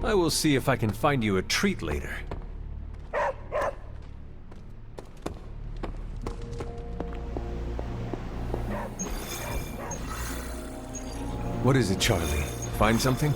I will see if I can find you a treat later. What is it, Charlie? Find something?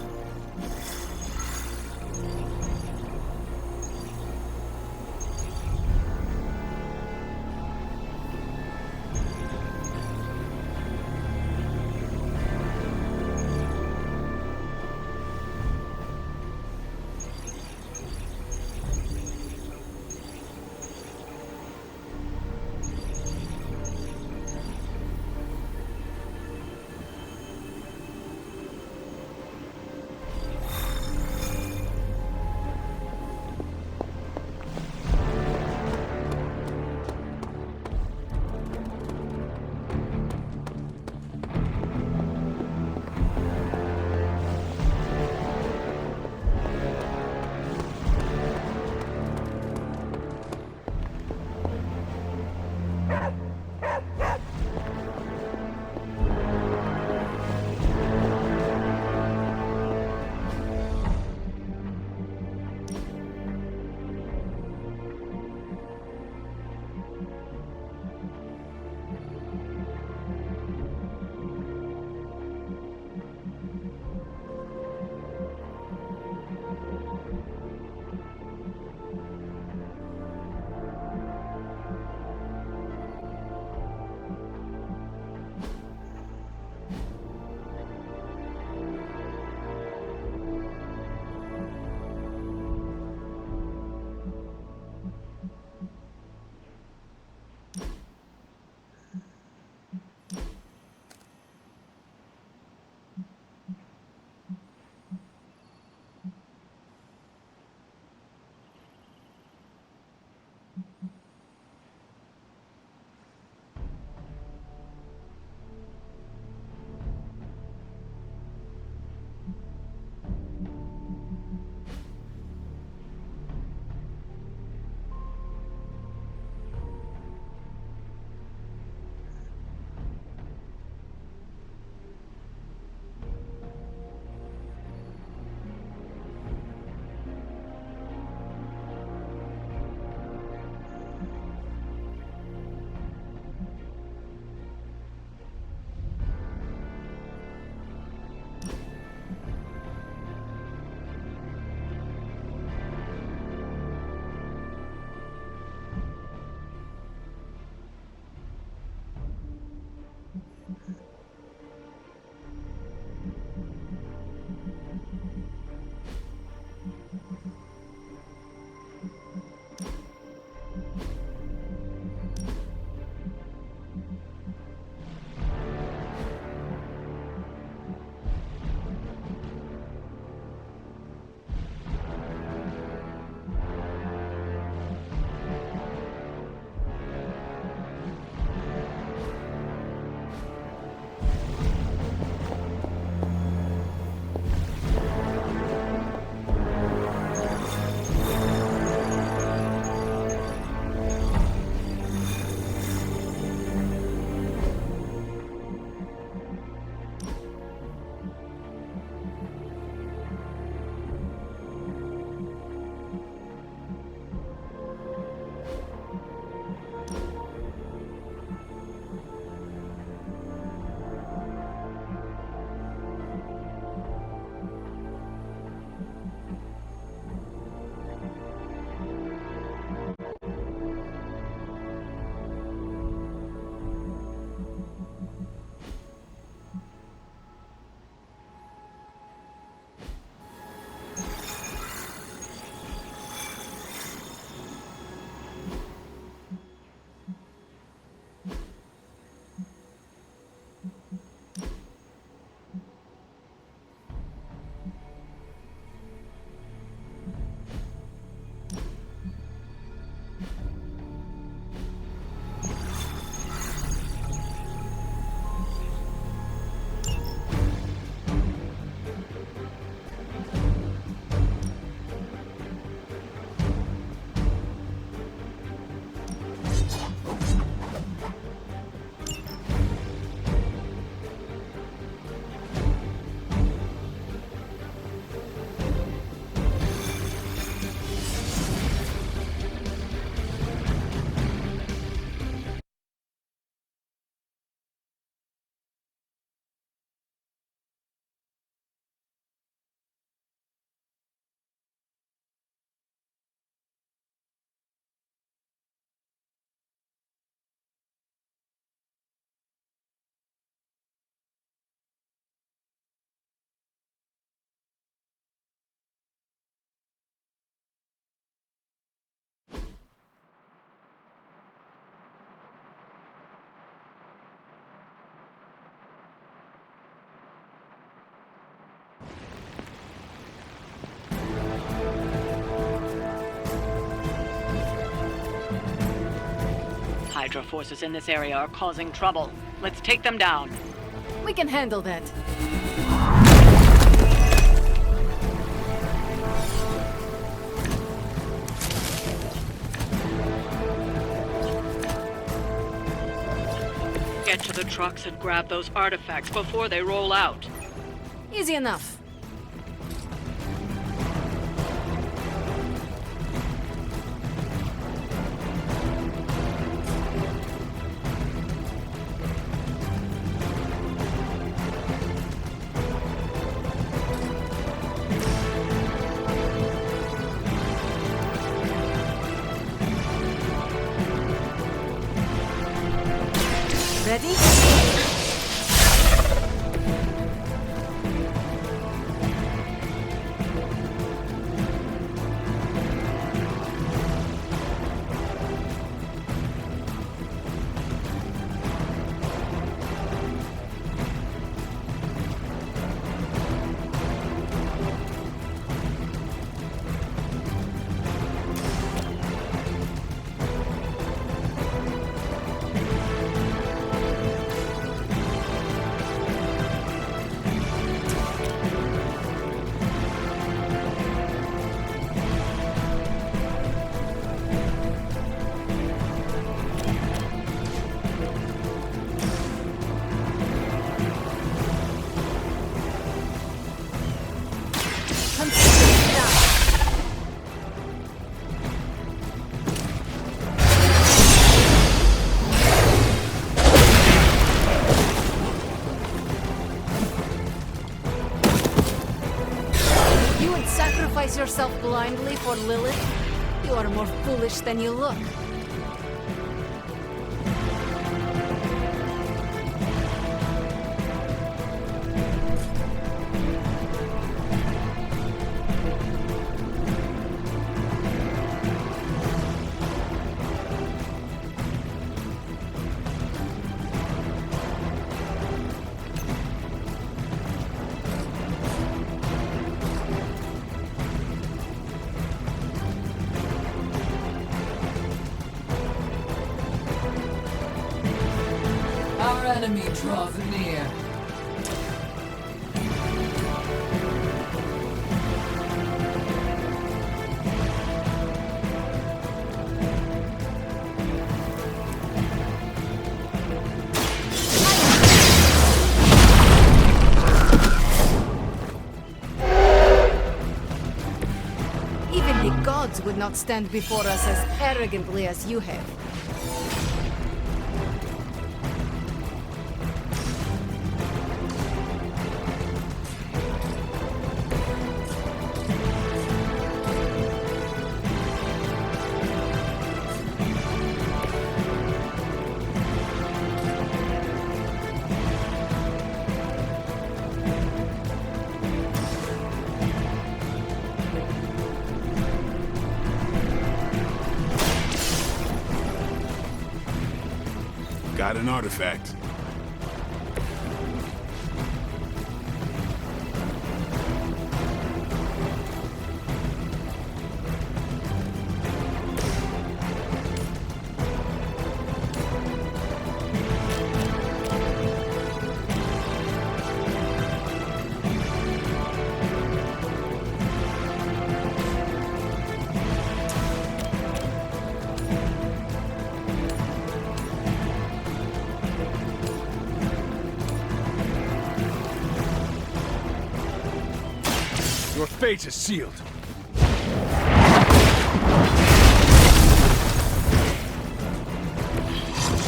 Hydra forces in this area are causing trouble. Let's take them down. We can handle that. Get to the trucks and grab those artifacts before they roll out. Easy enough. Ready? Sacrifice yourself blindly for Lilith? You are more foolish than you look. Our enemy draws near. Even the gods would not stand before us as arrogantly as you have. Got an artifact. Your fate is sealed.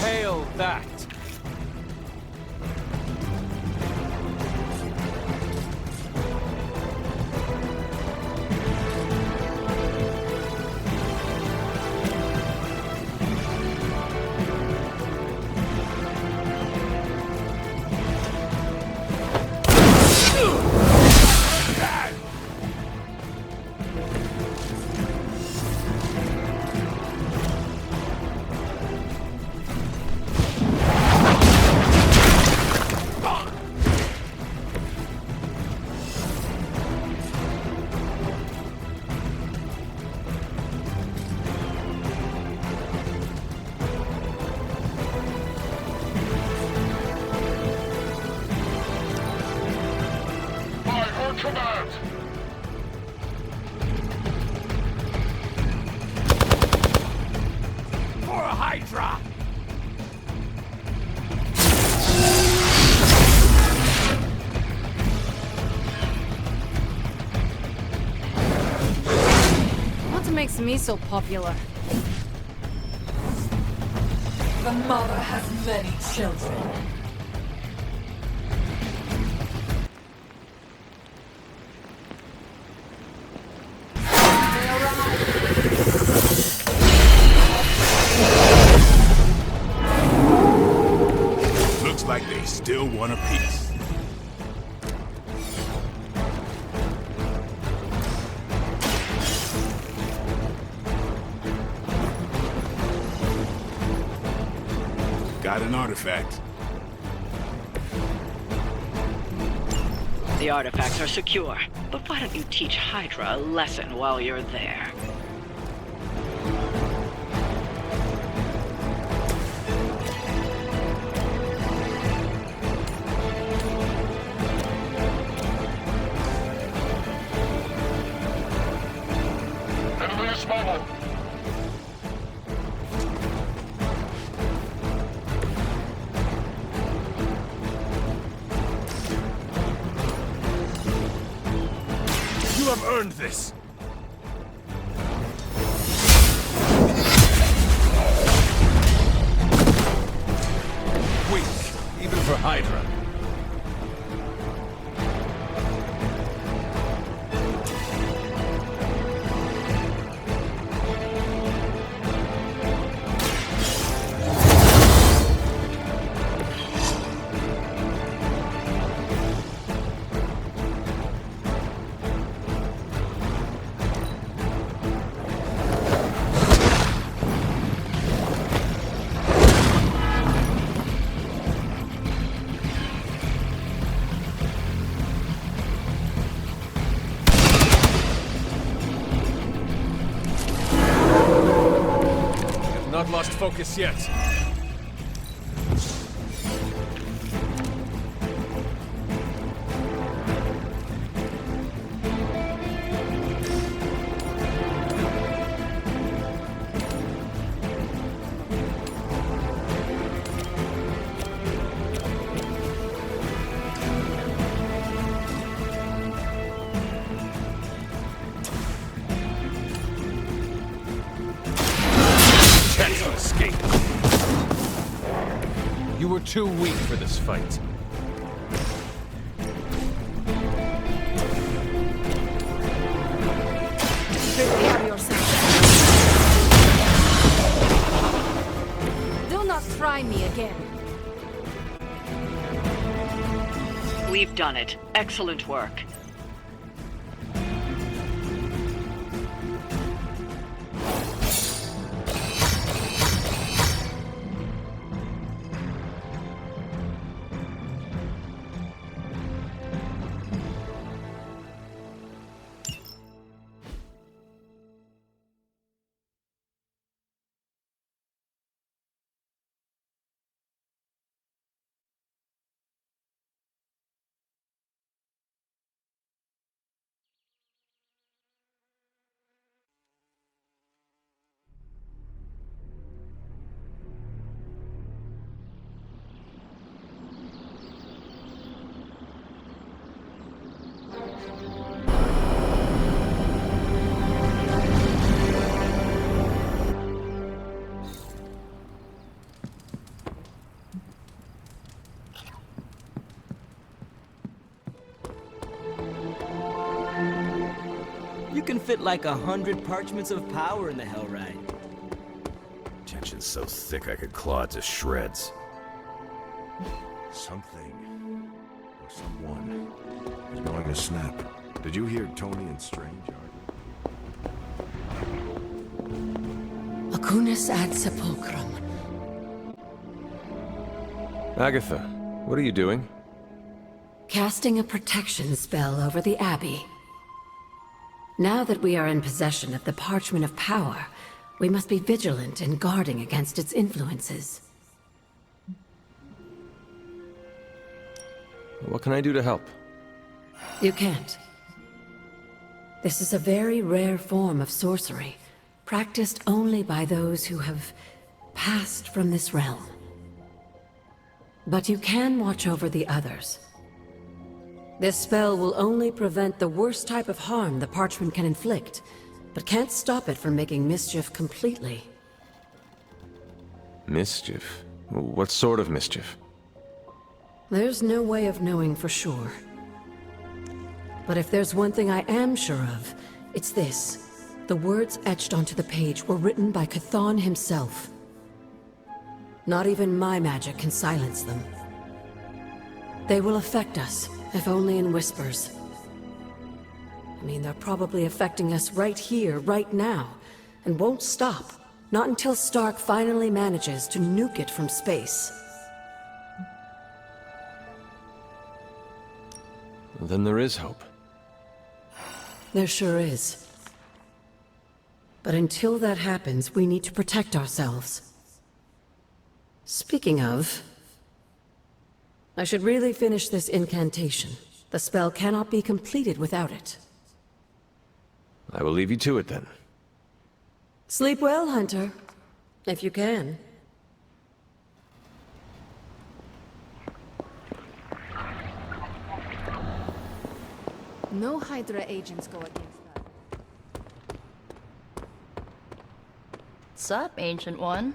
Hail that! makes me so popular? The mother has many children. Looks like they still want a piece. Got an artifact. The artifacts are secure, but why don't you teach Hydra a lesson while you're there? You have earned this. Weak, even for Hydra. Not lost focus yet. Can't escape. You were too weak for this fight. Prepare yourself. Do not try me again. We've done it. Excellent work. You can fit like 100 parchments of power in the Hellride. Tension's so thick I could claw it to shreds. Something, or someone, is going to snap. Did you hear Tony and Strange argue? Acunis ad sepulchrum. Agatha, what are you doing? Casting a protection spell over the Abbey. Now that we are in possession of the Parchment of Power, we must be vigilant in guarding against its influences. What can I do to help? You can't. This is a very rare form of sorcery, practiced only by those who have passed from this realm. But you can watch over the others. This spell will only prevent the worst type of harm the Parchment can inflict, but can't stop it from making mischief completely. Mischief? What sort of mischief? There's no way of knowing for sure. But if there's one thing I am sure of, it's this. The words etched onto the page were written by Chthon himself. Not even my magic can silence them. They will affect us, if only in whispers. I mean, they're probably affecting us right here, right now, and won't stop. Not until Stark finally manages to nuke it from space. Then there is hope. There sure is. But until that happens, we need to protect ourselves. Speaking of, I should really finish this incantation. The spell cannot be completed without it. I will leave you to it then. Sleep well, Hunter. If you can. No Hydra agents go against that. Sup, Ancient One?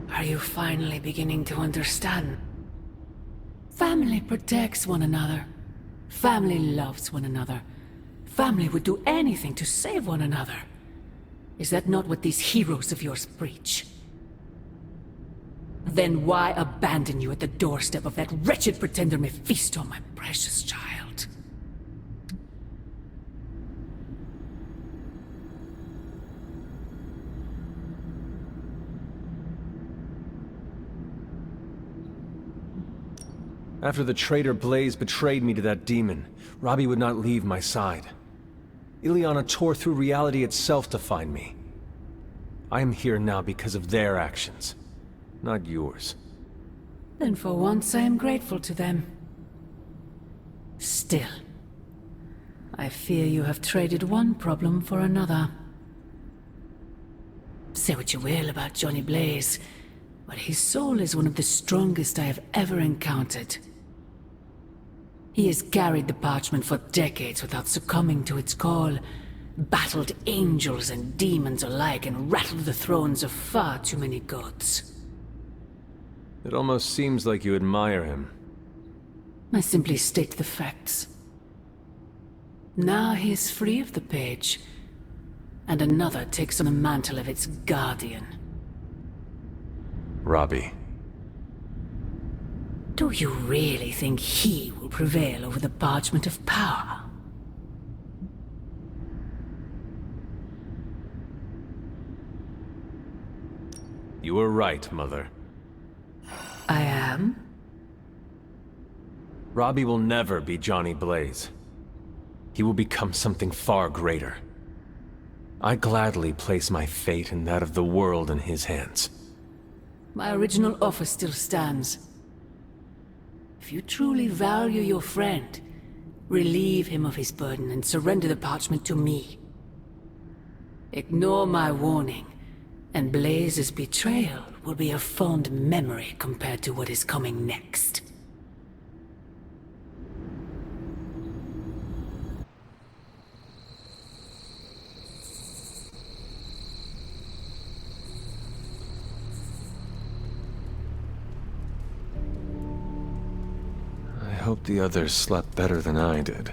Are you finally beginning to understand? Family protects one another. Family loves one another. Family would do anything to save one another. Is that not what these heroes of yours preach? Then why abandon you at the doorstep of that wretched pretender Mephisto, my precious child? After the traitor Blaze betrayed me to that demon, Robbie would not leave my side. Ileana tore through reality itself to find me. I am here now because of their actions, not yours. Then for once I am grateful to them. Still, I fear you have traded one problem for another. Say what you will about Johnny Blaze, but his soul is one of the strongest I have ever encountered. He has carried the parchment for decades without succumbing to its call, battled angels and demons alike, and rattled the thrones of far too many gods. It almost seems like you admire him. I simply state the facts. Now he is free of the page, and another takes on the mantle of its guardian. Robbie. Do you really think he will prevail over the Parchment of Power? You were right, Mother. I am? Robbie will never be Johnny Blaze. He will become something far greater. I gladly place my fate and that of the world in his hands. My original offer still stands. If you truly value your friend, relieve him of his burden and surrender the parchment to me. Ignore my warning, and Blaze's betrayal will be a fond memory compared to what is coming next. I hope the others slept better than I did.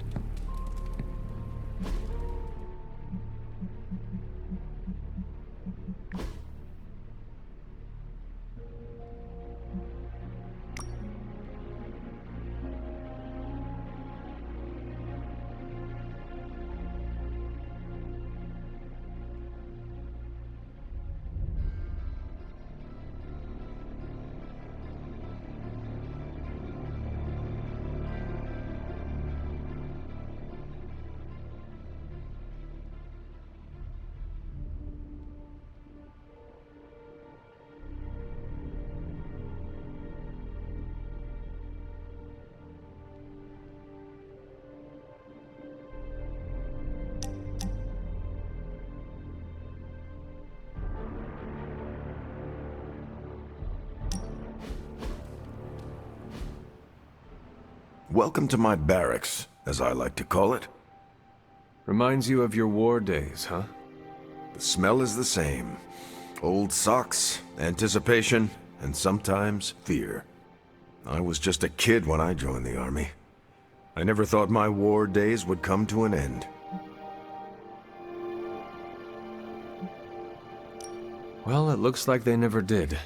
Welcome to my barracks, as I like to call it. Reminds you of your war days, huh? The smell is the same. Old socks, anticipation, and sometimes fear. I was just a kid when I joined the army. I never thought my war days would come to an end. Well, it looks like they never did.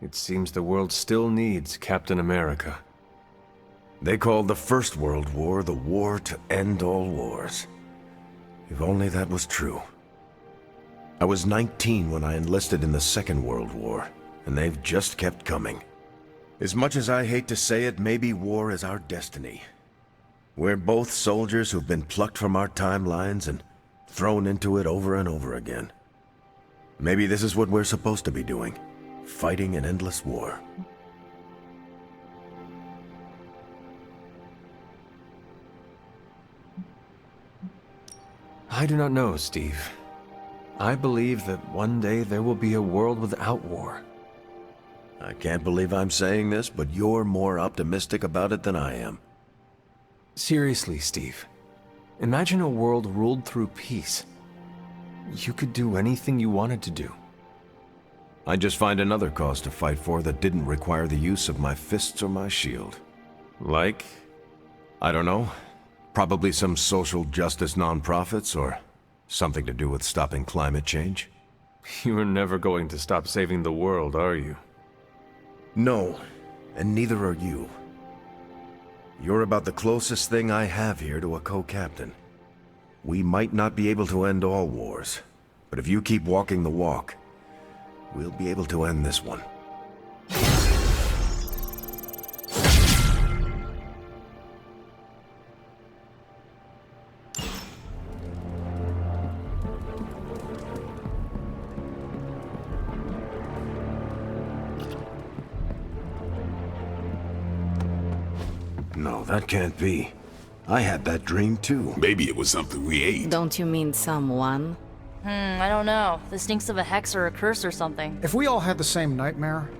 It seems the world still needs Captain America. They called the First World War the war to end all wars. If only that was true. I was 19 when I enlisted in the Second World War, and they've just kept coming. As much as I hate to say it, maybe war is our destiny. We're both soldiers who've been plucked from our timelines and thrown into it over and over again. Maybe this is what we're supposed to be doing, fighting an endless war. I do not know, Steve. I believe that one day there will be a world without war. I can't believe I'm saying this, but you're more optimistic about it than I am. Seriously, Steve. Imagine a world ruled through peace. You could do anything you wanted to do. I'd just find another cause to fight for that didn't require the use of my fists or my shield. Like? I don't know. Probably some social justice nonprofits or something to do with stopping climate change. You are never going to stop saving the world, are you? No, and neither are you. You're about the closest thing I have here to a co-captain. We might not be able to end all wars, but if you keep walking the walk, we'll be able to end this one. No, that can't be. I had that dream too. Maybe it was something we ate. Don't you mean someone? I don't know. This stinks of a hex or a curse or something. If we all had the same nightmare,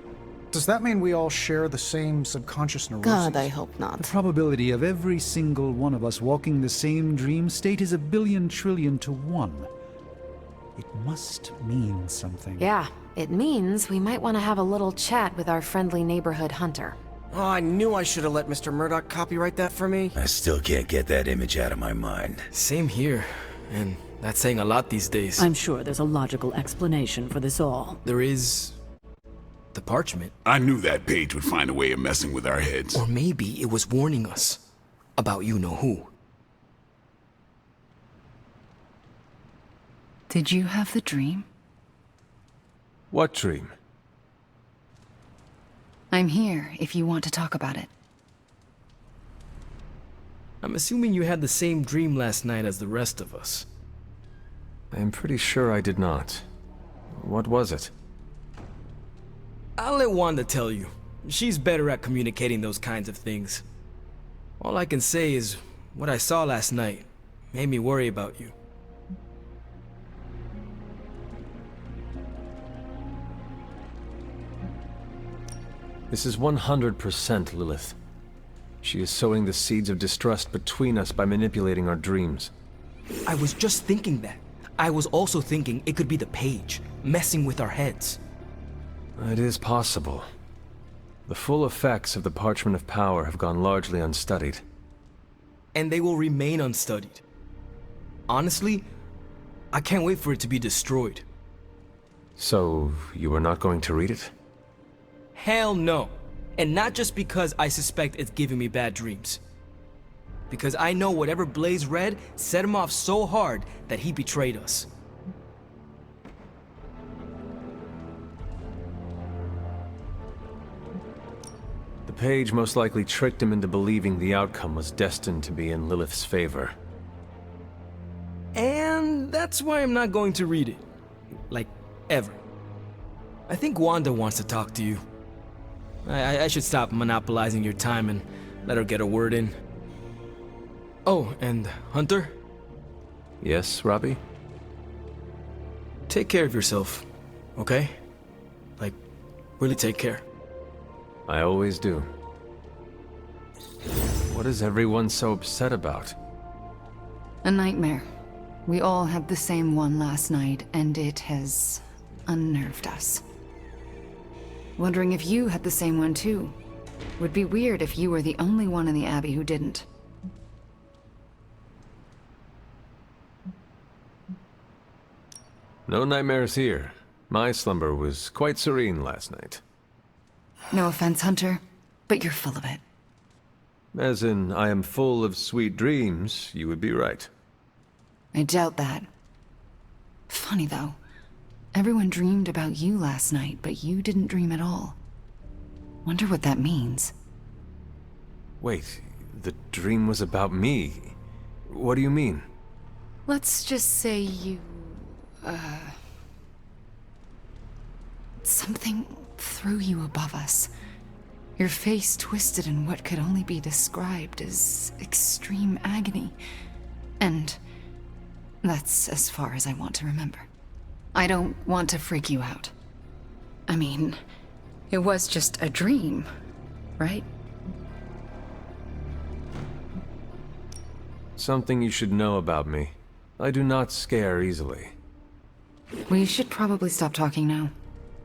does that mean we all share the same subconscious neurosis? God, I hope not. The probability of every single one of us walking the same dream state is 1,000,000,000,000 trillion to 1. It must mean something. Yeah, it means we might want to have a little chat with our friendly neighborhood hunter. Oh, I knew I should have let Mr. Murdoch copyright that for me. I still can't get that image out of my mind. Same here, and that's saying a lot these days. I'm sure there's a logical explanation for this all. There is... the parchment. I knew that page would find a way of messing with our heads. Or maybe it was warning us about you-know-who. Did you have the dream? What dream? I'm here if you want to talk about it. I'm assuming you had the same dream last night as the rest of us. I'm pretty sure I did not. What was it? I'll let Wanda tell you. She's better at communicating those kinds of things. All I can say is, what I saw last night made me worry about you. This is 100% Lilith. She is sowing the seeds of distrust between us by manipulating our dreams. I was just thinking that. I was also thinking it could be the page, messing with our heads. It is possible. The full effects of the Parchment of Power have gone largely unstudied. And they will remain unstudied. Honestly, I can't wait for it to be destroyed. So, you are not going to read it? Hell no. And not just because I suspect it's giving me bad dreams. Because I know whatever Blaze read set him off so hard that he betrayed us. The page most likely tricked him into believing the outcome was destined to be in Lilith's favor. And that's why I'm not going to read it. Like, ever. I think Wanda wants to talk to you. I should stop monopolizing your time and let her get a word in. Oh, and Hunter? Yes, Robbie? Take care of yourself, okay? Like, really take care. I always do. What is everyone so upset about? A nightmare. We all had the same one last night, and it has unnerved us. Wondering if you had the same one too. Would be weird if you were the only one in the Abbey who didn't. No nightmares here. My slumber was quite serene last night. No offense, Hunter, but you're full of it. As in, I am full of sweet dreams, you would be right. I doubt that. Funny though. Everyone dreamed about you last night, but you didn't dream at all. Wonder what that means. Wait, the dream was about me. What do you mean? Let's just say you... Something threw you above us. Your face twisted in what could only be described as extreme agony. And that's as far as I want to remember. I don't want to freak you out. I mean, it was just a dream, right? Something you should know about me. I do not scare easily. We should probably stop talking now.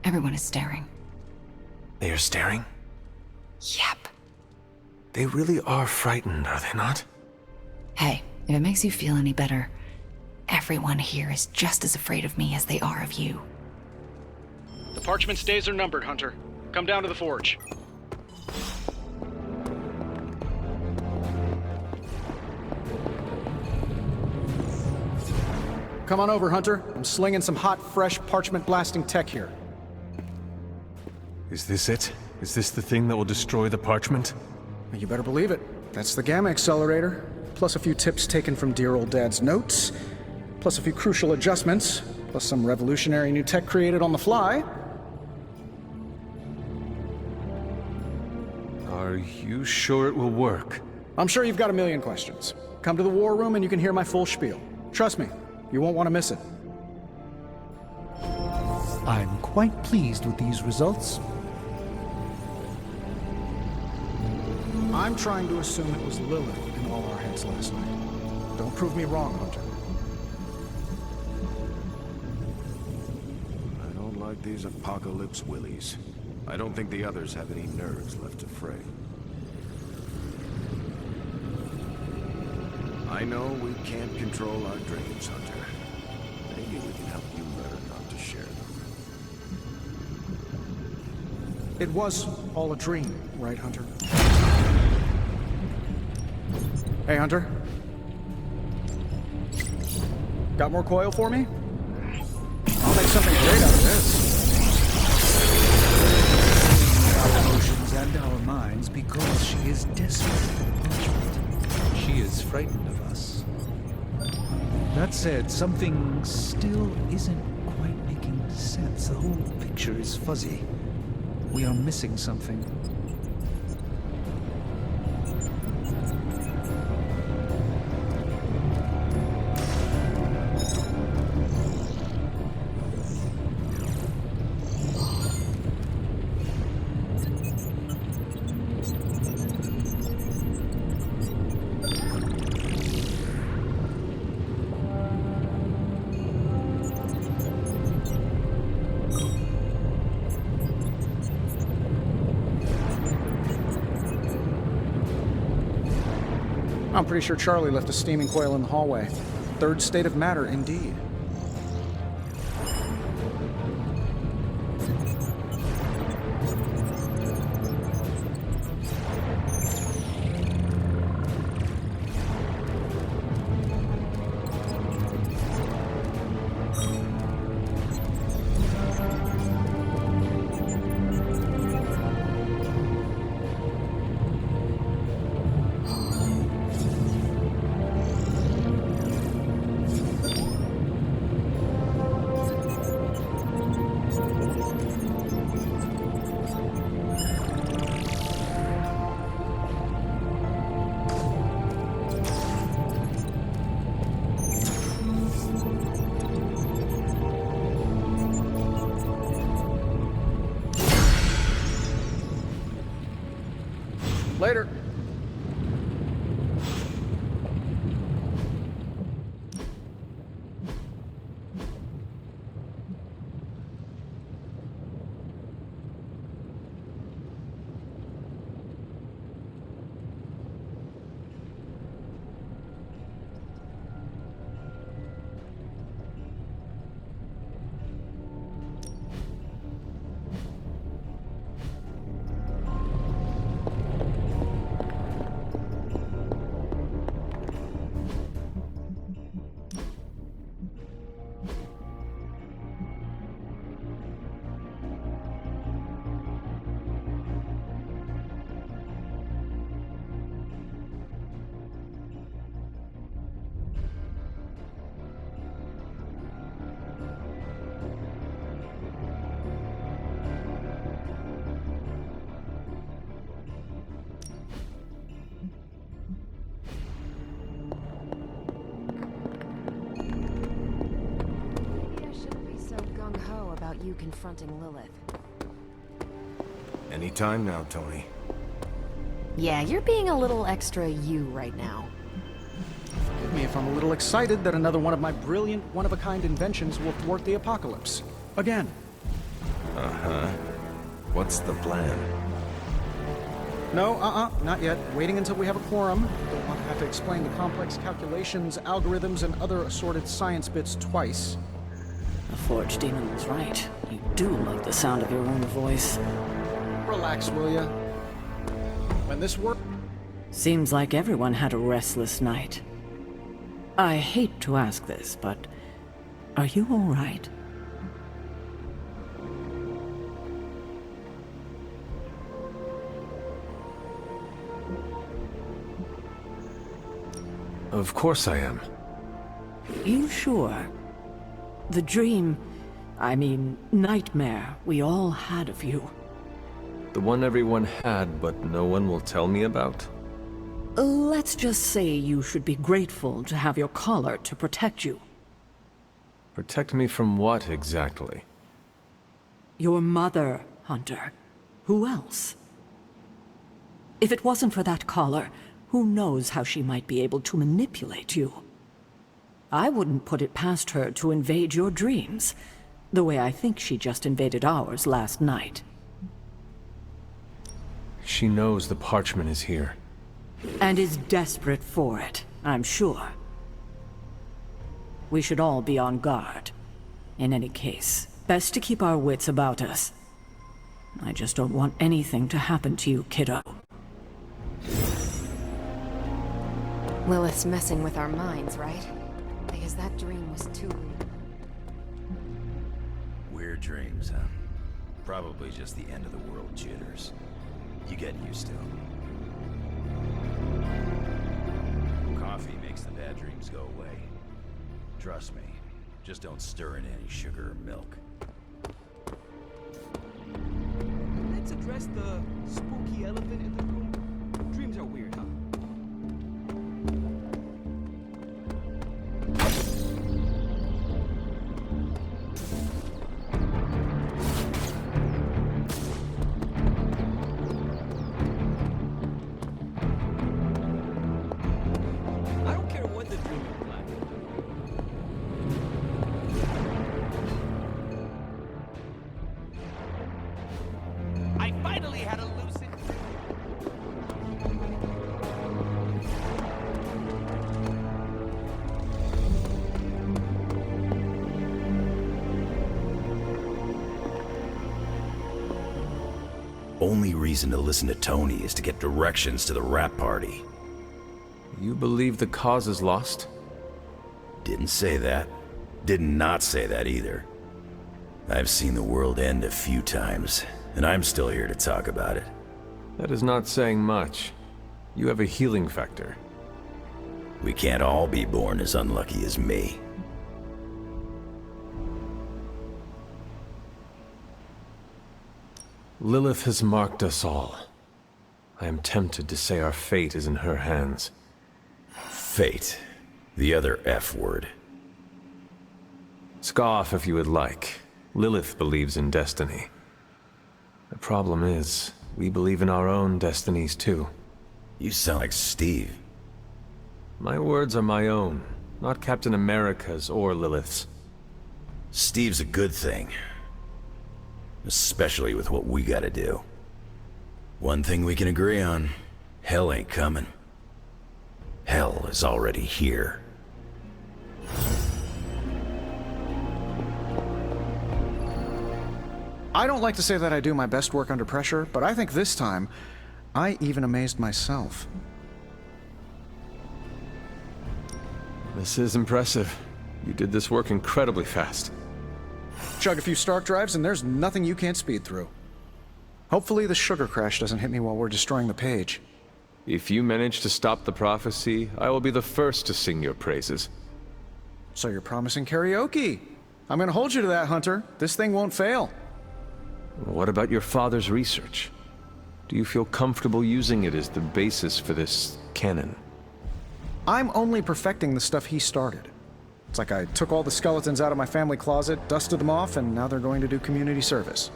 Everyone is staring. They are staring? Yep. They really are frightened, are they not? Hey, if it makes you feel any better, everyone here is just as afraid of me as they are of you. The parchment stays are numbered, Hunter. Come down to the forge. Come on over, Hunter. I'm slinging some hot, fresh parchment blasting tech here. Is this it? Is this the thing that will destroy the parchment? You better believe it. That's the Gamma Accelerator. Plus a few tips taken from dear old Dad's notes. Plus a few crucial adjustments. Plus some revolutionary new tech created on the fly. Are you sure it will work? I'm sure you've got a million questions. Come to the war room and you can hear my full spiel. Trust me, you won't want to miss it. I'm quite pleased with these results. I'm trying to assume it was Lilith in all our heads last night. Don't prove me wrong, Hunter. I don't like these apocalypse willies. I don't think the others have any nerves left to fray. I know we can't control our dreams, Hunter. Maybe we can help you learn not to share them. It was all a dream, right, Hunter? Hey, Hunter. Got more coil for me? I'll make something great out of this. Our emotions and our minds because she is desperate for punishment. She is frightened of us. That said, something still isn't quite making sense. The whole picture is fuzzy. We are missing something. I'm pretty sure Charlie left a steaming coil in the hallway. Third state of matter, indeed. Later. about you confronting Lilith. Anytime now, Tony. Yeah, you're being a little extra you right now. Forgive me if I'm a little excited that another one of my brilliant, one-of-a-kind inventions will thwart the apocalypse. Again. Uh-huh. What's the plan? No, not yet. Waiting until we have a quorum. Don't want to have to explain the complex calculations, algorithms, and other assorted science bits twice. The Forge Demon was right. You do love the sound of your own voice. Relax, will ya? When this works... Seems like everyone had a restless night. I hate to ask this, but are you all right? Of course I am. You sure? The dream, I mean, nightmare we all had of you. The one everyone had, but no one will tell me about? Let's just say you should be grateful to have your collar to protect you. Protect me from what, exactly? Your mother, Hunter. Who else? If it wasn't for that collar, who knows how she might be able to manipulate you? I wouldn't put it past her to invade your dreams, the way I think she just invaded ours last night. She knows the parchment is here. And is desperate for it, I'm sure. We should all be on guard. In any case, best to keep our wits about us. I just don't want anything to happen to you, kiddo. Lilith's messing with our minds, right? Because that dream was too real. Weird dreams, huh? Probably just the end of the world jitters. You get used to them. Coffee makes the bad dreams go away. Trust me. Just don't stir in any sugar or milk. Let's address the spooky elephant in the room. Dreams are weird, huh? I don't care what the dream implies. I finally had a lucid. Only reason to listen to Tony is to get directions to the rap party. You believe the cause is lost? Didn't say that. Did not say that either. I've seen the world end a few times, and I'm still here to talk about it. That is not saying much. You have a healing factor. We can't all be born as unlucky as me. Lilith has marked us all. I am tempted to say our fate is in her hands. Fate. The other F word. Scoff if you would like. Lilith believes in destiny. The problem is, we believe in our own destinies too. You sound like Steve. My words are my own, not Captain America's or Lilith's. Steve's a good thing. Especially with what we gotta do. One thing we can agree on, hell ain't coming. Hell is already here. I don't like to say that I do my best work under pressure, but I think this time, I even amazed myself. This is impressive. You did this work incredibly fast. Chug a few Stark drives and there's nothing you can't speed through. Hopefully the sugar crash doesn't hit me while we're destroying the page. If you manage to stop the prophecy, I will be the first to sing your praises. So you're promising karaoke. I'm gonna hold you to that, Hunter. This thing won't fail. What about your father's research? Do you feel comfortable using it as the basis for this canon? I'm only perfecting the stuff he started. It's like I took all the skeletons out of my family closet, dusted them off, and now they're going to do community service.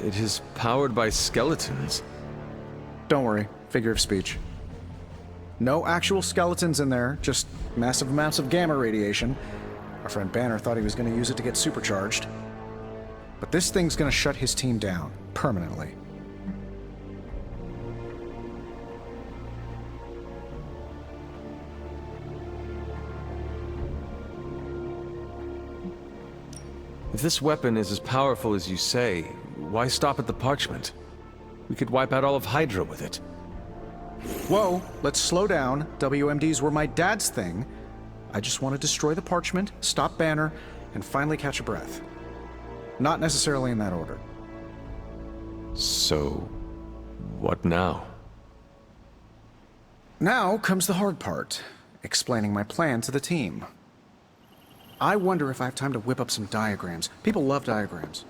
It is powered by skeletons. Don't worry, figure of speech. No actual skeletons in there, just massive amounts of gamma radiation. Our friend Banner thought he was going to use it to get supercharged. But this thing's going to shut his team down, permanently. If this weapon is as powerful as you say, why stop at the parchment? We could wipe out all of Hydra with it. Whoa, let's slow down. WMDs were my dad's thing. I just want to destroy the parchment, stop Banner, and finally catch a breath. Not necessarily in that order. So, what now? Now comes the hard part, explaining my plan to the team. I wonder if I have time to whip up some diagrams. People love diagrams.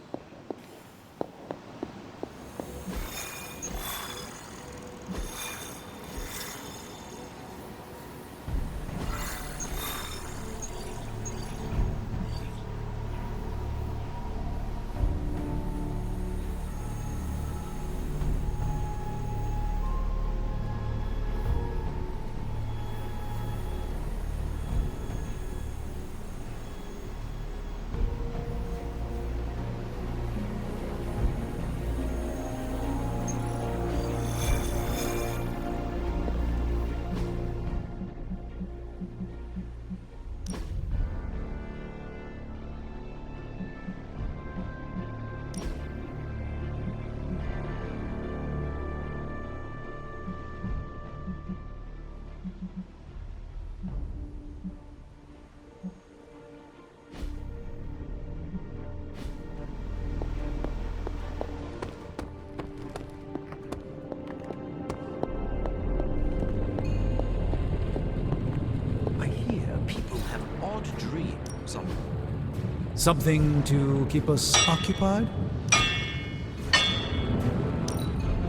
Something to keep us occupied?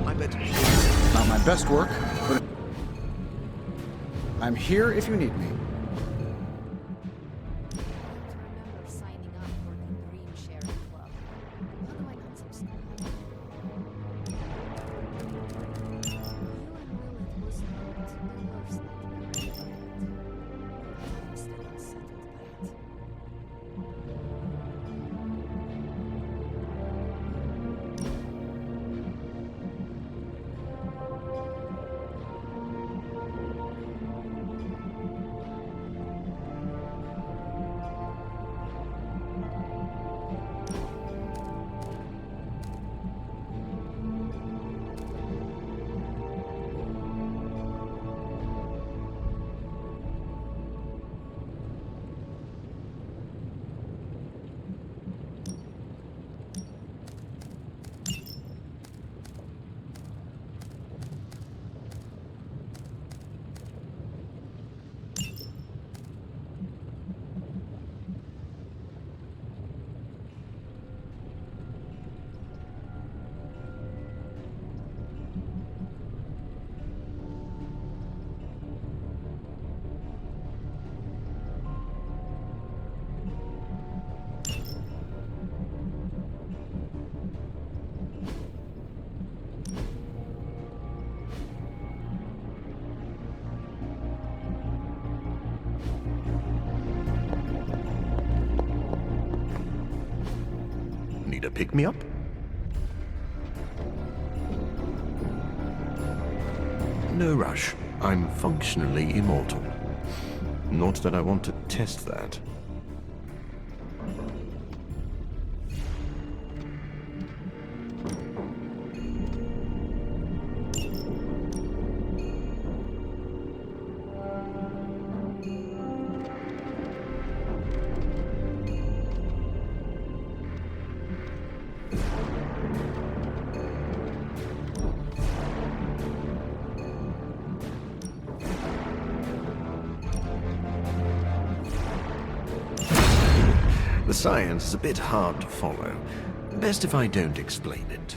I bet. Not my best work, but I'm here if you need me. Need a pick-me-up? No rush. I'm functionally immortal. Not that I want to test that. The science is a bit hard to follow. Best if I don't explain it.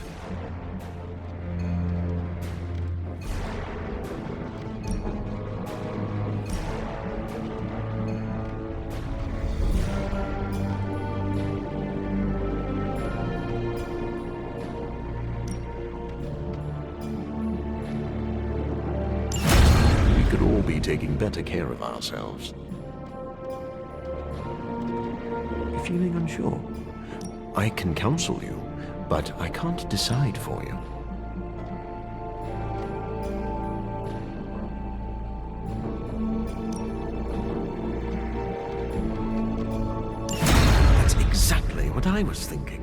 be taking better care of ourselves. You're feeling unsure? I can counsel you, but I can't decide for you. That's exactly what I was thinking.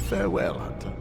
Farewell, Hunter.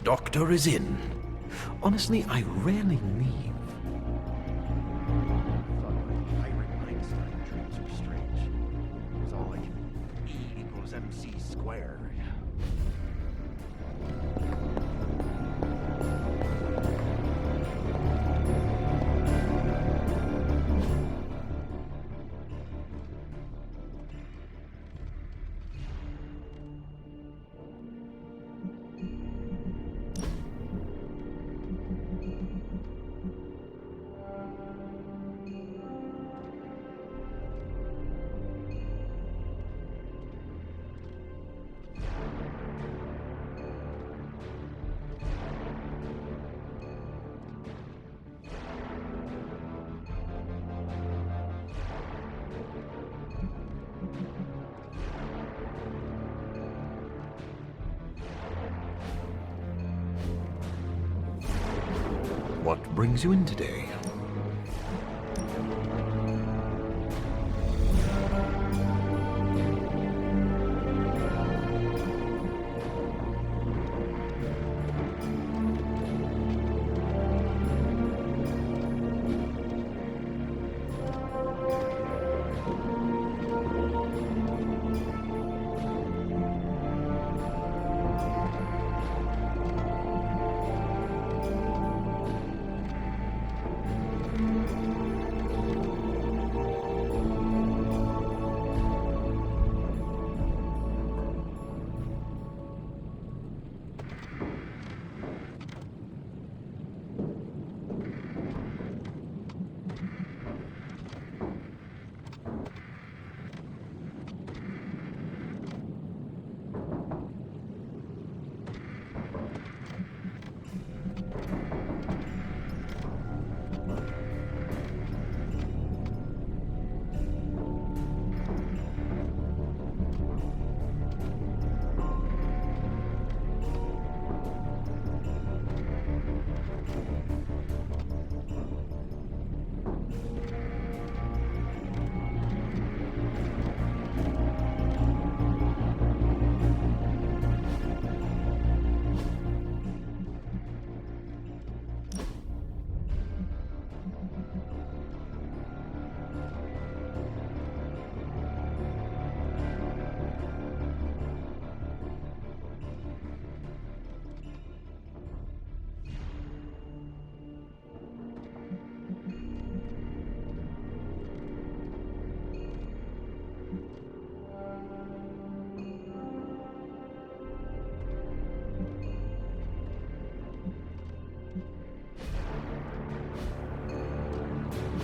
doctor is in. Honestly, I rarely leave. Dreams are strange. It was all like E equals MC squared. What brings you in today?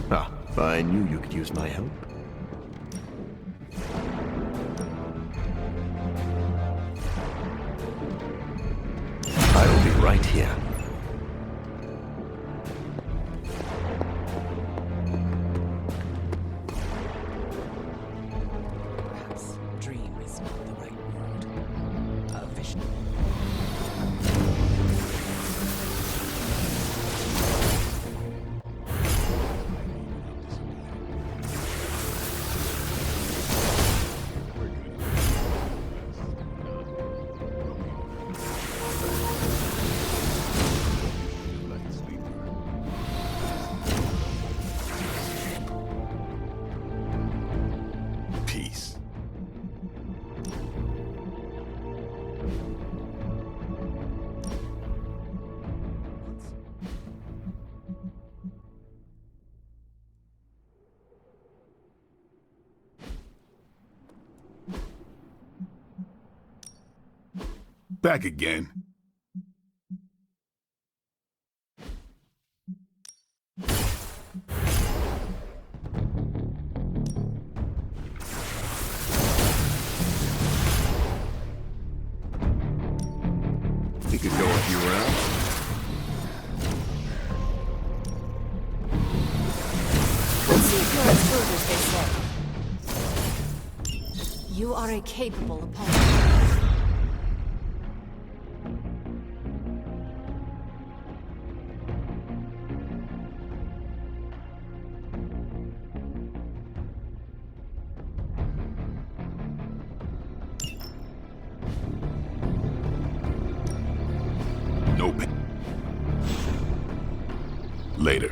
Ah, I knew you could use my help. I'll be right here. Perhaps dream is not the right word. A vision. Peace. Back again. You could go a few rounds. Let's see if you're as good as they say. You are a capable opponent. Later.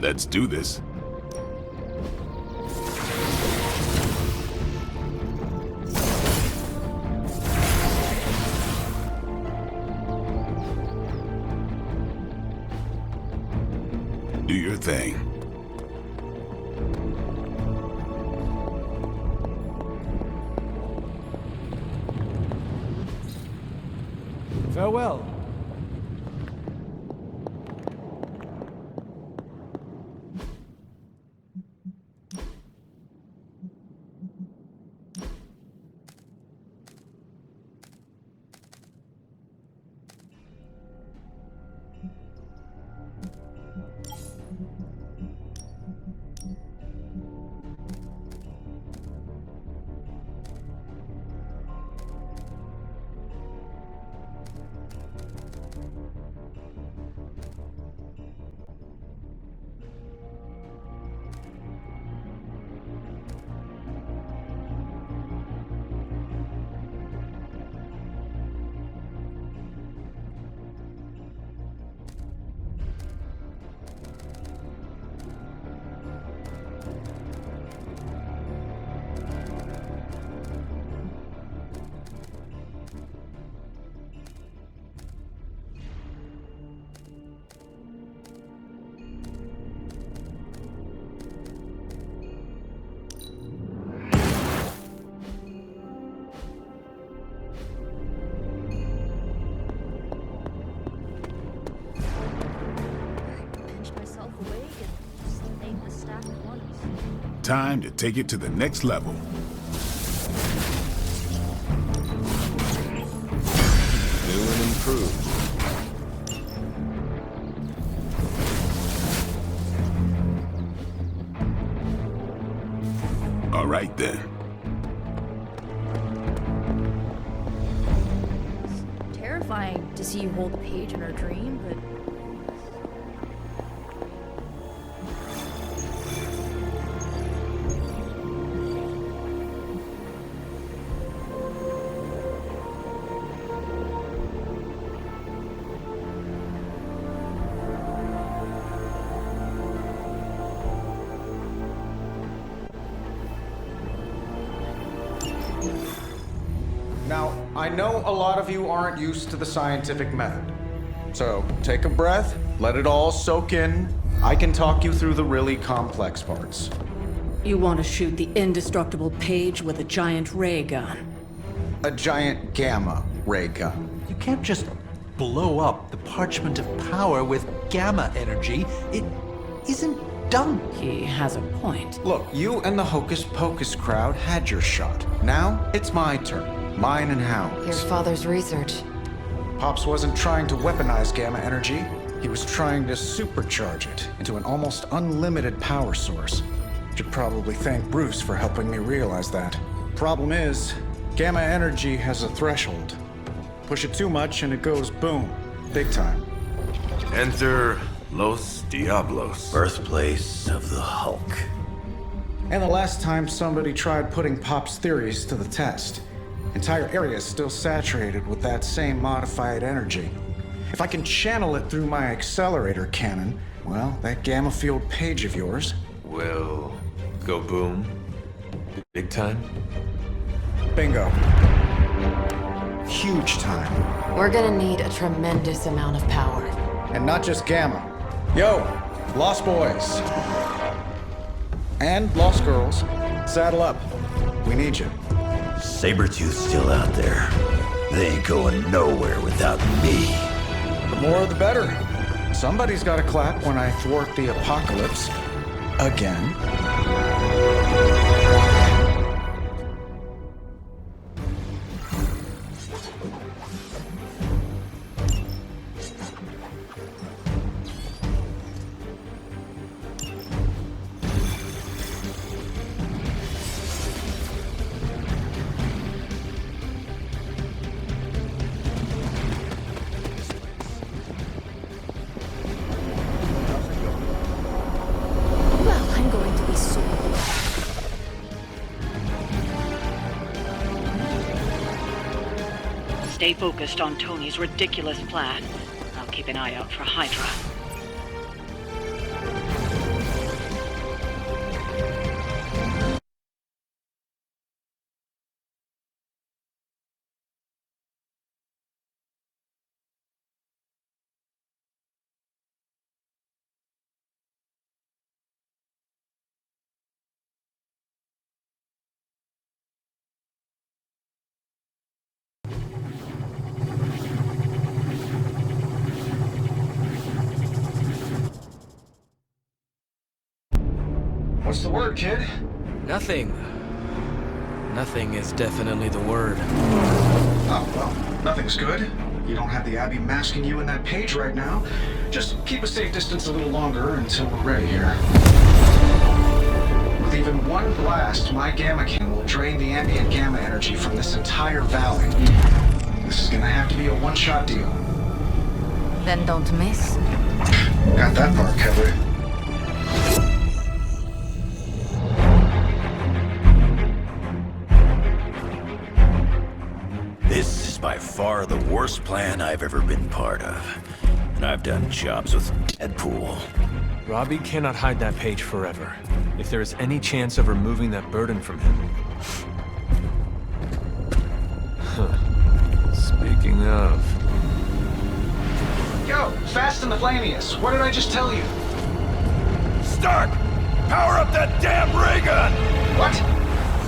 Let's do this. Do your thing. Farewell. Time to take it to the next level. New and improved. All right then. Terrifying to see you hold the page in her dream, but Now, I know a lot of you aren't used to the scientific method. So, take a breath, let it all soak in. I can talk you through the really complex parts. You want to shoot the indestructible Page with a giant ray gun. A giant gamma ray gun. You can't just blow up the Parchment of Power with gamma energy. It isn't done. He has a point. Look, you and the Hocus Pocus crowd had your shot. Now, it's my turn. Mine and Howard's. Your father's research. Pops wasn't trying to weaponize gamma energy. He was trying to supercharge it into an almost unlimited power source. Should probably thank Bruce for helping me realize that. Problem is, gamma energy has a threshold. Push it too much and it goes boom. Big time. Enter Los Diablos. Birthplace of the Hulk. And the last time somebody tried putting Pop's theories to the test. Entire area is still saturated with that same modified energy. If I can channel it through my accelerator cannon, well, that gamma field Page of yours will go boom. Big time? Bingo. Huge time. We're gonna need a tremendous amount of power. And not just gamma. Yo, Lost Boys. And Lost Girls. Saddle up. We need you. Sabretooth's still out there. They ain't going nowhere without me. The more the better. Somebody's got to clap when I thwart the apocalypse. Again. Stay focused on Tony's ridiculous plan. I'll keep an eye out for Hydra. What's the word, kid? Nothing. Nothing is definitely the word. Oh, well, nothing's good. You don't have the Abbey masking you in that page right now. Just keep a safe distance a little longer until we're ready here. With even one blast, my Gamma King will drain the ambient gamma energy from this entire valley. This is gonna have to be a one-shot deal. Then don't miss. Got that part covered. This is by far the worst plan I've ever been part of. And I've done jobs with Deadpool. Robbie cannot hide that page forever. If there is any chance of removing that burden from him... Speaking of... Yo, Fast and the Flamius, what did I just tell you? Stark! Power up that damn ray gun! What?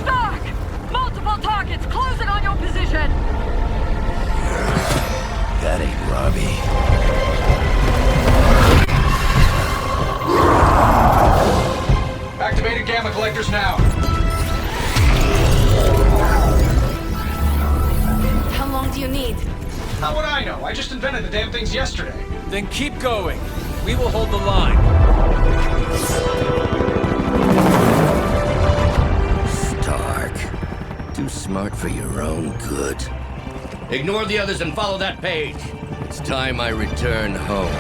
Stark! Multiple targets closing on your position! That ain't Robbie. Activated gamma collectors now. How long do you need? How would I know? I just invented the damn things yesterday. Then keep going. We will hold the line. Stark. Too smart for your own good. Ignore the others and follow that page. It's time I return home.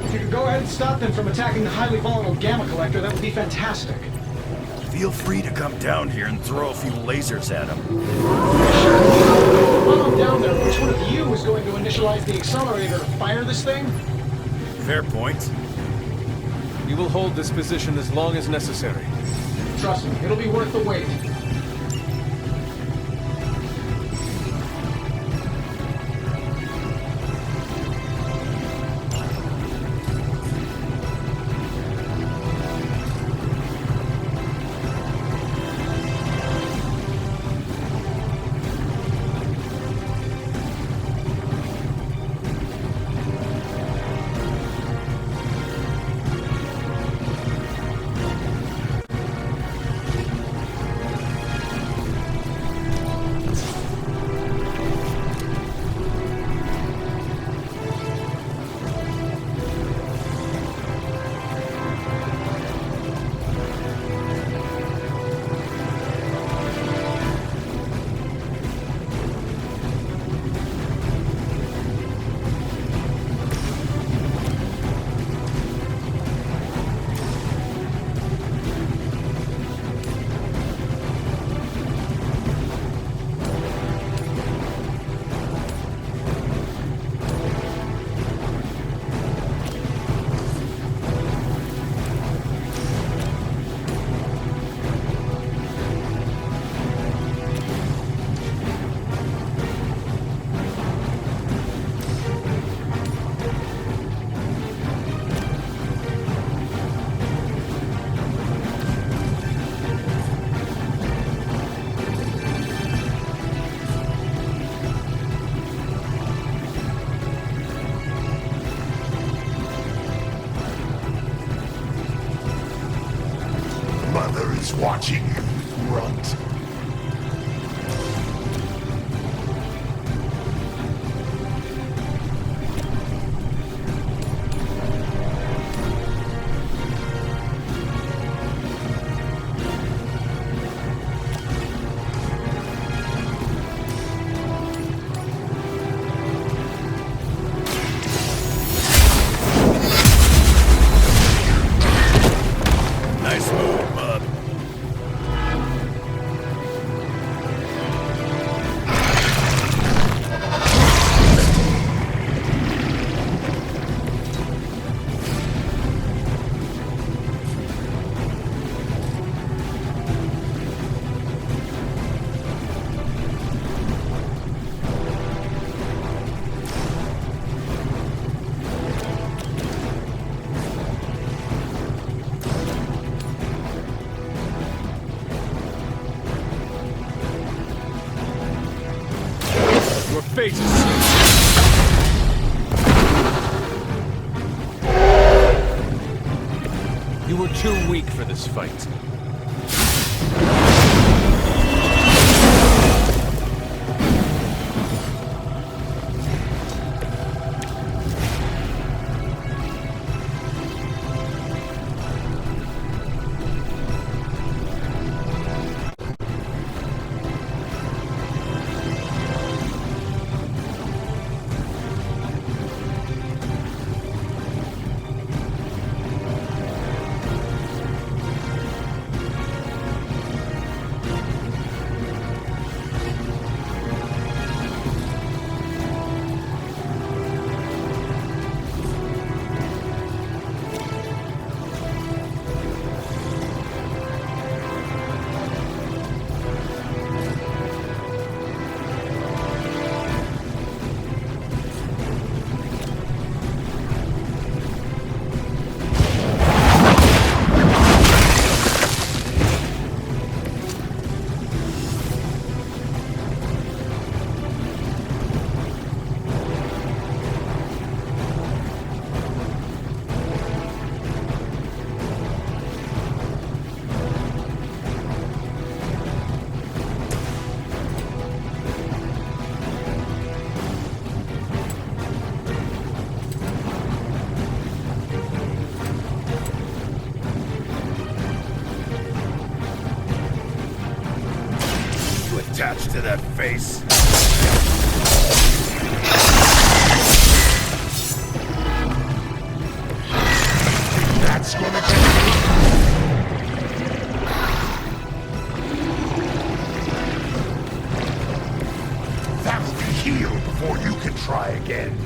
If you could go ahead and stop them from attacking the highly volatile gamma collector, that would be fantastic. Feel free to come down here and throw a few lasers at him. While I'm down there, which one of you is going to initialize the accelerator to fire this thing? Fair point. We will hold this position as long as necessary. Trust me, it'll be worth the wait. faces! You were too weak for this fight. Attached to that face. That's gonna take That'll be healed before you can try again.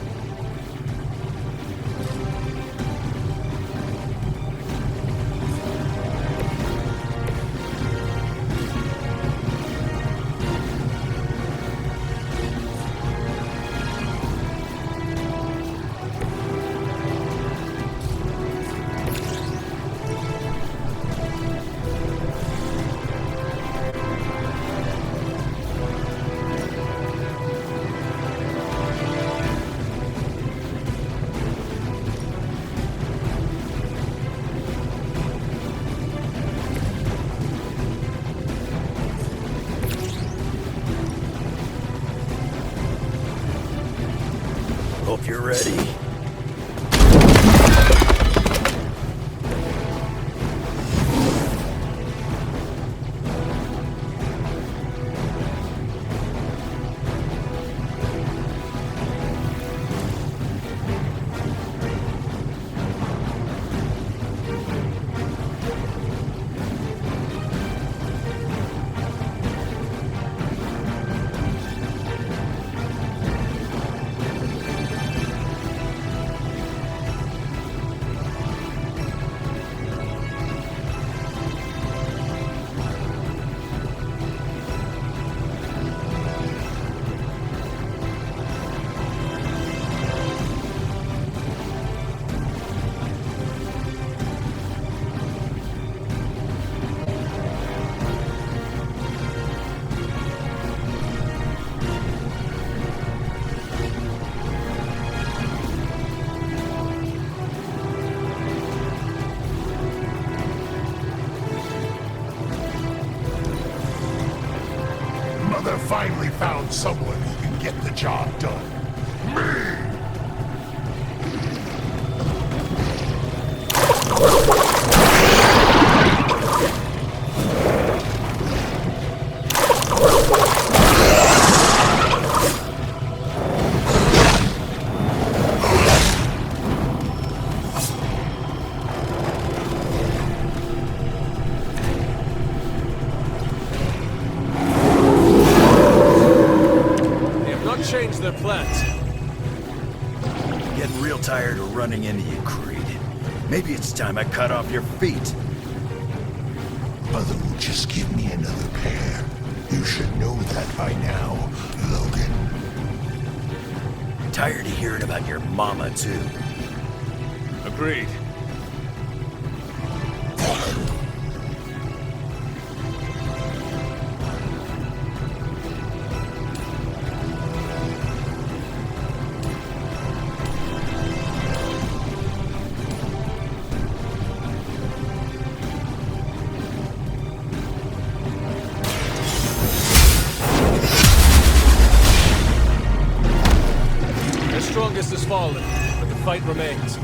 Hope you're ready. Mother finally found someone who can get the job done. Me! Change their plans. Getting real tired of running into you, Creed. Maybe it's time I cut off your feet. Mother will just give me another pair. You should know that by now, Logan. Tired of hearing about your mama, too. Agreed. Tempest has fallen, but the fight remains.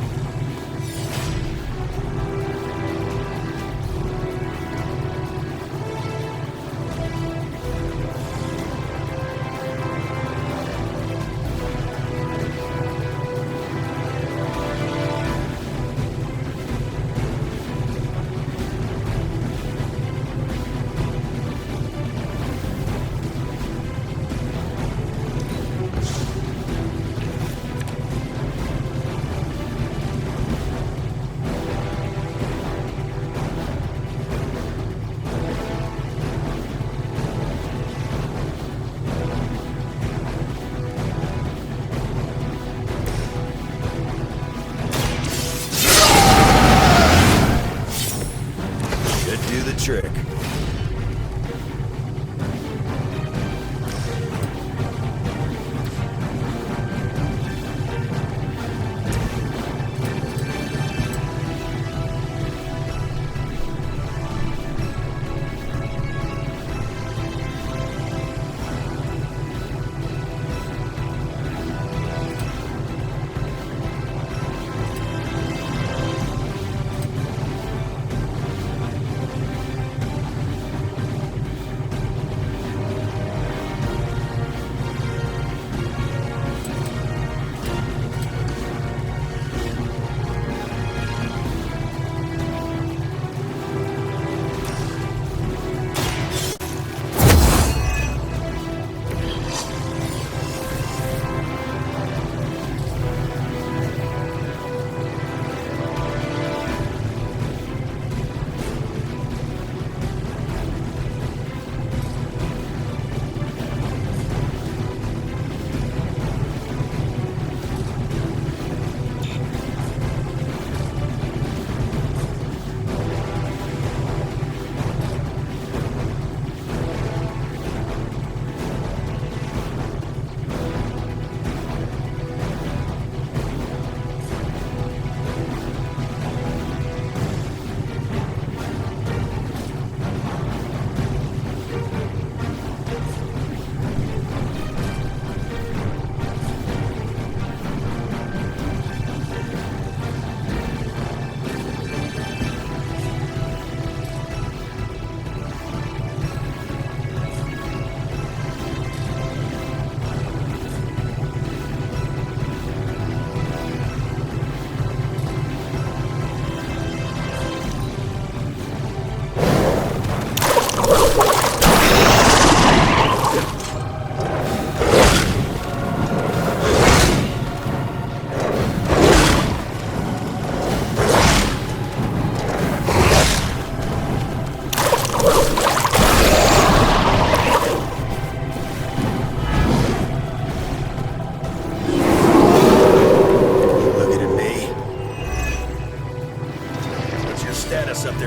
Trick.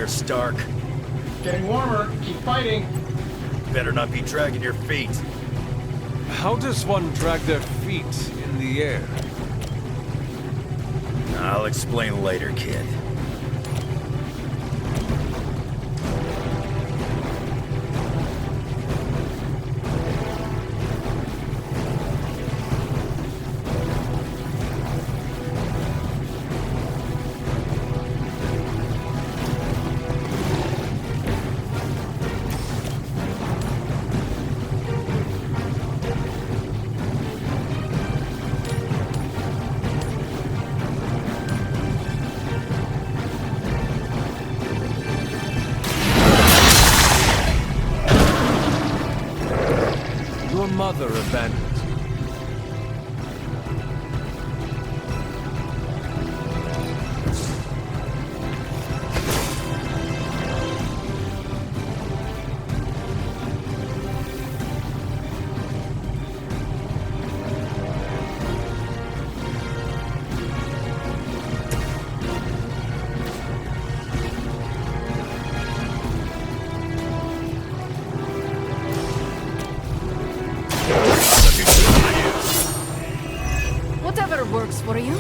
Stark. Getting warmer. Keep fighting. Better not be dragging your feet. How does one drag their feet in the air? I'll explain later, kid. Mother abandoned. Whatever works for you.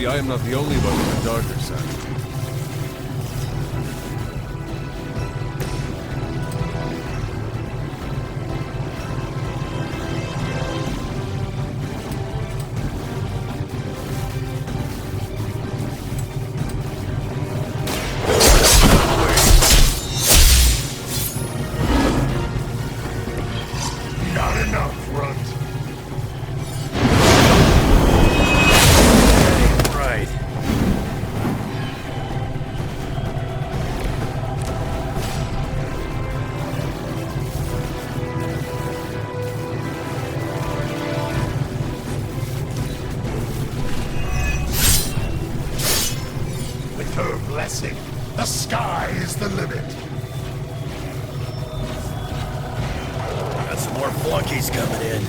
Luckily, I am not the only one with the darker side. Not enough, Runt. Right. With her blessing, the sky is the limit. Got some more flunkies coming in.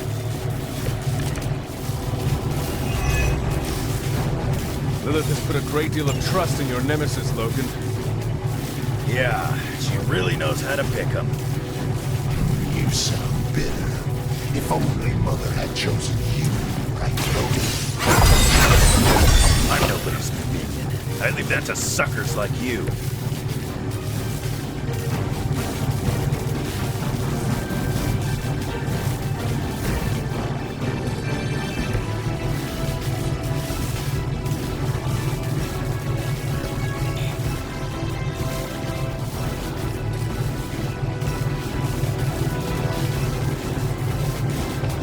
Lilith has put a great deal of trust in your nemesis, Logan. Yeah, she really knows how to pick 'em. You sound bitter. If only Mother had chosen you, right, Logan? I'm nobody's minion. I leave that to suckers like you.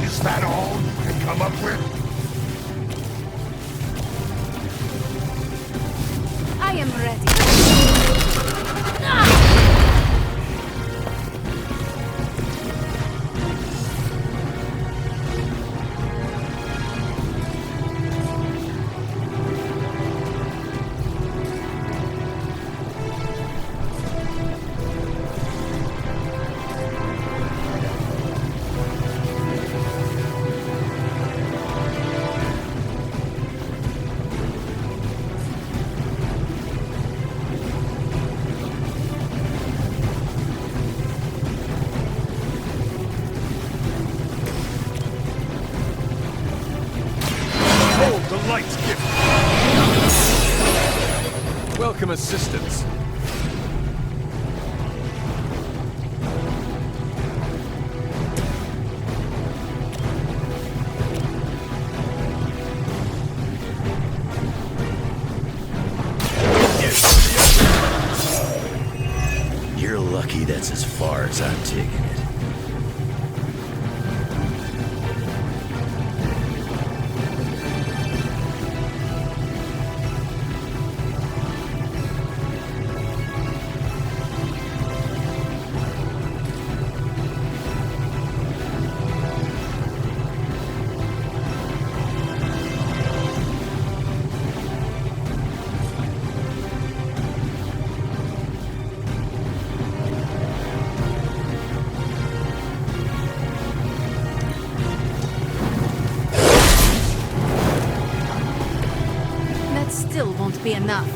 Is that all you can come up with? I am ready. Hold the light's gift! Welcome assistance. You're lucky that's as far as I'm taking it. That still won't be enough.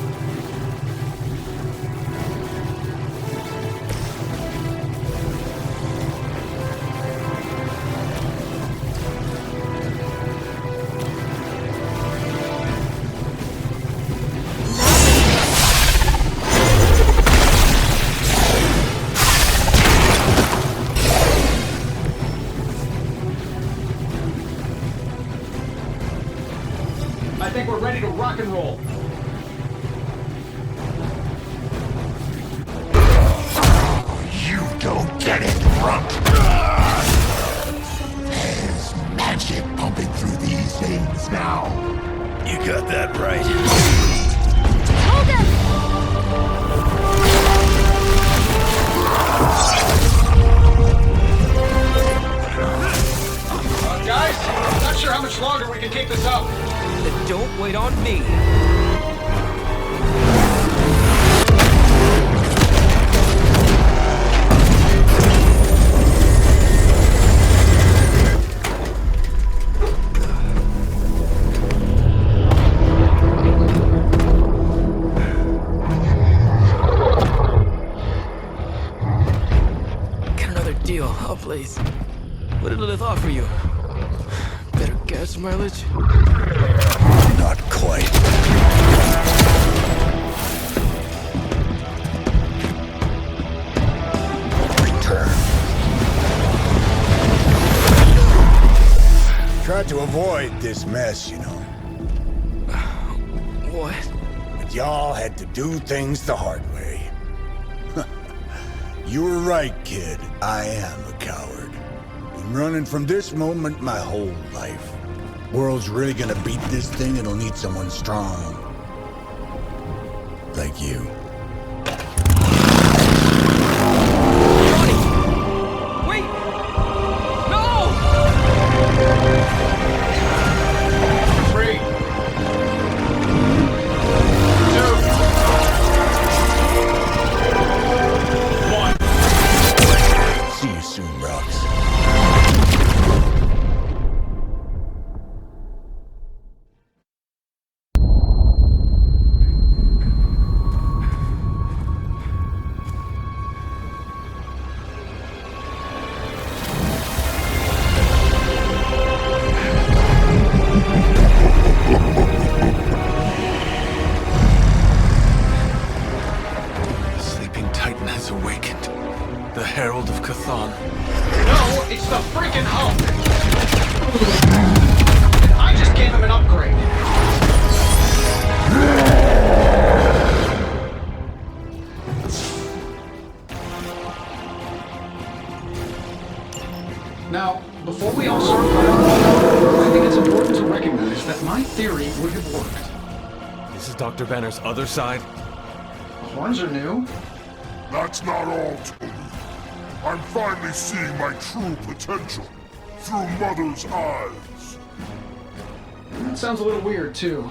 I think we're ready to rock and roll. You don't get it, Runt. There's magic pumping through these veins now. You got that right. Guys, not sure how much longer we can keep this up. Then don't wait on me. Got another deal. Oh, please. What did Lilith offer you? Better gas mileage? Not quite. Return. Tried to avoid this mess, you know. What? But y'all had to do things the hard way. You were right, kid. I am a coward. Been running from this moment my whole life. World's really gonna beat this thing, it'll need someone strong. Like you. Wait! No! 3, 2. See you soon, Rox. The sleeping Titan has awakened. The Herald of Cthon. No, it's the freaking Hulk! And I just gave him an upgrade. Now, before we all start I think it's important to recognize that my theory would have worked. This is Dr. Banner's other side? The horns are new. That's not all, Tony. I'm finally seeing my true potential through Mother's eyes. That sounds a little weird, too.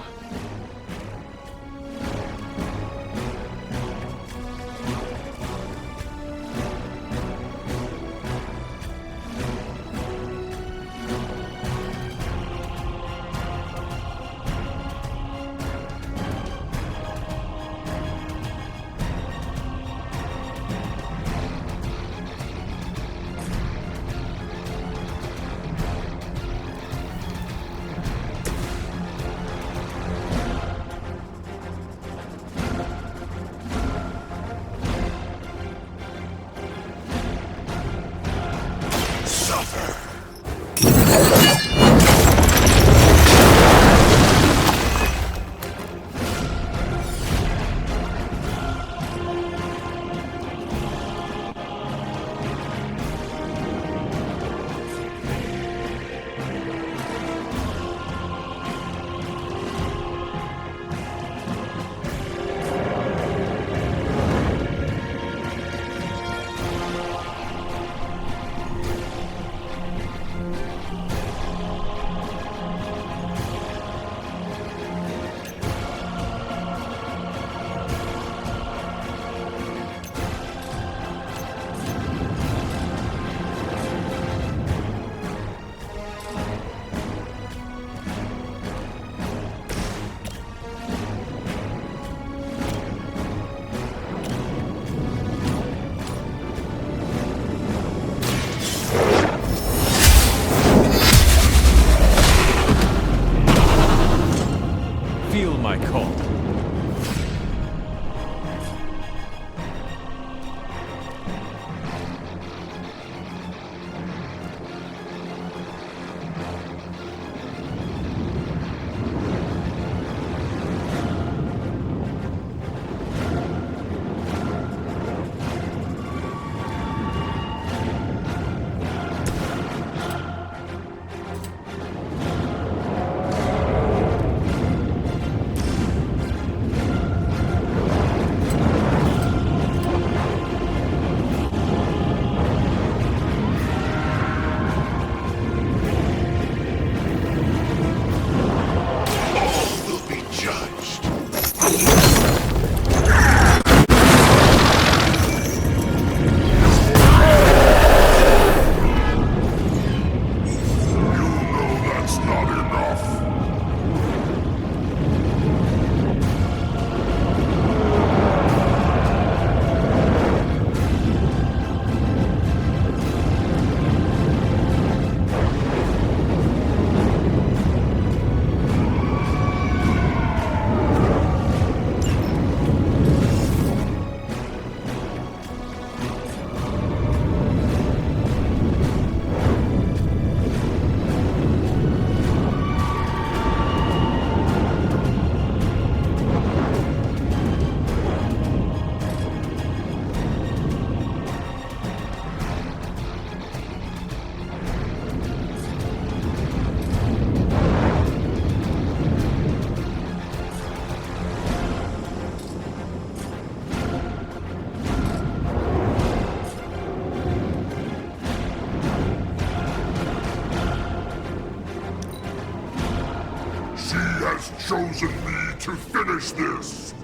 has chosen me to finish this.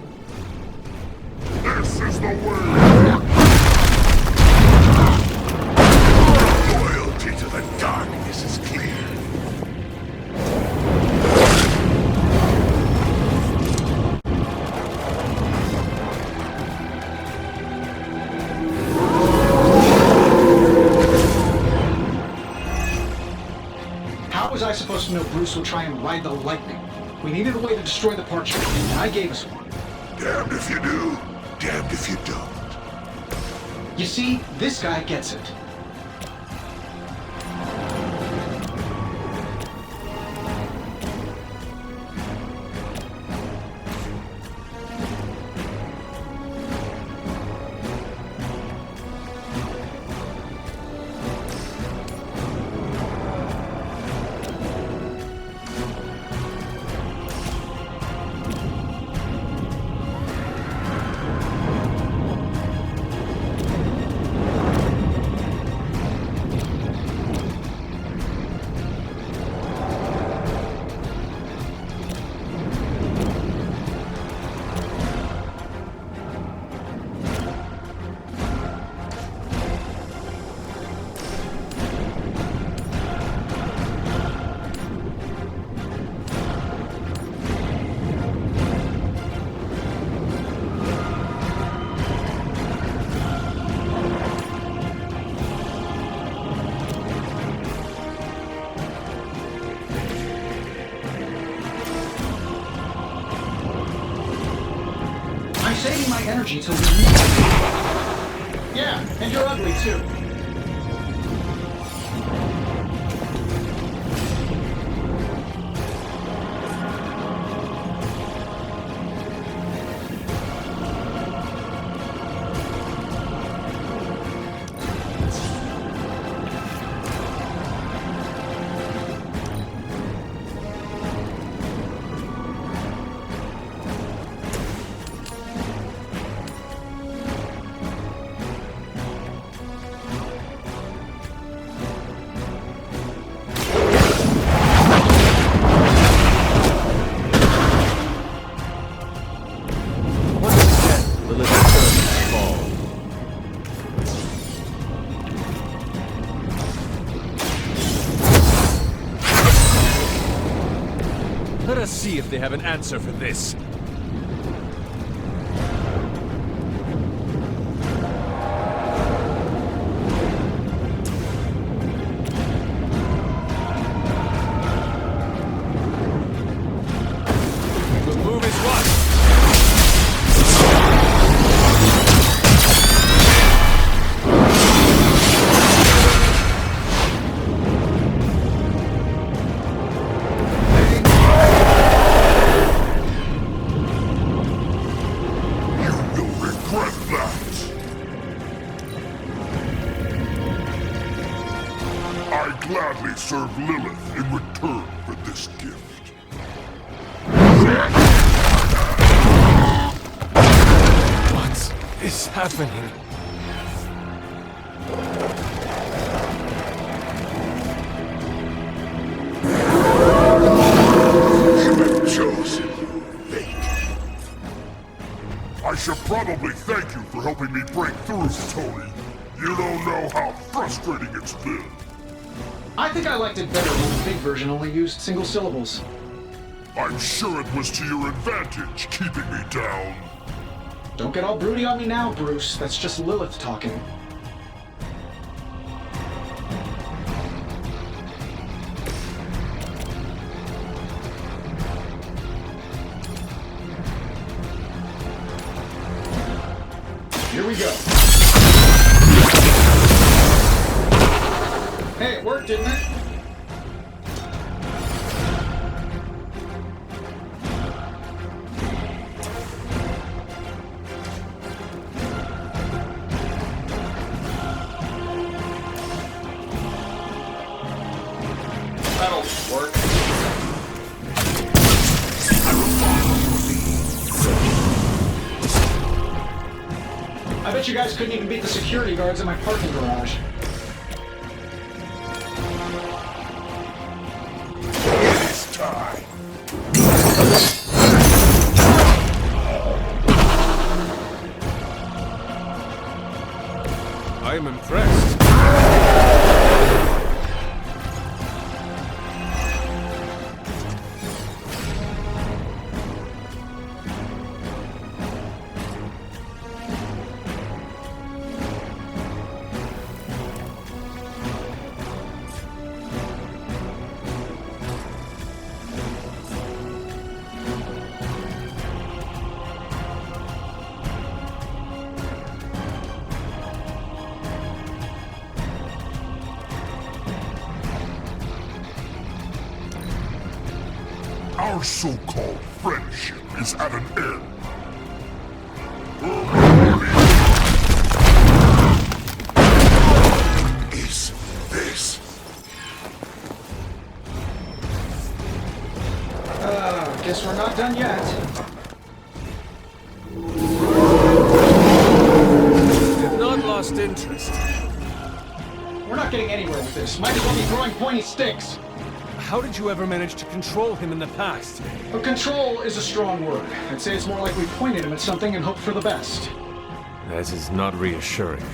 This is the way. Loyalty to the darkness is clear. How was I supposed to know Bruce would try and ride the lightning? We needed a way to destroy the parchment, and I gave us one. Damned if you do, damned if you don't. You see, this guy gets it. Saving my energy till we meet. Yeah, and you're ugly too. Let us see if they have an answer for this. The move is what? Gladly serve Lilith in return for this gift. What is happening? You have chosen fate. I should probably thank you for helping me break through, Tony. You don't know how frustrating it's been. I think I liked it better when the big version only used single syllables. I'm sure it was to your advantage keeping me down. Don't get all broody on me now, Bruce. That's just Lilith talking. Here we go. Hey, it worked, didn't it? That'll work. I bet you guys couldn't even beat the security guards in my parking garage. It is time. Our so-called friendship is at an end. Is this? Guess we're not done yet. I've not lost interest. We're not getting anywhere with this. Might as well be throwing pointy sticks. How did you ever manage to control him in the past? But control is a strong word. I'd say it's more like we pointed him at something and hoped for the best. That is not reassuring.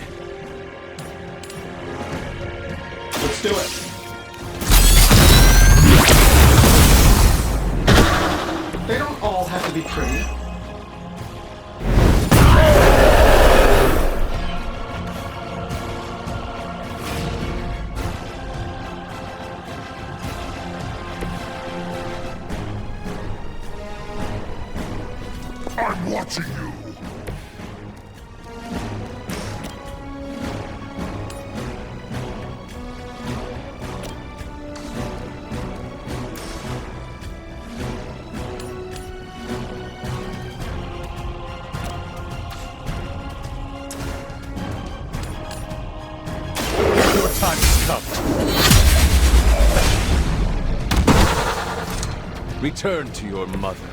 Let's do it. They don't all have to be pretty. I'm watching you. Your time has come. Return to your mother.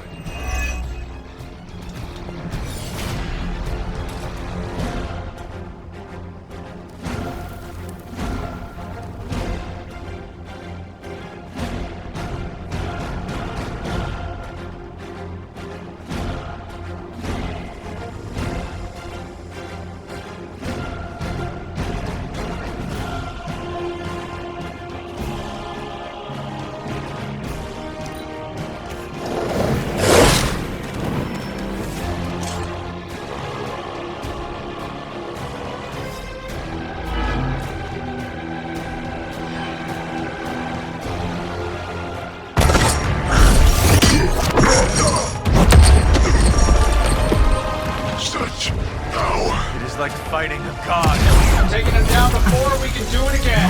Like fighting a god. I'm taking him down before we can do it again.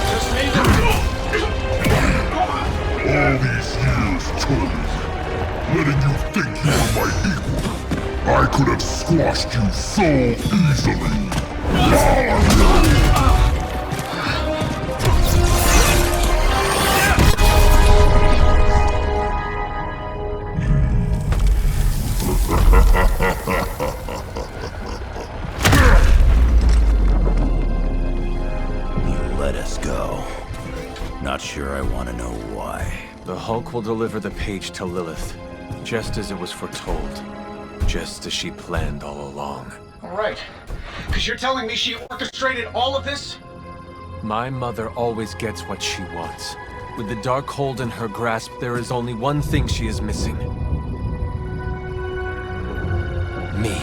Just need to... All these years, Tony, letting you think you were my equal. I could have squashed you so easily. Let us go. Not sure I want to know why. The Hulk will deliver the page to Lilith, just as it was foretold. Just as she planned all along. All right. Because you're telling me she orchestrated all of this? My mother always gets what she wants. With the Darkhold in her grasp, there is only one thing she is missing. Me.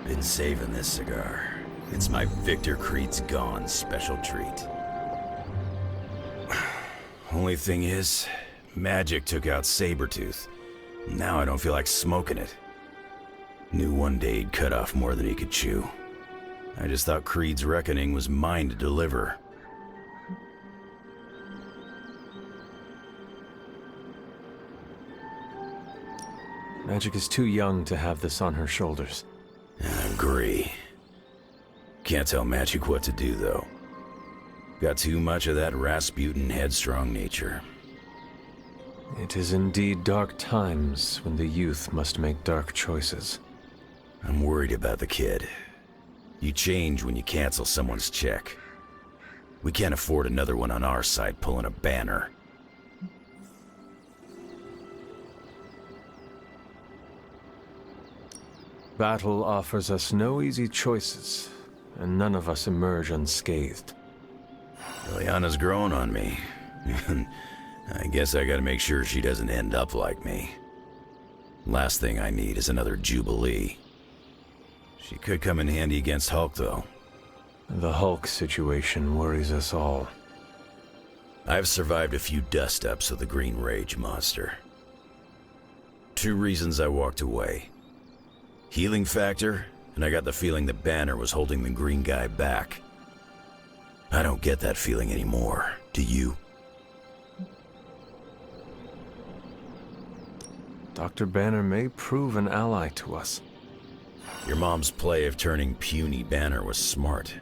Been saving this cigar. It's my Victor Creed's Gone special treat. Only thing is, magic took out Sabretooth. Now I don't feel like smoking it. Knew one day he'd cut off more than he could chew. I just thought Creed's reckoning was mine to deliver. Magic is too young to have this on her shoulders. I agree. Can't tell Magic what to do, though. Got too much of that Rasputin headstrong nature. It is indeed dark times when the youth must make dark choices. I'm worried about the kid. You change when you cancel someone's check. We can't afford another one on our side pulling a Banner. Battle offers us no easy choices, and none of us emerge unscathed. Ileana's growing on me. I guess I gotta make sure she doesn't end up like me. Last thing I need is another Jubilee. She could come in handy against Hulk, though. The Hulk situation worries us all. I've survived a few dust-ups with the Green Rage monster. 2 reasons I walked away. Healing factor, and I got the feeling that Banner was holding the green guy back. I don't get that feeling anymore, do you? Dr. Banner may prove an ally to us. Your mom's play of turning puny Banner was smart.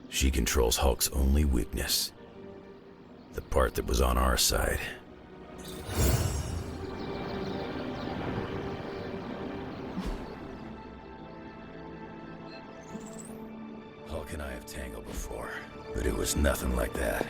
She controls Hulk's only weakness. The part that was on our side. Hulk and I have tangled before, but it was nothing like that.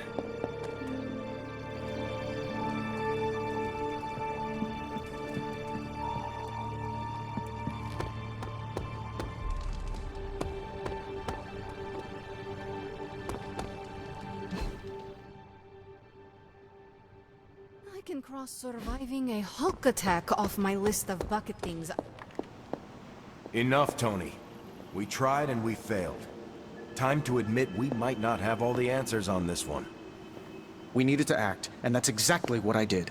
I can cross surviving a Hulk attack off my list of bucket things. Enough, Tony. We tried and we failed. Time to admit we might not have all the answers on this one. We needed to act, and that's exactly what I did.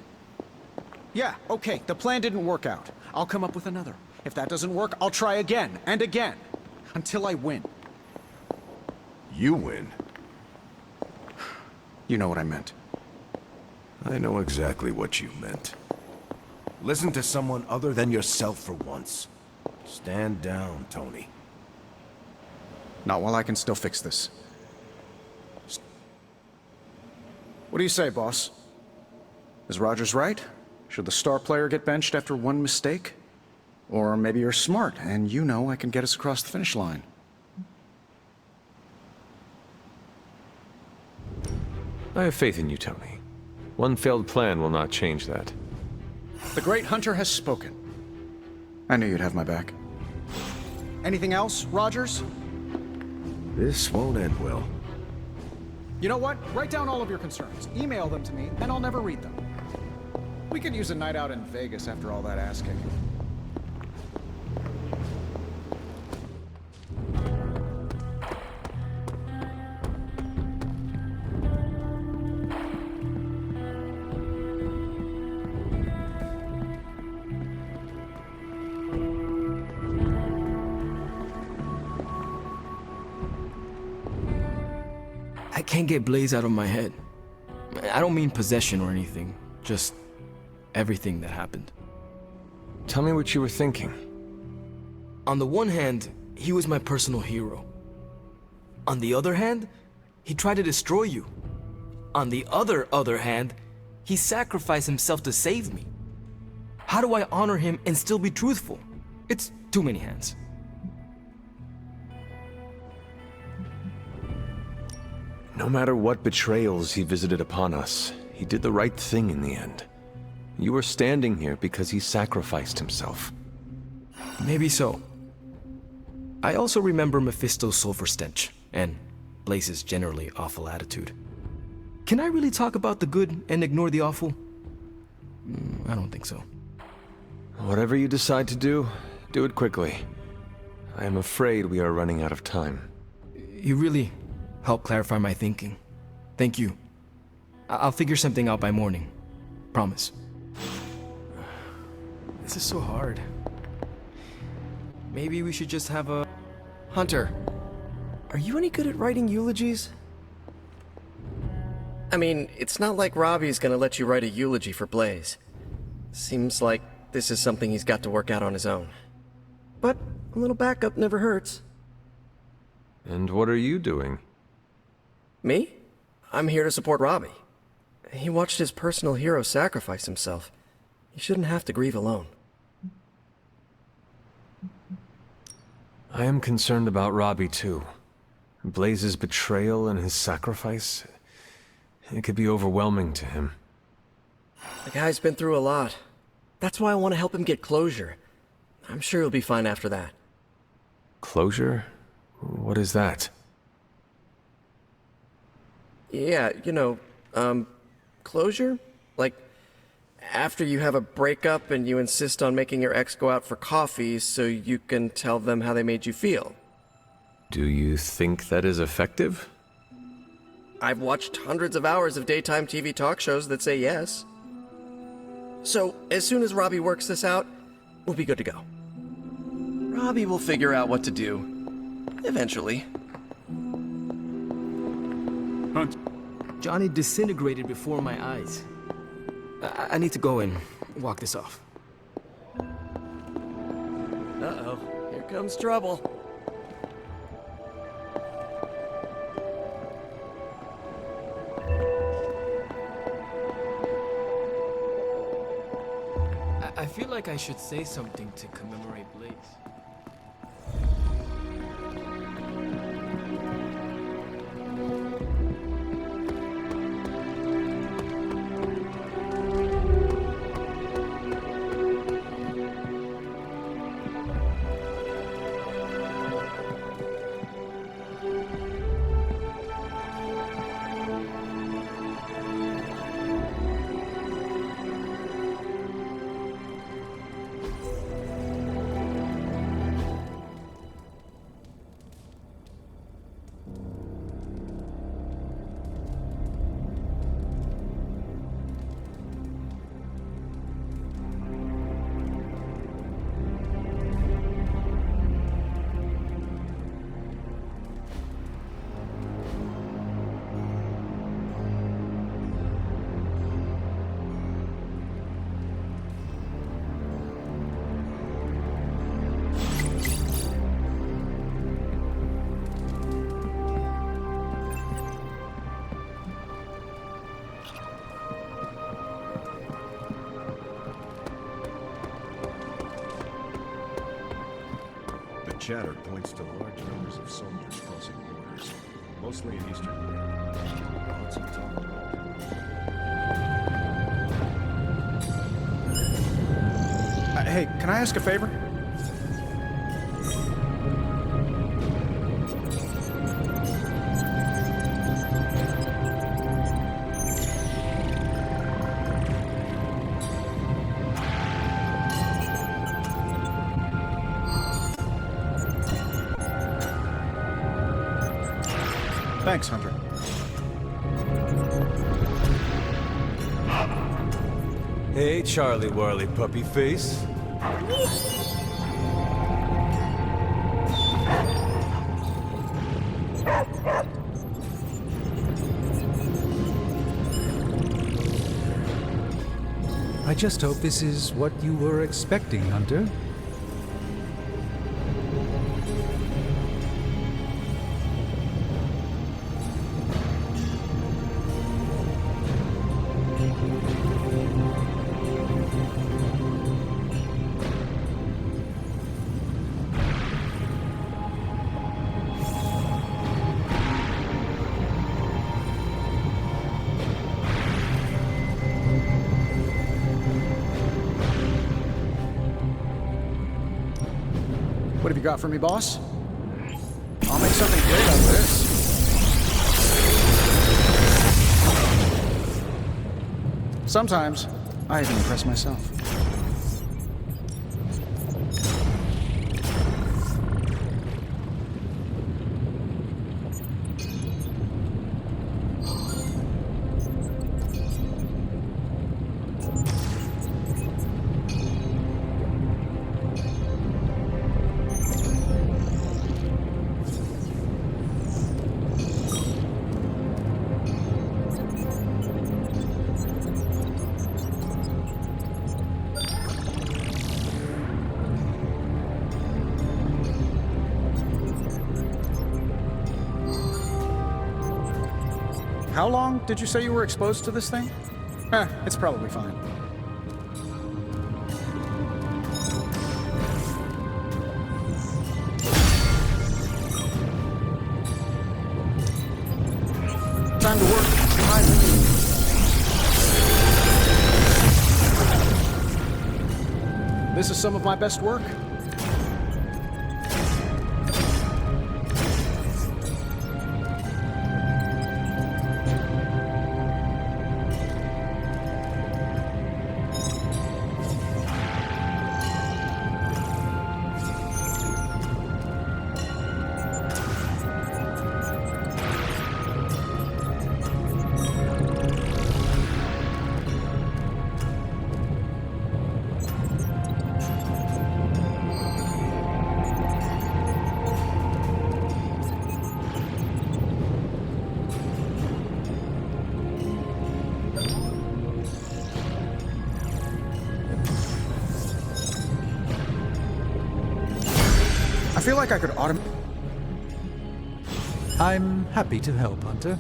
Yeah, okay, the plan didn't work out. I'll come up with another. If that doesn't work, I'll try again and again. Until I win. You win? You know what I meant. I know exactly what you meant. Listen to someone other than yourself for once. Stand down, Tony. Not while I can still fix this. What do you say, boss? Is Rogers right? Should the star player get benched after one mistake? Or maybe you're smart, and you know I can get us across the finish line. I have faith in you, Tony. One failed plan will not change that. The great hunter has spoken. I knew you'd have my back. Anything else, Rogers? This won't end well. You know what? Write down all of your concerns. Email them to me, and I'll never read them. We could use a night out in Vegas after all that ass-kicking. I can't get Blaze out of my head. I don't mean possession or anything, just everything that happened. Tell me what you were thinking. On the one hand, he was my personal hero. On the other hand, he tried to destroy you. On the other hand, he sacrificed himself to save me. How do I honor him and still be truthful? It's too many hands. No matter what betrayals he visited upon us, he did the right thing in the end. You are standing here because he sacrificed himself. Maybe so. I also remember Mephisto's sulfur stench, and Blaze's generally awful attitude. Can I really talk about the good and ignore the awful? I don't think so. Whatever you decide to do it quickly. I am afraid we are running out of time. You really helped clarify my thinking. Thank you. I'll figure something out by morning. Promise. This is so hard. Maybe we should just have a... Hunter, are you any good at writing eulogies? I mean, it's not like Robbie's gonna let you write a eulogy for Blaze. Seems like this is something he's got to work out on his own. But a little backup never hurts. And what are you doing? Me? I'm here to support Robbie. He watched his personal hero sacrifice himself. He shouldn't have to grieve alone. I am concerned about Robbie too. Blaze's betrayal and his sacrifice, it could be overwhelming to him. The guy's been through a lot. That's why I want to help him get closure. I'm sure he'll be fine after that. Closure? What is that? Yeah, closure? Like, after you have a breakup and you insist on making your ex go out for coffee so you can tell them how they made you feel. Do you think that is effective? I've watched hundreds of hours of daytime TV talk shows that say yes. So, as soon as Robbie works this out, we'll be good to go. Robbie will figure out what to do. Eventually. Hunt. Johnny disintegrated before my eyes. I need to go and walk this off. Uh-oh. Here comes trouble. I feel like I should say something to commemorate Blaze. Chatter points to large numbers of soldiers crossing borders, mostly in Eastern Europe. What's he talking about? Hey, can I ask a favor? Thanks, Hunter. Hey, Charlie Warley puppy face. I just hope this is what you were expecting, Hunter. What have you got for me, boss? I'll make something great out of this. Sometimes, I even impress myself. How long did you say you were exposed to this thing? It's probably fine. Time to work. This is some of my best work. I feel like I could automate. I'm happy to help, Hunter.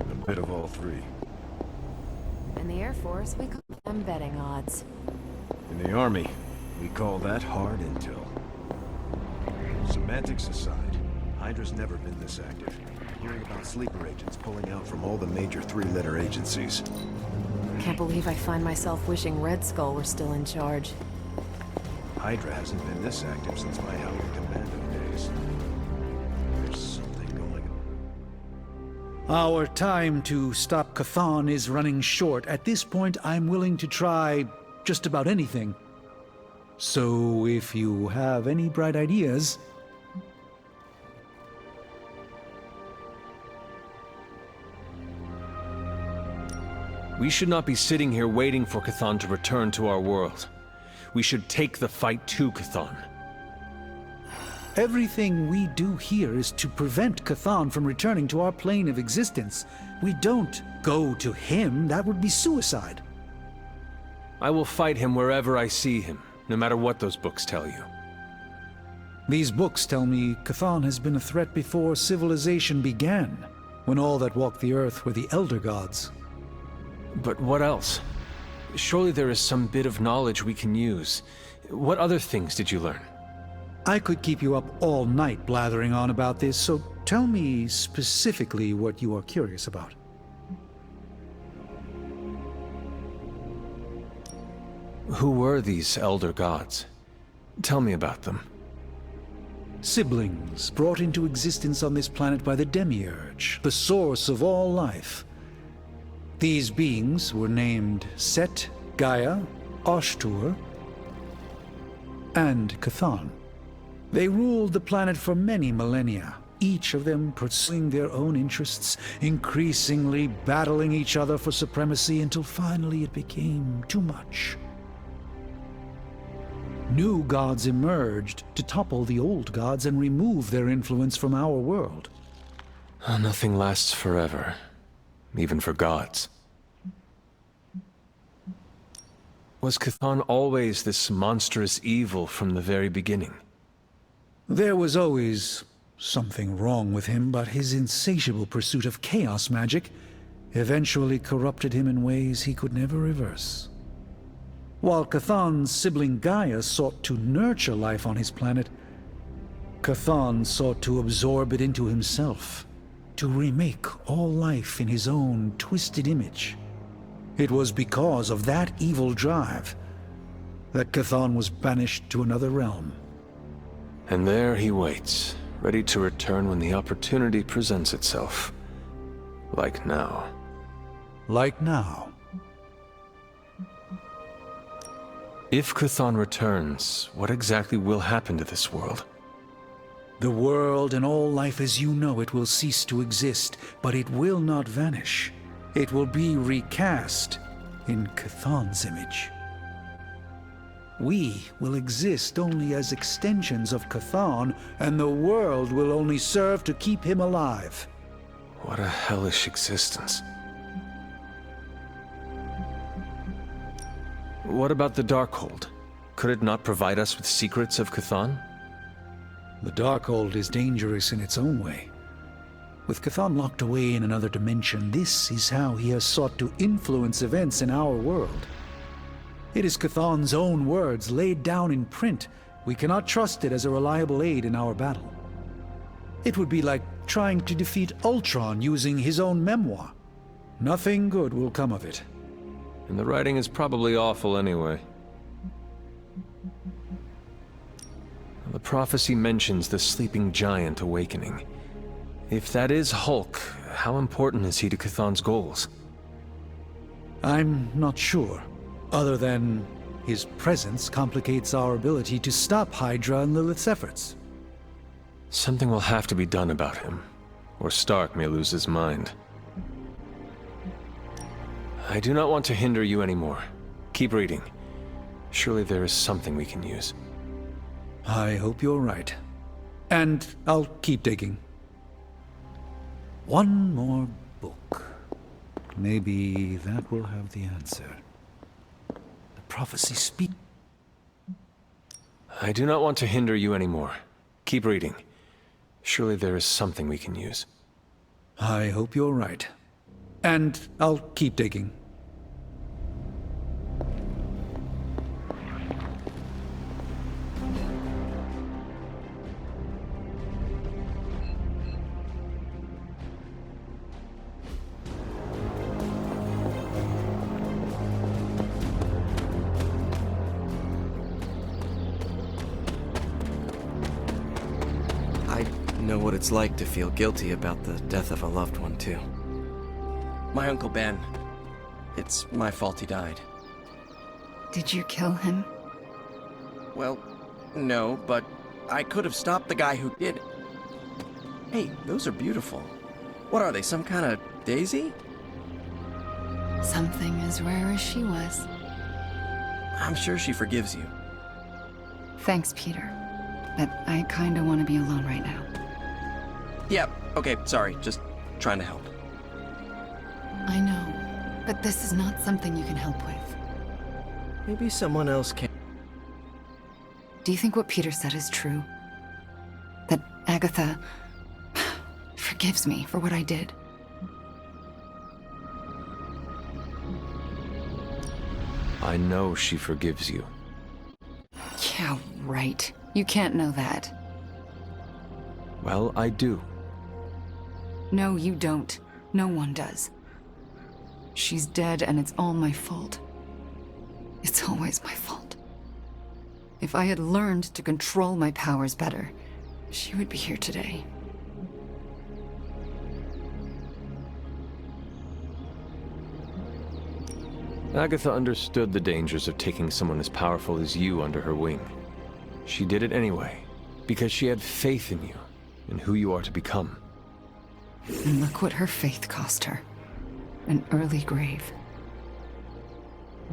A bit of all three. In the Air Force, we call them betting odds. In the Army, we call that hard intel. Semantics aside, Hydra's never been this active. Hearing about sleeper agents pulling out from all the major three-letter agencies. Can't believe I find myself wishing Red Skull were still in charge. Hydra hasn't been this active since my Howling Commando days. There's something going on. Our time to stop Chthon is running short. At this point, I'm willing to try just about anything. So if you have any bright ideas... We should not be sitting here waiting for Chthon to return to our world. We should take the fight to Chthon. Everything we do here is to prevent Chthon from returning to our plane of existence. We don't go to him. That would be suicide. I will fight him wherever I see him, no matter what those books tell you. These books tell me Chthon has been a threat before civilization began, when all that walked the earth were the Elder Gods. But what else? Surely there is some bit of knowledge we can use. What other things did you learn? I could keep you up all night blathering on about this, so tell me specifically what you are curious about. Who were these Elder Gods? Tell me about them. Siblings brought into existence on this planet by the Demiurge, the source of all life. These beings were named Set, Gaia, Ashtur, and Chthon. They ruled the planet for many millennia, each of them pursuing their own interests, increasingly battling each other for supremacy until finally it became too much. New gods emerged to topple the old gods and remove their influence from our world. Nothing lasts forever. Even for gods. Was Chthon always this monstrous evil from the very beginning? There was always something wrong with him, but his insatiable pursuit of chaos magic eventually corrupted him in ways he could never reverse. While Chthon's sibling Gaia sought to nurture life on his planet, Chthon sought to absorb it into himself, to remake all life in his own twisted image. It was because of that evil drive that Chthon was banished to another realm. And there he waits, ready to return when the opportunity presents itself. Like now. Like now. If Chthon returns, what exactly will happen to this world? The world and all life as you know it will cease to exist, but it will not vanish. It will be recast in Chthon's image. We will exist only as extensions of Chthon, and the world will only serve to keep him alive. What a hellish existence. What about the Darkhold? Could it not provide us with secrets of Chthon? The Darkhold is dangerous in its own way. With Chthon locked away in another dimension, this is how he has sought to influence events in our world. It is Chthon's own words laid down in print. We cannot trust it as a reliable aid in our battle. It would be like trying to defeat Ultron using his own memoir. Nothing good will come of it. And the writing is probably awful anyway. The prophecy mentions the sleeping giant awakening. If that is Hulk, how important is he to Chthon's goals? I'm not sure, other than his presence complicates our ability to stop Hydra and Lilith's efforts. Something will have to be done about him, or Stark may lose his mind. I do not want to hinder you anymore. Keep reading. Surely there is something we can use. I hope you're right. And I'll keep digging. One more book. Maybe that will have the answer. The prophecy speak. I do not want to hinder you anymore. Keep reading. Surely there is something we can use. I hope you're right. And I'll keep digging. Know what it's like to feel guilty about the death of a loved one, too. My Uncle Ben. It's my fault he died. Did you kill him? Well, no, but I could have stopped the guy who did. Hey, those are beautiful. What are they, some kind of daisy? Something as rare as she was. I'm sure she forgives you. Thanks, Peter. But I kinda want to be alone right now. Yeah, okay, sorry, just trying to help. I know, but this is not something you can help with. Maybe someone else can. Do you think what Peter said is true? That Agatha forgives me for what I did? I know she forgives you. Yeah, right. You can't know that. Well, I do. No, you don't. No one does. She's dead and it's all my fault. It's always my fault. If I had learned to control my powers better, she would be here today. Agatha understood the dangers of taking someone as powerful as you under her wing. She did it anyway, because she had faith in you, and who you are to become. And look what her faith cost her. An early grave.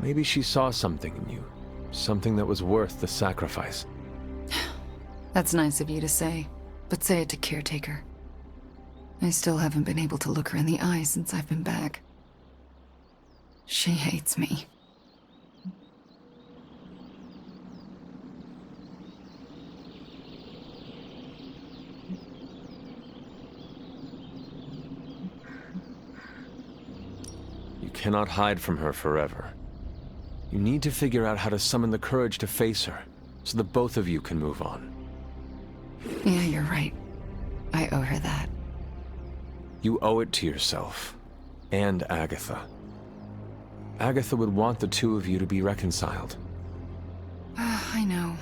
Maybe she saw something in you. Something that was worth the sacrifice. That's nice of you to say, but say it to Caretaker. I still haven't been able to look her in the eye since I've been back. She hates me. You cannot hide from her forever. You need to figure out how to summon the courage to face her, so that both of you can move on. Yeah, you're right. I owe her that. You owe it to yourself, and Agatha. Agatha would want the two of you to be reconciled. I know.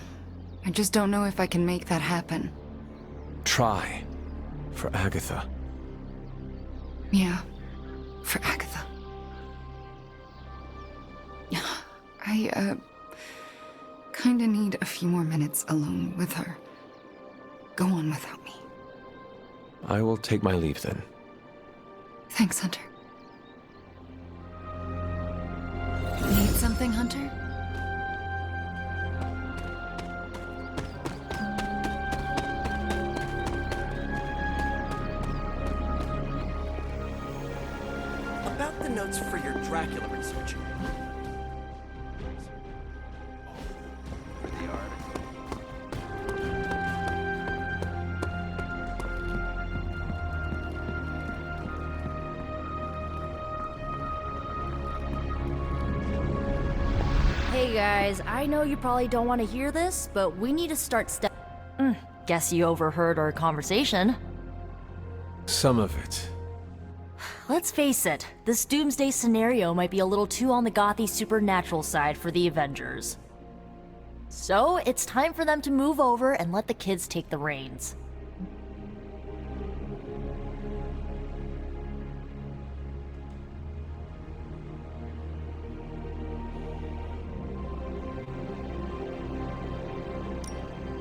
I just don't know if I can make that happen. Try. For Agatha. Yeah, for Agatha. I kinda need a few more minutes alone with her. Go on without me. I will take my leave then. Thanks, Hunter. Need something, Hunter? About the notes for your Dracula research. They are. Hey guys, I know you probably don't want to hear this, but we need to start Guess you overheard our conversation. Some of it. Let's face it, this doomsday scenario might be a little too on the gothy supernatural side for the Avengers. So, it's time for them to move over and let the kids take the reins.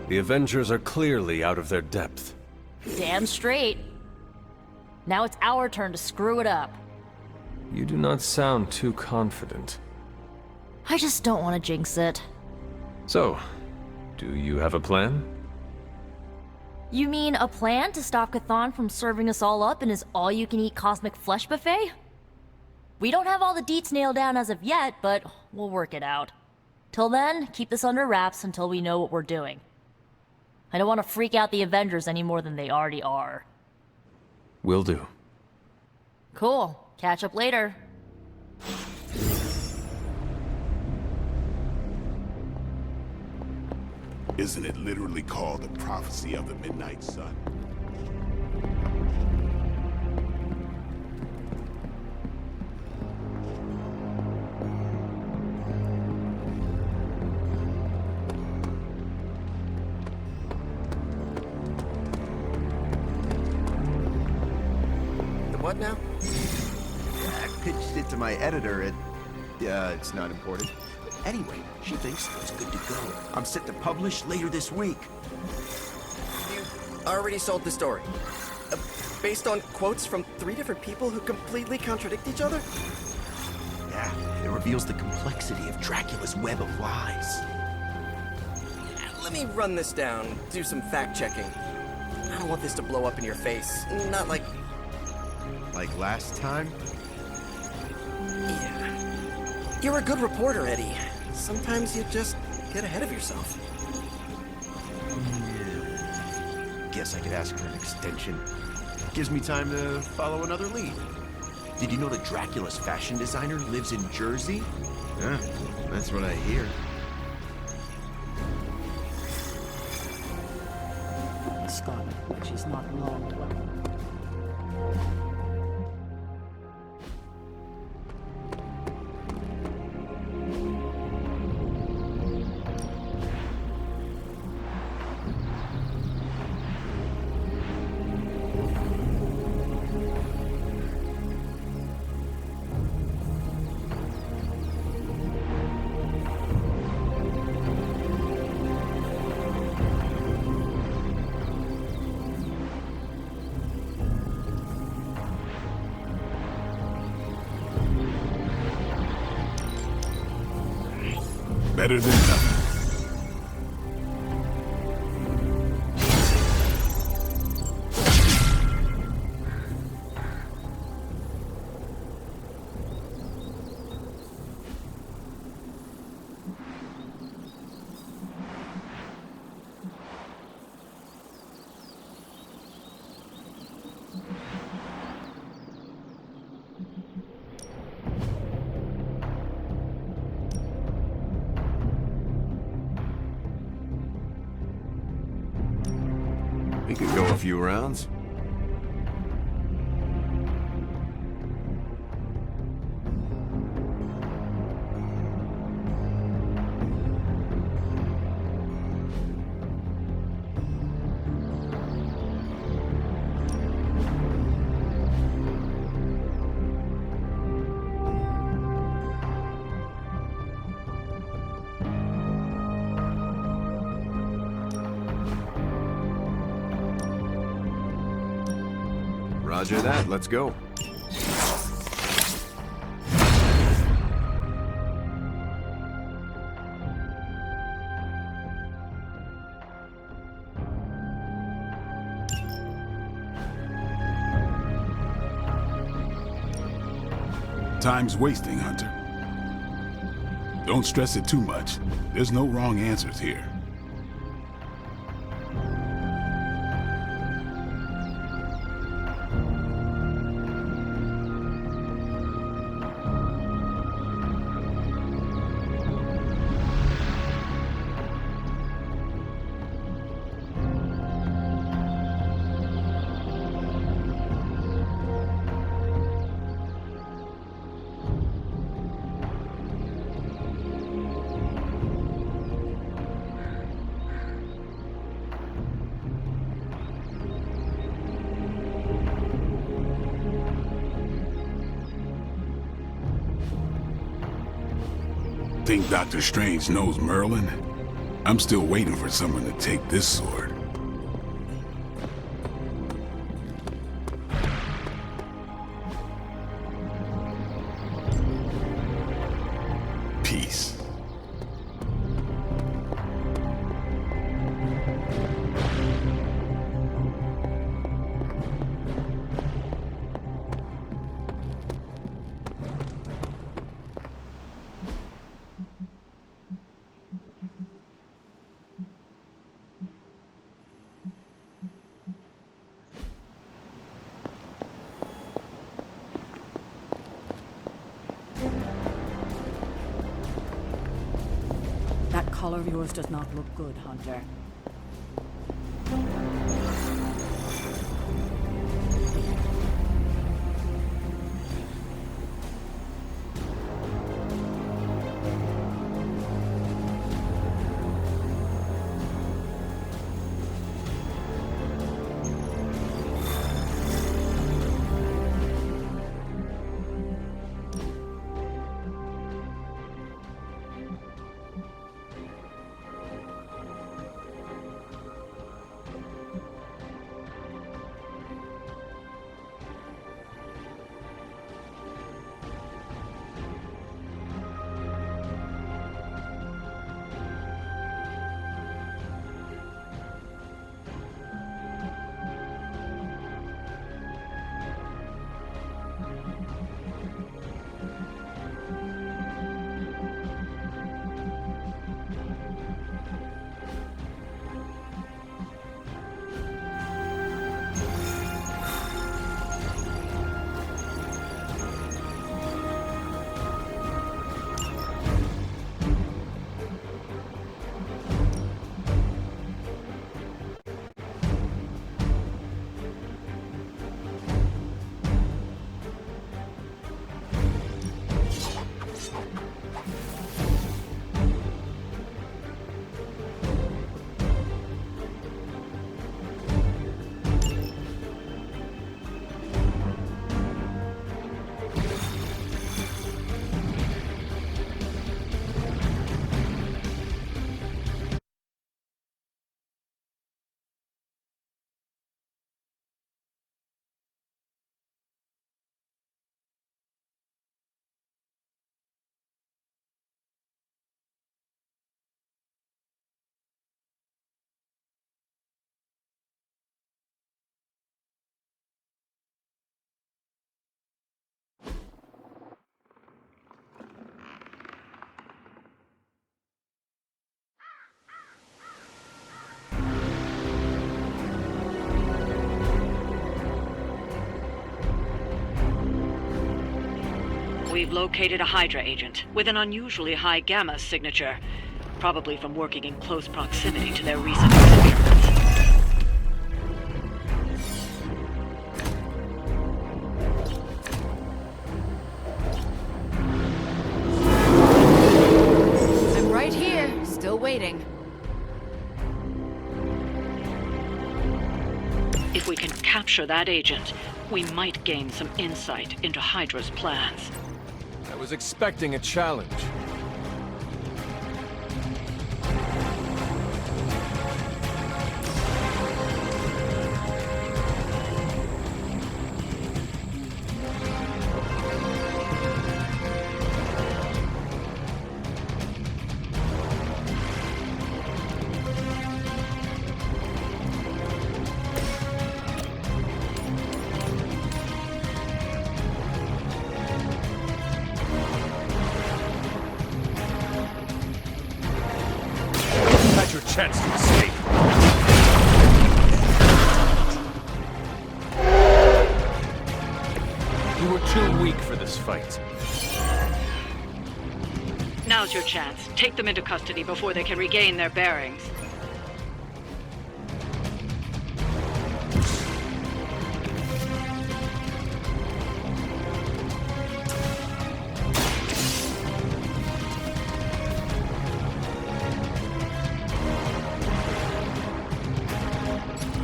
The Avengers are clearly out of their depth. Damn straight. Now it's our turn to screw it up. You do not sound too confident. I just don't want to jinx it. So, do you have a plan? You mean a plan to stop Chthon from serving us all up in his all-you-can-eat cosmic flesh buffet? We don't have all the deets nailed down as of yet, but we'll work it out. Till then, keep this under wraps until we know what we're doing. I don't want to freak out the Avengers any more than they already are. Will do. Cool. Catch up later. Isn't it literally called the prophecy of the Midnight Sun? What now? I pitched it to my editor. It's not important. Anyway, she thinks it's good to go. I'm set to publish later this week. You already sold the story. Based on quotes from 3 different people who completely contradict each other? Yeah, it reveals the complexity of Dracula's web of lies. Let me run this down, do some fact-checking. I don't want this to blow up in your face. Not like... Like last time? Yeah. You're a good reporter, Eddie. Sometimes you just get ahead of yourself. Guess I could ask for an extension. Gives me time to follow another lead. Did you know that Dracula's fashion designer lives in Jersey? Yeah, that's what I hear. Scarlet, she's not long to wait. Better than nothing. We could go a few rounds. Roger that, let's go. Time's wasting, Hunter. Don't stress it too much. There's no wrong answers here. Think Dr. Strange knows Merlin? I'm still waiting for someone to take this sword. Peace. That collar of yours does not look good, Hunter. We've located a Hydra agent with an unusually high gamma signature, probably from working in close proximity to their recent experiments. I'm right here, still waiting. If we can capture that agent, we might gain some insight into Hydra's plans. I was expecting a challenge. chance to escape. You were too weak for this fight. Now's your chance. Take them into custody before they can regain their bearings.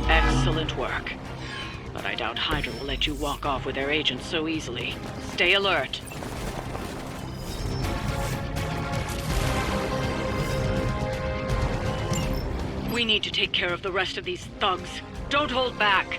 Excellent work. But I doubt Hydra will let you walk off with their agents so easily. Stay alert. We need to take care of the rest of these thugs. Don't hold back.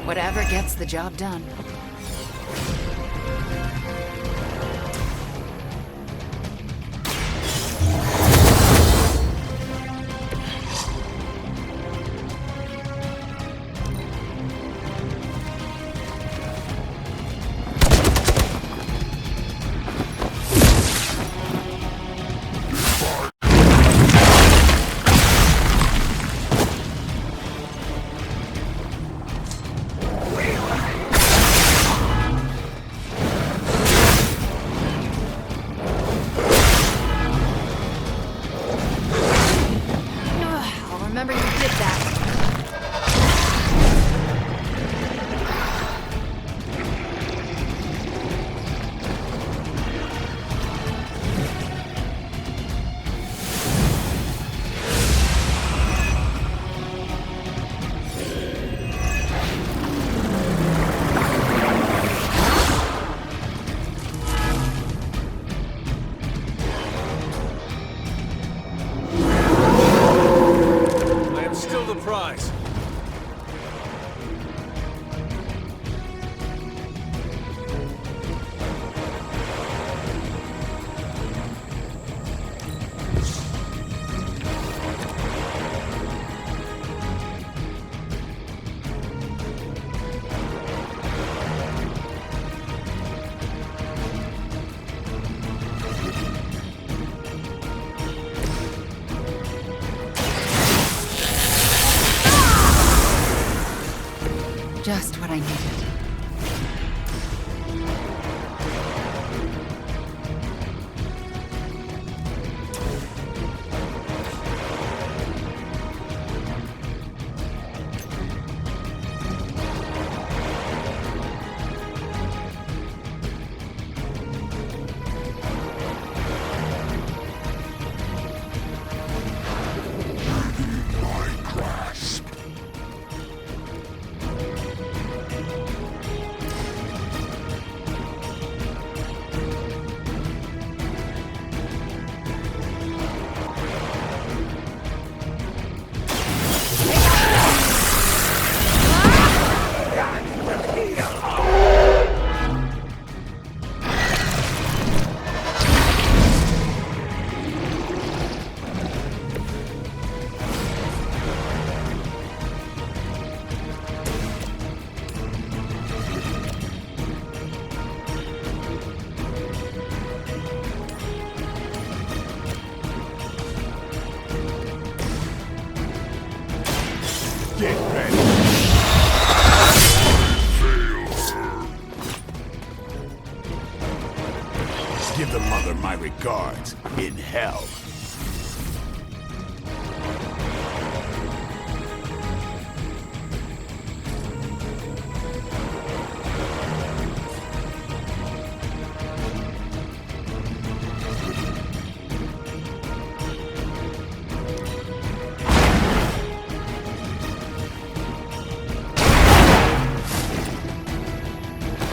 Whatever gets the job done. Remember you did that. Prize. Just what I needed. Get ready. Give the mother my regards in hell.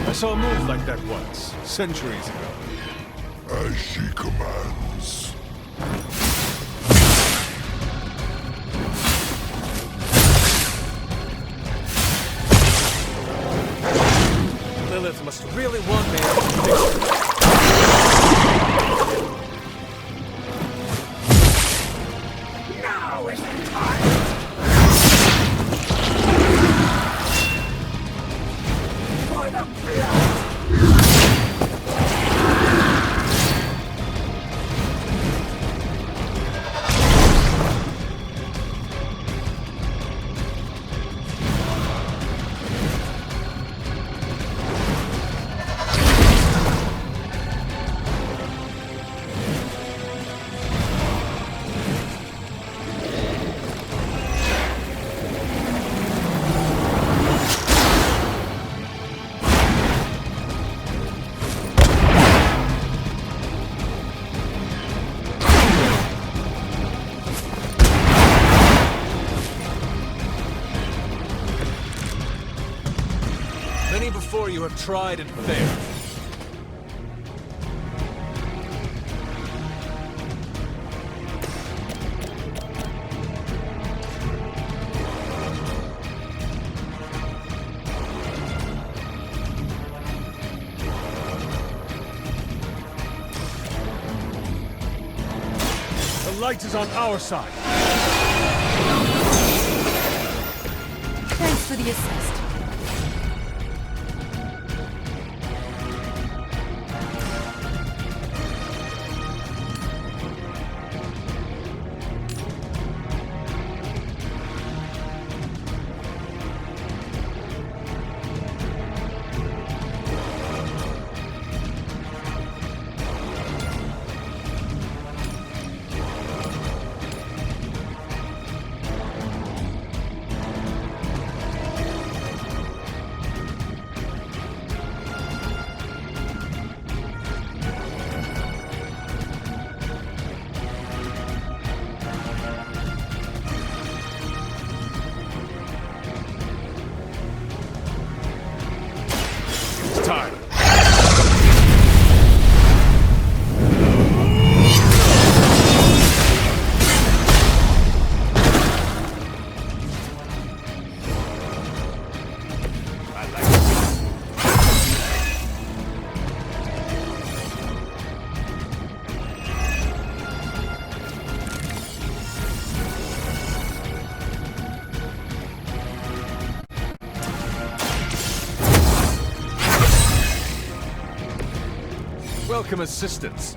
I saw a move like that once, centuries ago. As she commands. must really want me to fix it. Now is the time! For the blood! Many before you have tried and failed. The light is on our side. Thanks for the assist. Time. Welcome assistance.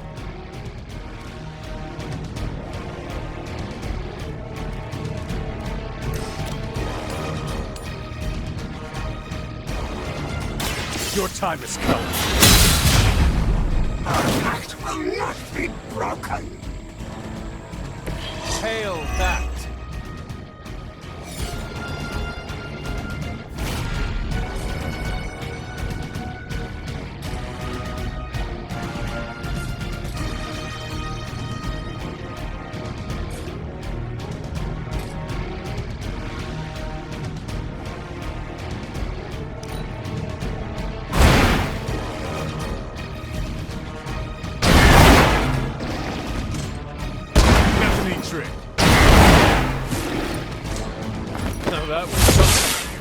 Your time has come. Our pact will not be broken! Hail that! Trick. Now that was something.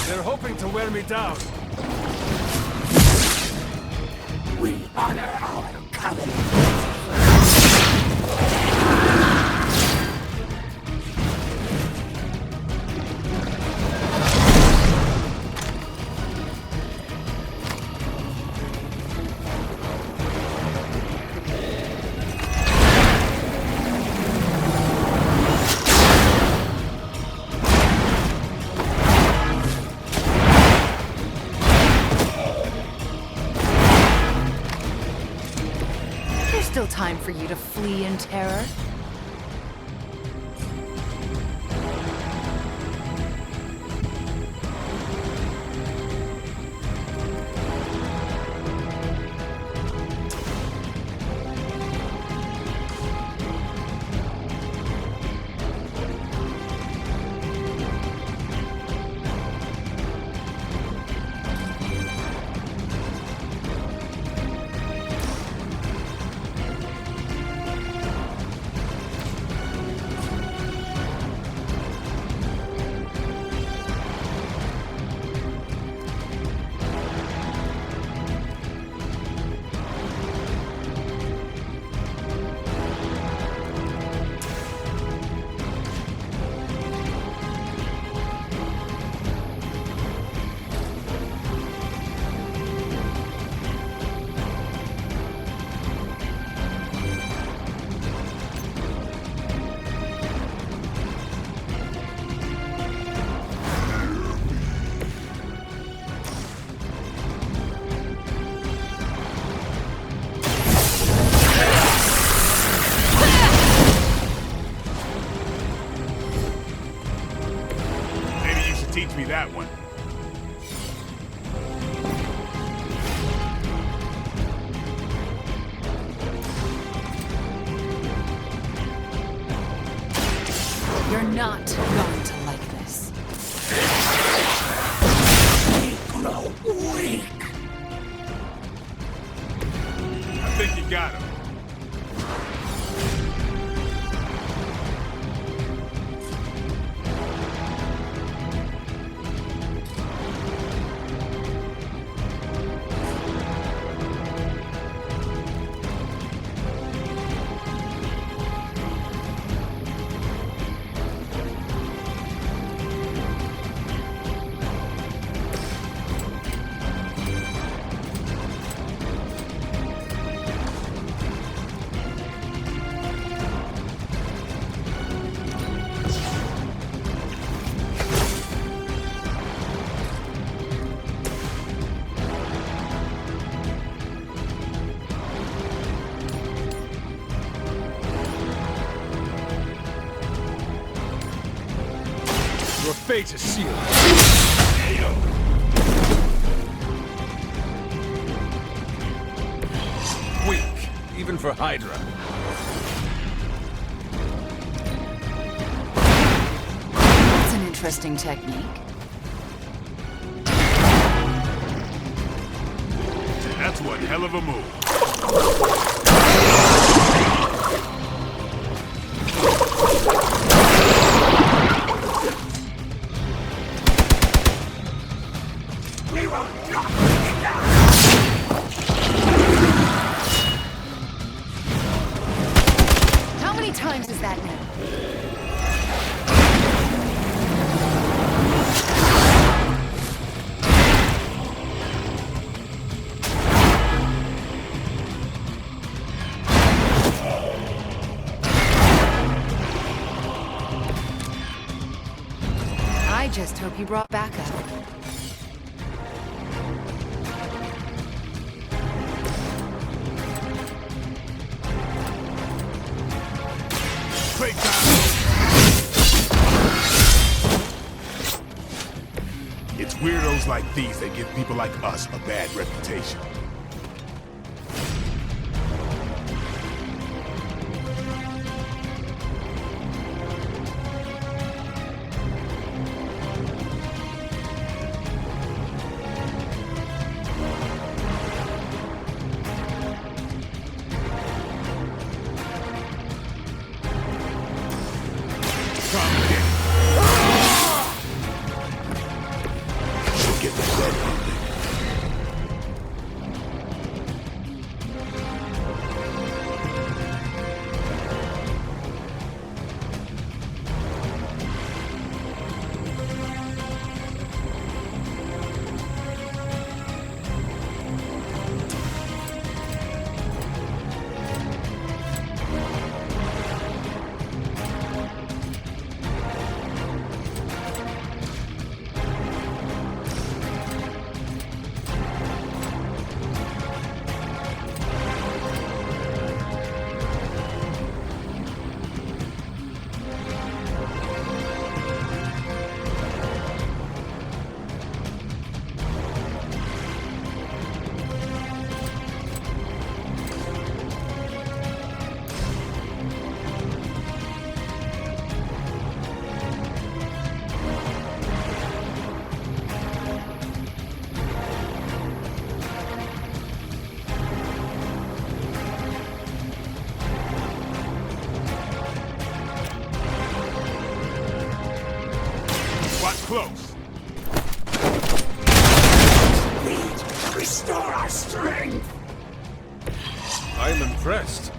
They're hoping to wear me down. We honor our covenant. Still time for you to flee in terror. that one. You're not going to like this. Weak. I think you got him. Your fate is sealed. Weak, even for Hydra. That's an interesting technique. That's one hell of a move. How many times is that now? I just hope you brought backup. Break time. It's weirdos like these that give people like us a bad reputation. She'll get the blood pumping. Watch close. Need restore our strength. I am impressed.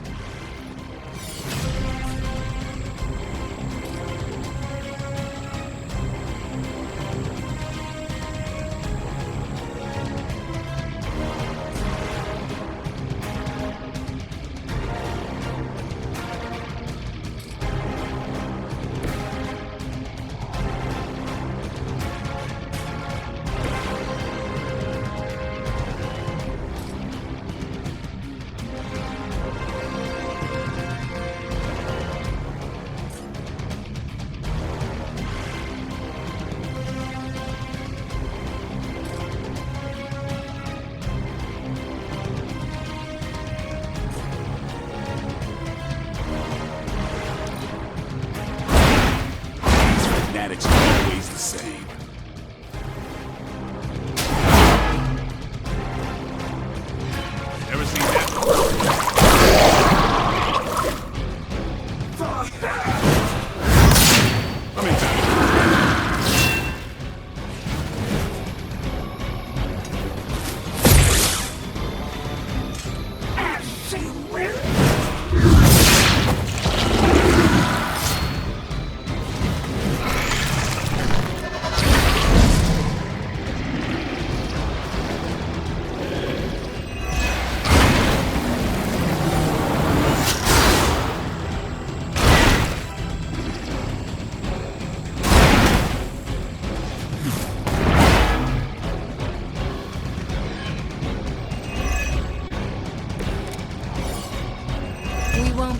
schematics are always the same. Ever seen that? I'm in time.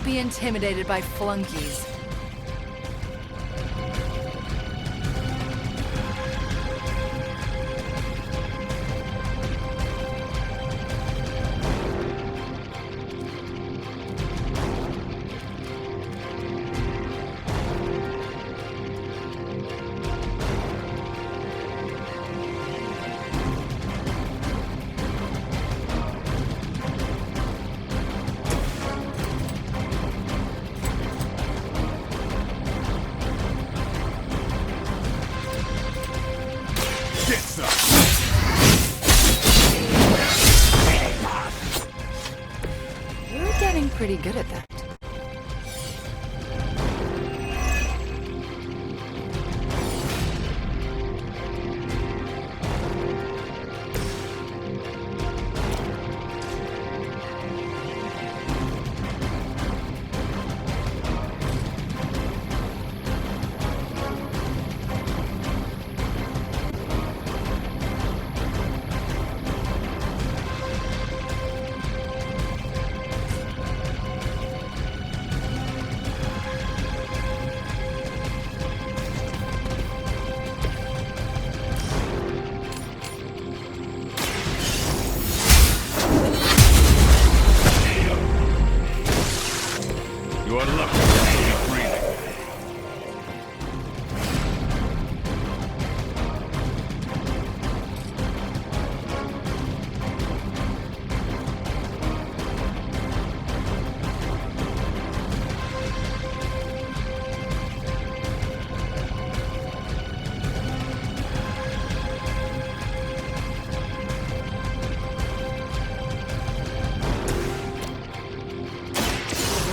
Be intimidated by flunkies. You're getting pretty good at that.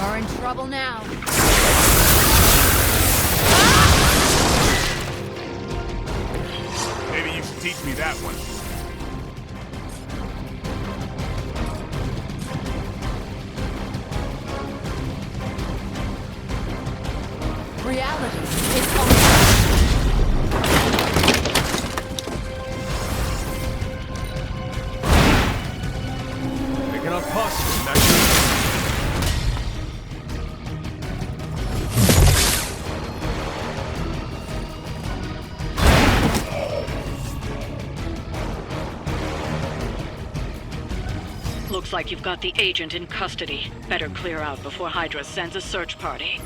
You're in trouble now. Maybe you should teach me that one. Reality is on. I cannot possibly match. Looks like you've got the agent in custody. Better clear out before Hydra sends a search party.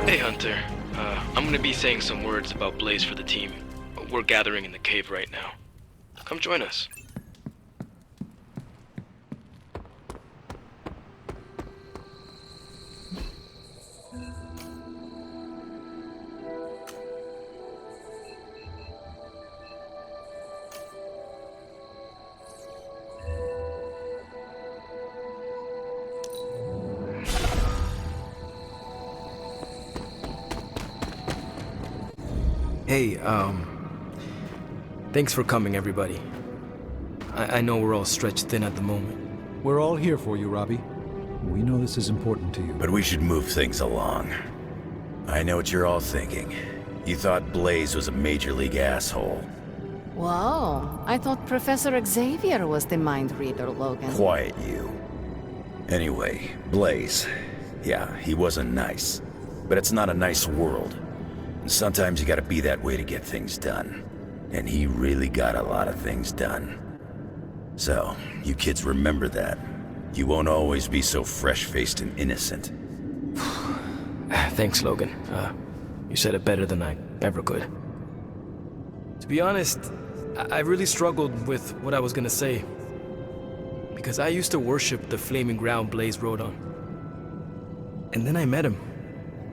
Hey Hunter, I'm gonna be saying some words about Blaze for the team. We're gathering in the cave right now. Come join us. Hey, thanks for coming, everybody. I know we're all stretched thin at the moment. We're all here for you, Robbie. We know this is important to you. But we should move things along. I know what you're all thinking. You thought Blaze was a major league asshole. Whoa, I thought Professor Xavier was the mind reader, Logan. Quiet, you. Anyway, Blaze. Yeah, he wasn't nice. But it's not a nice world. And sometimes you gotta be that way to get things done. And he really got a lot of things done. So, you kids remember that. You won't always be so fresh-faced and innocent. Thanks, Logan. You said it better than I ever could. To be honest, I really struggled with what I was gonna say. Because I used to worship the flaming ground Blaze rode on. And then I met him.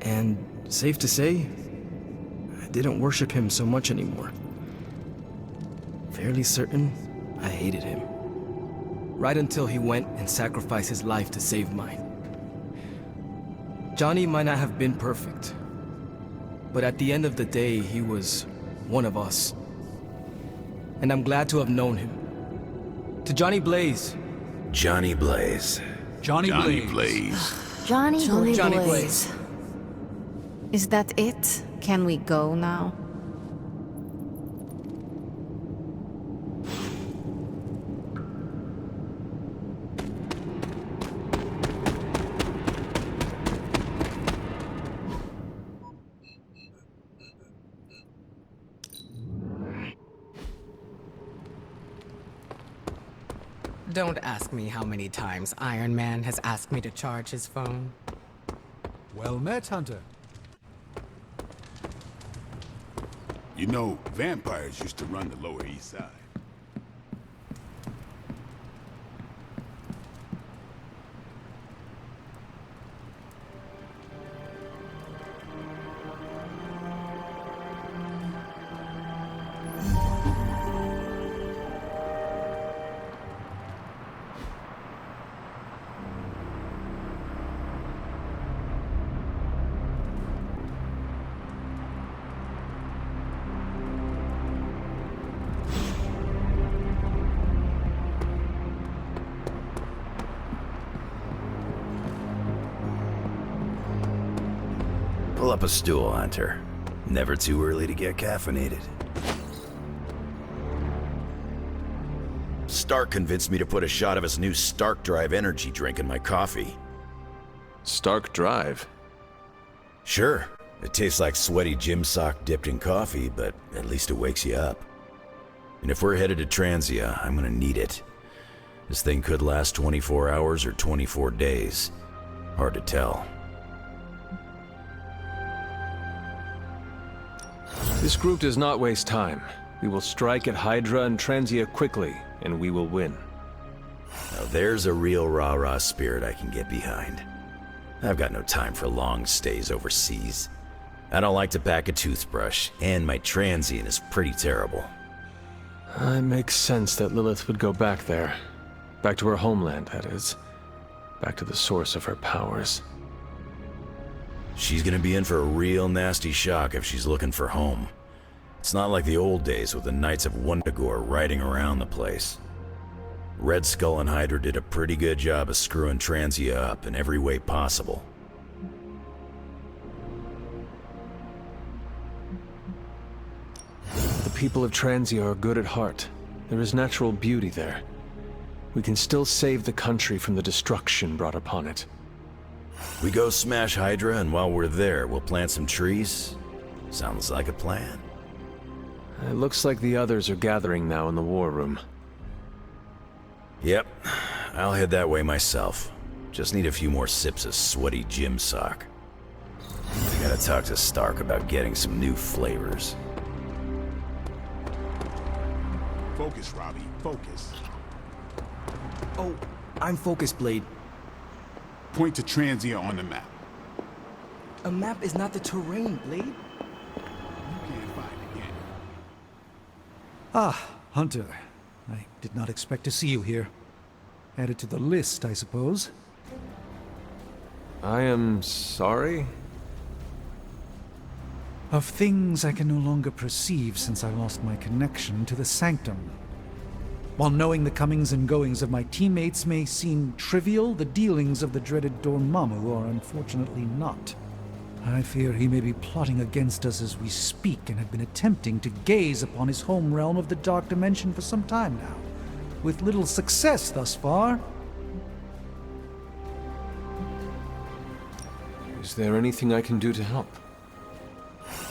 And safe to say, I didn't worship him so much anymore. Fairly certain I hated him. Right until he went and sacrificed his life to save mine. Johnny might not have been perfect, but at the end of the day, he was one of us. And I'm glad to have known him. To Johnny Blaze. Johnny Blaze. Johnny Blaze. Johnny Blaze. Is that it? Can we go now? Don't ask me how many times Iron Man has asked me to charge his phone. Well met, Hunter. You know, vampires used to run the Lower East Side. Pull up a stool, Hunter. Never too early to get caffeinated. Stark convinced me to put a shot of his new Stark Drive energy drink in my coffee. Stark Drive? Sure. It tastes like sweaty gym sock dipped in coffee, but at least it wakes you up. And if we're headed to Transia, I'm gonna need it. This thing could last 24 hours or 24 days. Hard to tell. This group does not waste time. We will strike at Hydra and Transia quickly, and we will win. Now there's a real rah-rah spirit I can get behind. I've got no time for long stays overseas. I don't like to pack a toothbrush, and my transient is pretty terrible. It makes sense that Lilith would go back there. Back to her homeland, that is. Back to the source of her powers. She's gonna be in for a real nasty shock if she's looking for home. It's not like the old days with the Knights of Wundagore riding around the place. Red Skull and Hydra did a pretty good job of screwing Transia up in every way possible. The people of Transia are good at heart. There is natural beauty there. We can still save the country from the destruction brought upon it. We go smash Hydra, and while we're there, we'll plant some trees? Sounds like a plan. It looks like the others are gathering now in the war room. Yep, I'll head that way myself. Just need a few more sips of sweaty gym sock. I gotta talk to Stark about getting some new flavors. Focus, Robbie, focus. Oh, I'm focused, Blade. Point to Transia on the map. A map is not the terrain, Blade. Ah, Hunter. I did not expect to see you here. Added to the list, I suppose. I am sorry? Of things I can no longer perceive since I lost my connection to the Sanctum. While knowing the comings and goings of my teammates may seem trivial, the dealings of the dreaded Dormammu are unfortunately not. I fear he may be plotting against us as we speak and have been attempting to gaze upon his home realm of the Dark Dimension for some time now, with little success thus far. Is there anything I can do to help?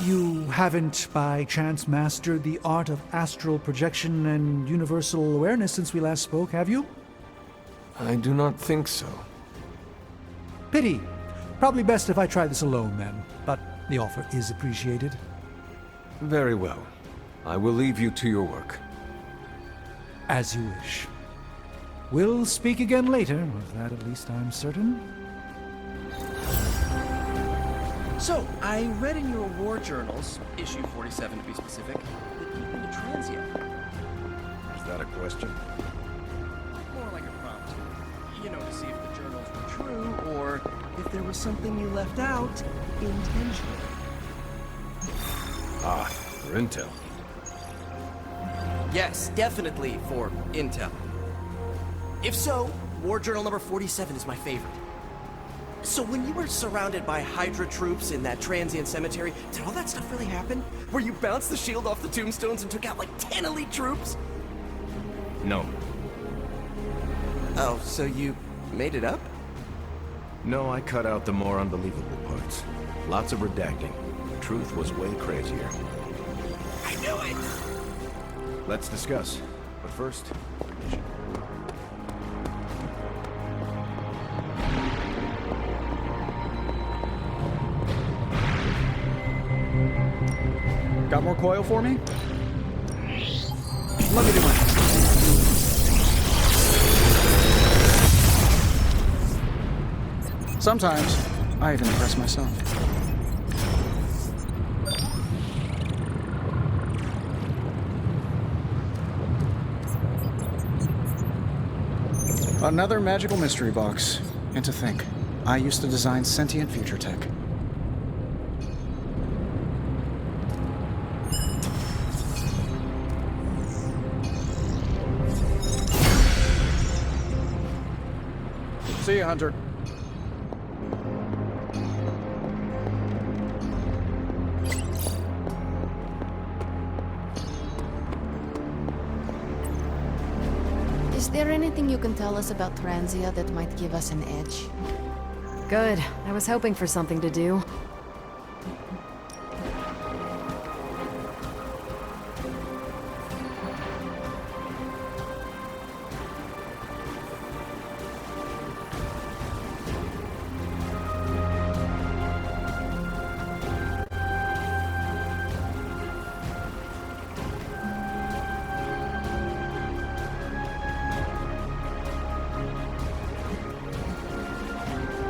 You haven't, by chance, mastered the art of astral projection and universal awareness since we last spoke, have you? I do not think so. Pity. Probably best if I try this alone, then. But the offer is appreciated. Very well. I will leave you to your work. As you wish. We'll speak again later, of that at least I'm certain. So, I read in your war journals, issue 47 to be specific, that you've been to Transia. Is that a question? More like a prompt. You know, to see if the journals were true, or if there was something you left out intentionally. Ah, for intel. Yes, definitely for intel. If so, war journal number 47 is my favorite. So when you were surrounded by Hydra troops in that transient cemetery, did all that stuff really happen? Where you bounced the shield off the tombstones and took out like 10 elite troops? No. Oh, so you made it up? No, I cut out the more unbelievable parts. Lots of redacting. The truth was way crazier. I knew it! Let's discuss. But first, mission. Got more coil for me? Let me do mine. Sometimes, I even impress myself. Another magical mystery box. And to think, I used to design sentient future tech. See you, Hunter. Is there anything you can tell us about Transia that might give us an edge? Good. I was hoping for something to do.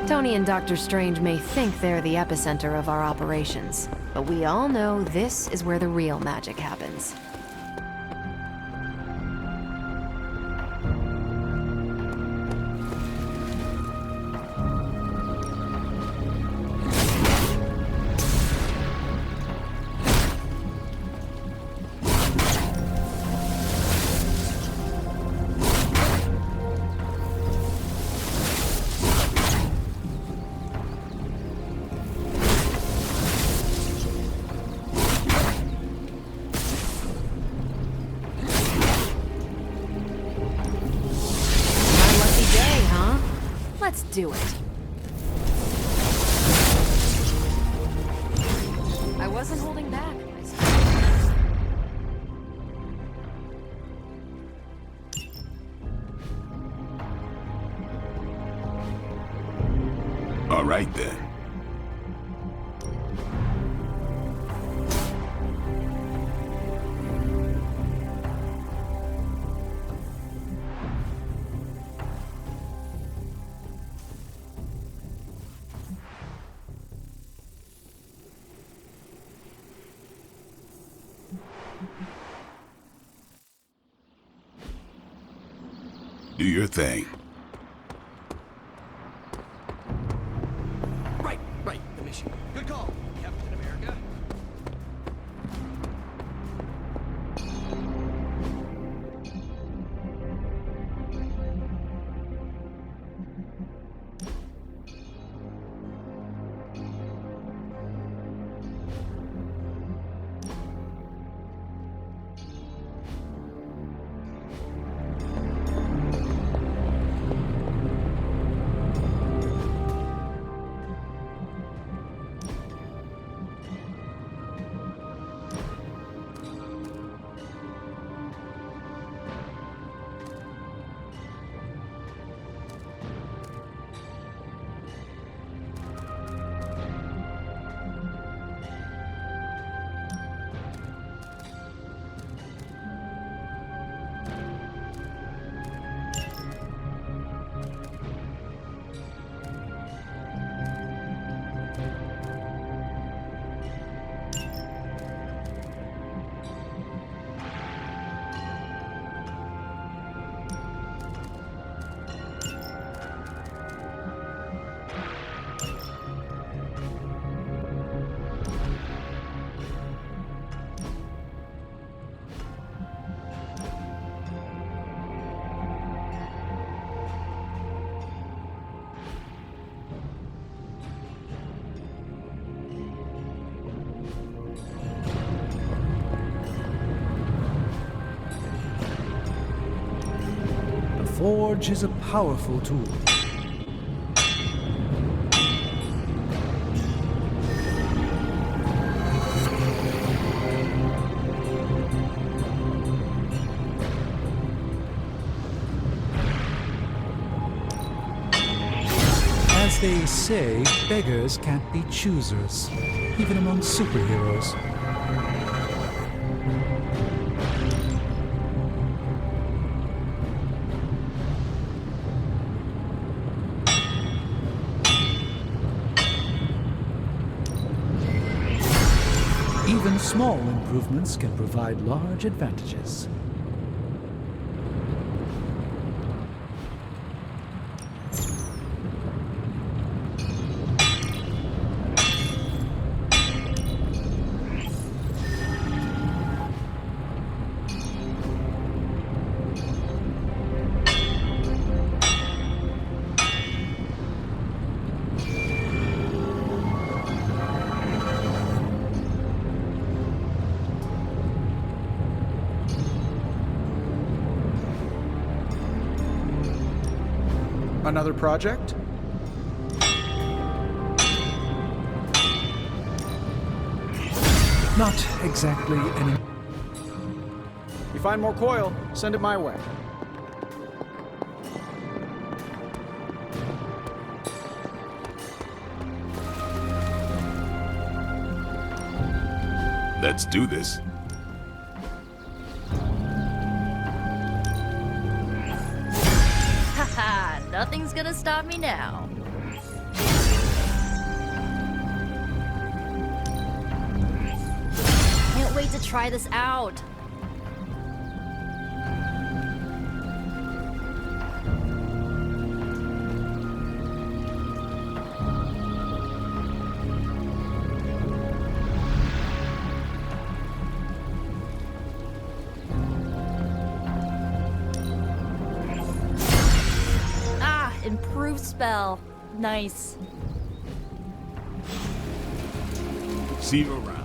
Tony and Dr. Strange may think they're the epicenter of our operations, but we all know this is where the real magic happens. Let's do it. I wasn't holding back. All right, then. Do your thing. Right, the mission. Good call, Captain America. Forge is a powerful tool. As they say, beggars can't be choosers, even among superheroes. Even small improvements can provide large advantages. Another project? Not exactly any. You find more coil, send it my way. Let's do this. Haha, nothing's gonna stop me now. Can't wait to try this out. Improved spell. Nice. See you around.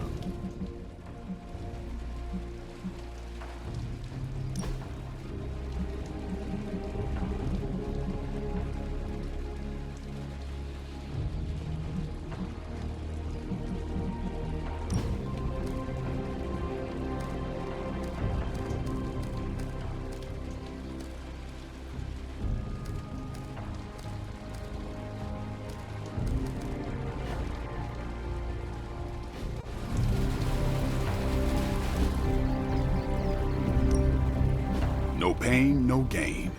No pain, no gain.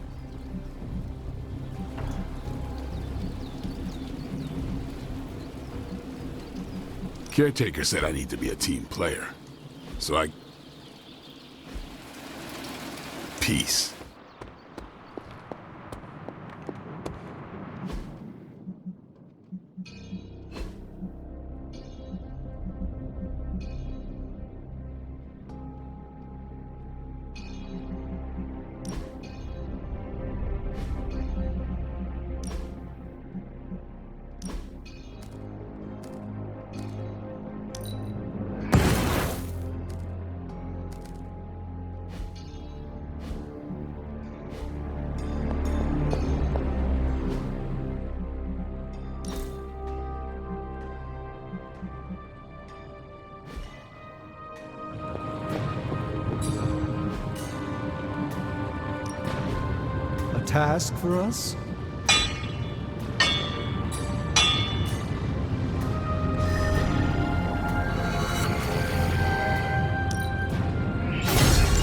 Caretaker said I need to be a team player. So I... Peace. Task for us?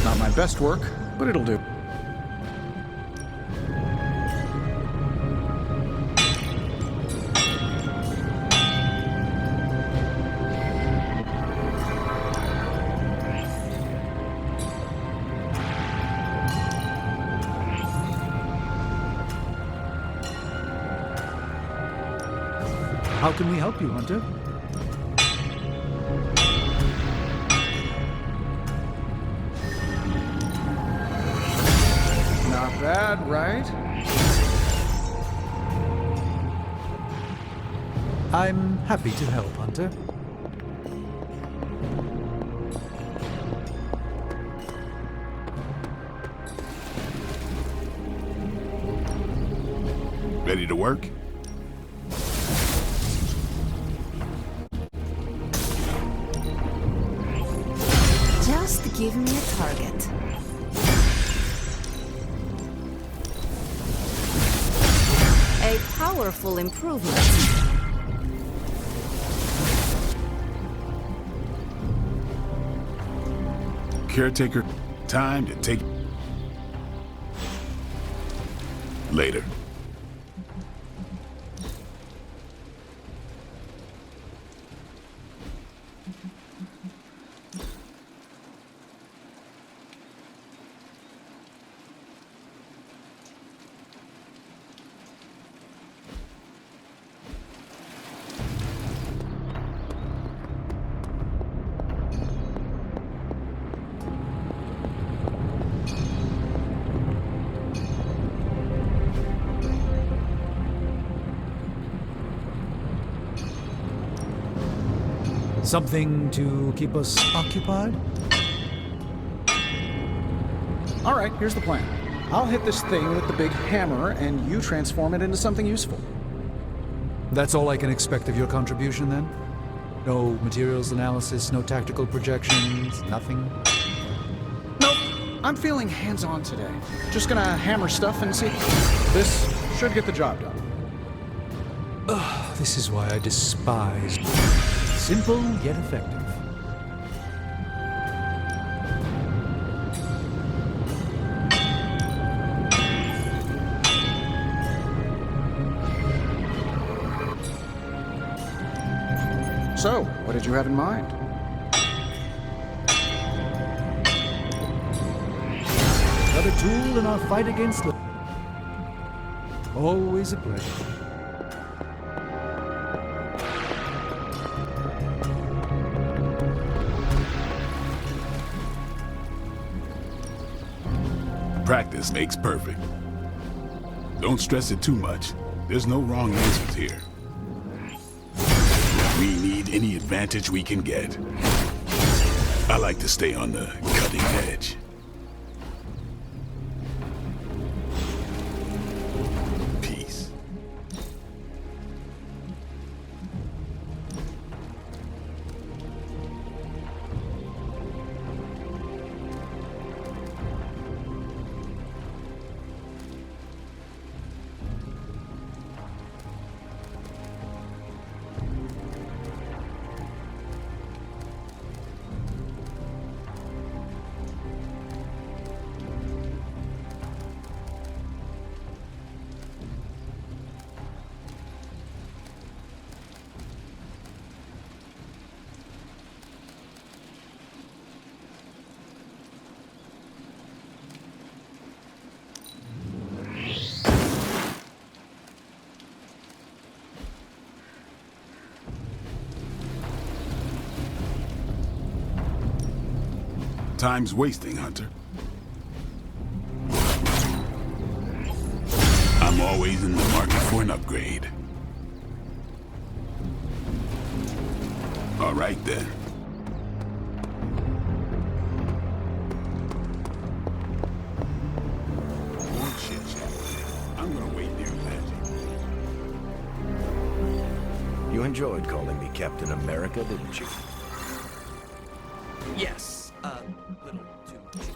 Not my best work, but it'll do. How can we help you, Hunter? Not bad, right? I'm happy to help, Hunter. Ready to work? Just give me a target. A powerful improvement. Caretaker, time to take... Later. Something to keep us occupied? All right, here's the plan. I'll hit this thing with the big hammer, and you transform it into something useful. That's all I can expect of your contribution, then? No materials analysis, no tactical projections, nothing? Nope. I'm feeling hands-on today. Just gonna hammer stuff and see. This should get the job done. Ugh, this is why I despise... Simple yet effective. So, what did you have in mind? Another tool in our fight against... Always a pleasure. Practice makes perfect. Don't stress it too much. There's no wrong answers here. We need any advantage we can get. I like to stay on the cutting edge. Peace. Time's wasting, Hunter. I'm always in the market for an upgrade. All right, then. More chit-chat. I'm gonna wait near Magic. You enjoyed calling me Captain America, didn't you? Yes. Little too much.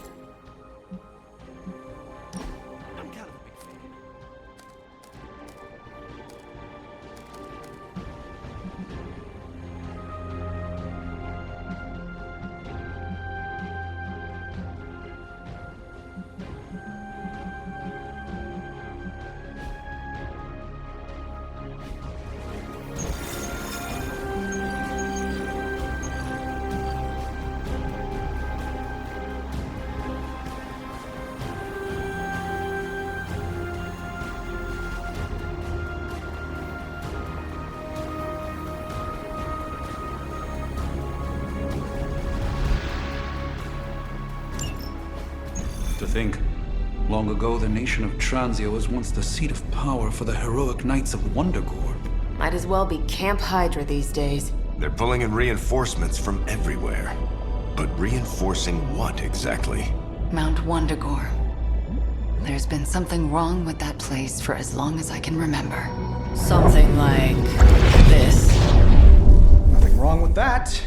I'm kind of a big fan. To think, long ago the nation of Transia was once the seat of power for the heroic knights of Wundagore. Might as well be Camp Hydra these days. They're pulling in reinforcements from everywhere. But reinforcing what exactly? Mount Wundagore. There's been something wrong with that place for as long as I can remember. Something like this. Nothing wrong with that.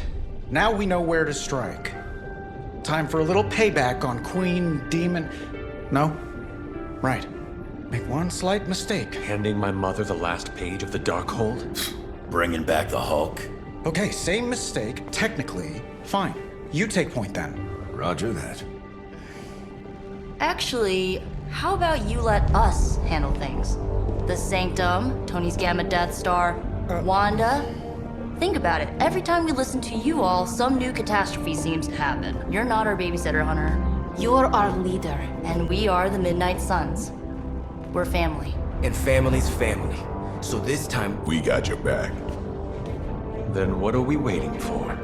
Now we know where to strike. Time for a little payback on Queen Demon. No? Right. Make one slight mistake. Handing my mother the last page of the Darkhold? Bringing back the Hulk. Okay, same mistake. Technically, fine. You take point then. Roger that. Actually, how about you let us handle things? The Sanctum, Tony's Gamma Death Star, Wanda. Think about it. Every time we listen to you all, some new catastrophe seems to happen. You're not our babysitter, Hunter. You're our leader. And we are the Midnight Suns. We're family. And family's family. So this time, We got your back. Then what are we waiting for?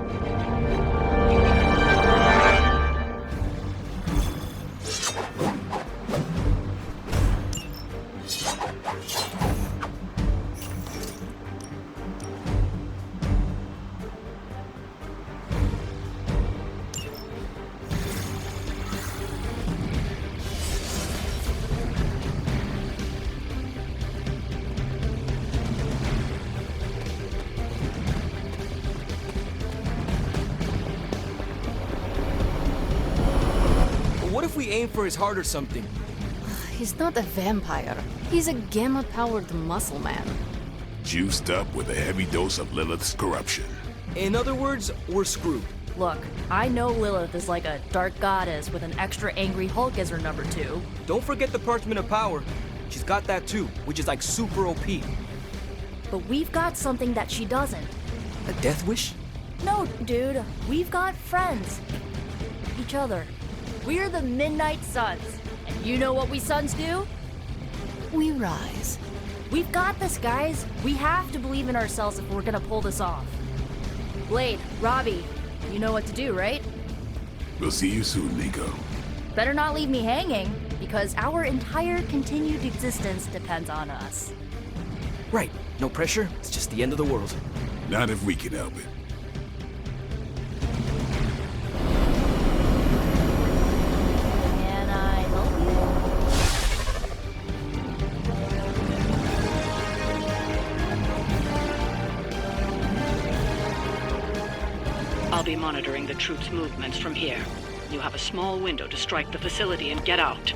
what if we aim for his heart or something? He's not a vampire. He's a gamma-powered muscle man. Juiced up with a heavy dose of Lilith's corruption. In other words, we're screwed. Look, I know Lilith is like a dark goddess with an extra angry Hulk as her number 2. Don't forget the Parchment of Power. She's got that too, which is like super OP. But we've got something that she doesn't. A death wish? No, dude. We've got friends. Each other. We're the Midnight Suns. And you know what we Suns do? We rise. We've got this, guys. We have to believe in ourselves if we're gonna pull this off. Blade, Robbie, you know what to do, right? We'll see you soon, Nico. Better not leave me hanging, because our entire continued existence depends on us. Right. No pressure. It's just the end of the world. Not if we can help it. Can I help I'll be monitoring the troops' movements from here. You have a small window to strike the facility and get out.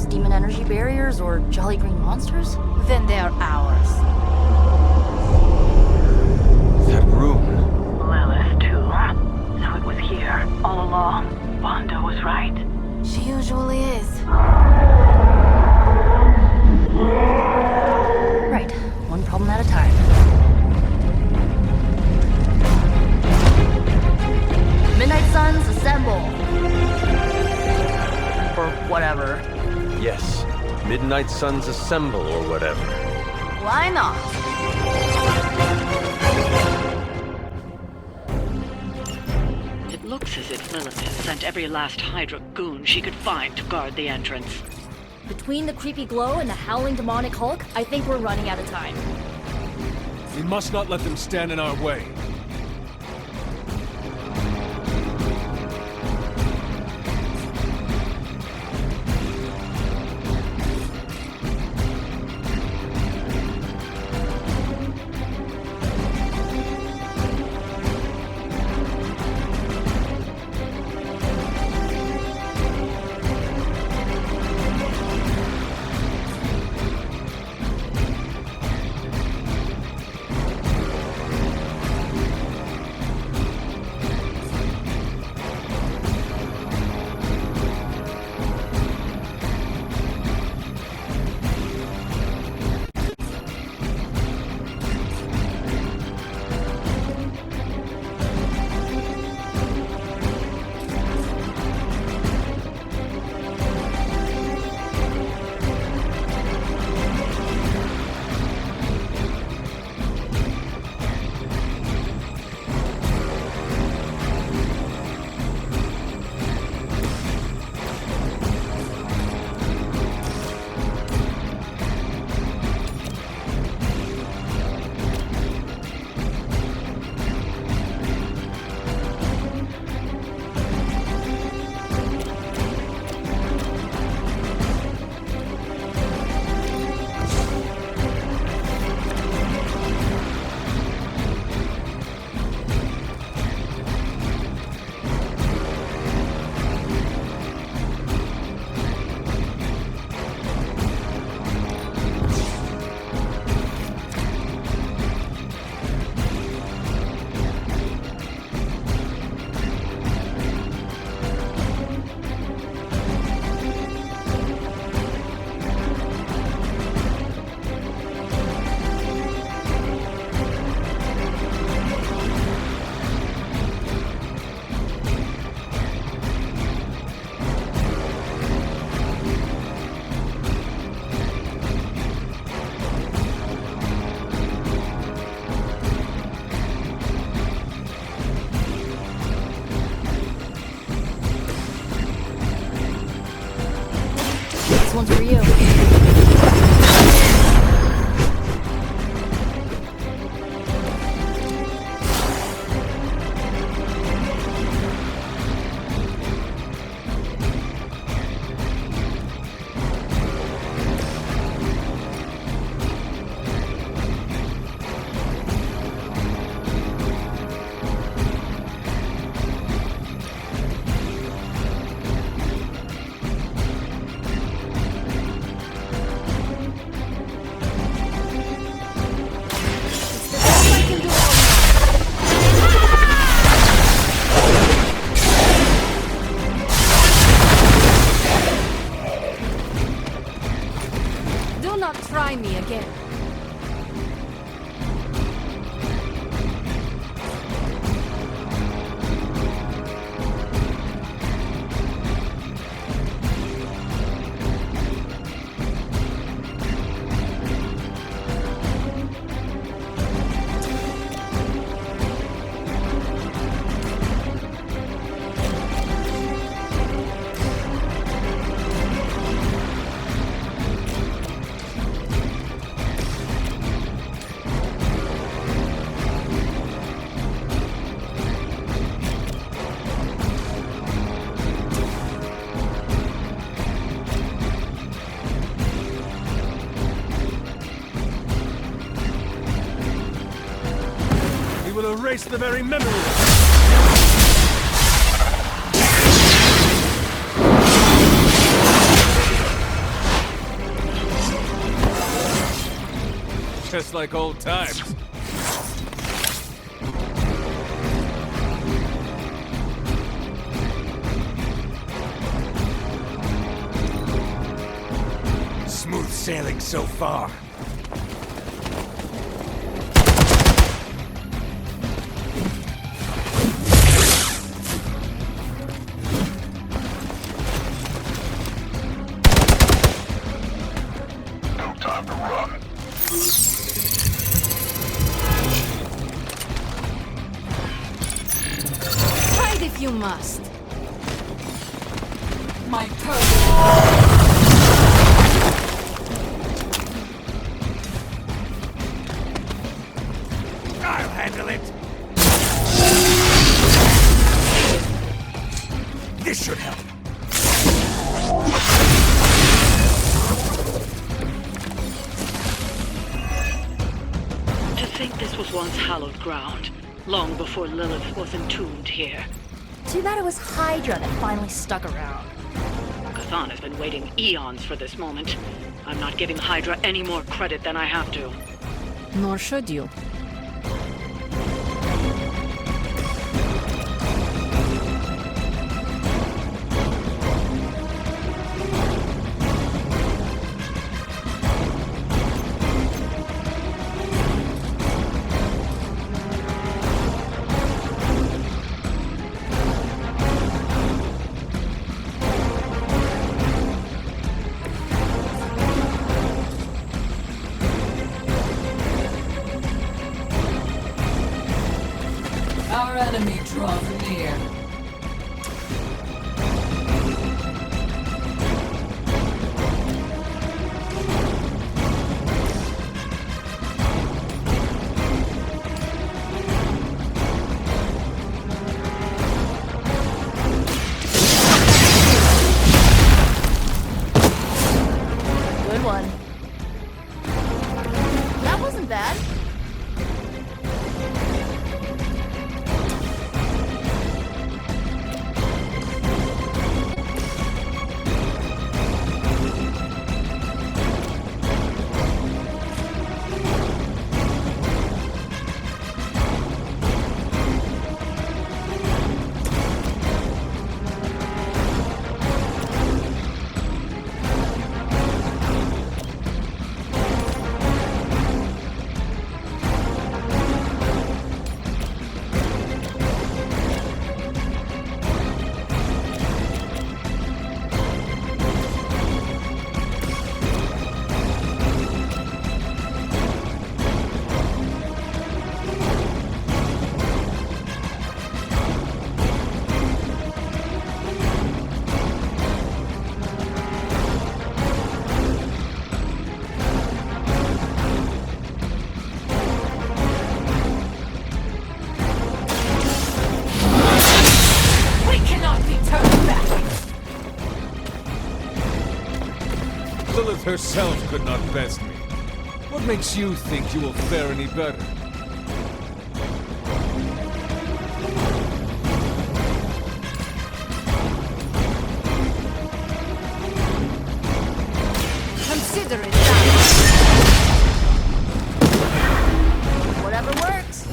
Demon energy barriers or jolly green monsters? Then they're ours. That room. Lilith, too. So it was here, all along. Wanda was right. She usually is. Right. One problem at a time. Midnight Suns, assemble! Or whatever. Yes. Midnight Suns assemble or whatever. Why not? It looks as if Lilith has sent every last Hydra goon she could find to guard the entrance. Between the creepy glow and the howling demonic Hulk, I think we're running out of time. We must not let them stand in our way. This one's for you. Do not try me again. He will erase the very memory. Just like old times. Smooth sailing so far. No time to run. Fight if you must. My purpose. I'll handle it. This should help. To think this was once hallowed ground, long before Lilith was entombed here. Too bad it was Hydra that finally stuck around. Chthon has been waiting eons for this moment. I'm not giving Hydra any more credit than I have to. Nor should you. Lilith herself could not best me. What makes you think you will fare any better? Consider it done. Whatever works.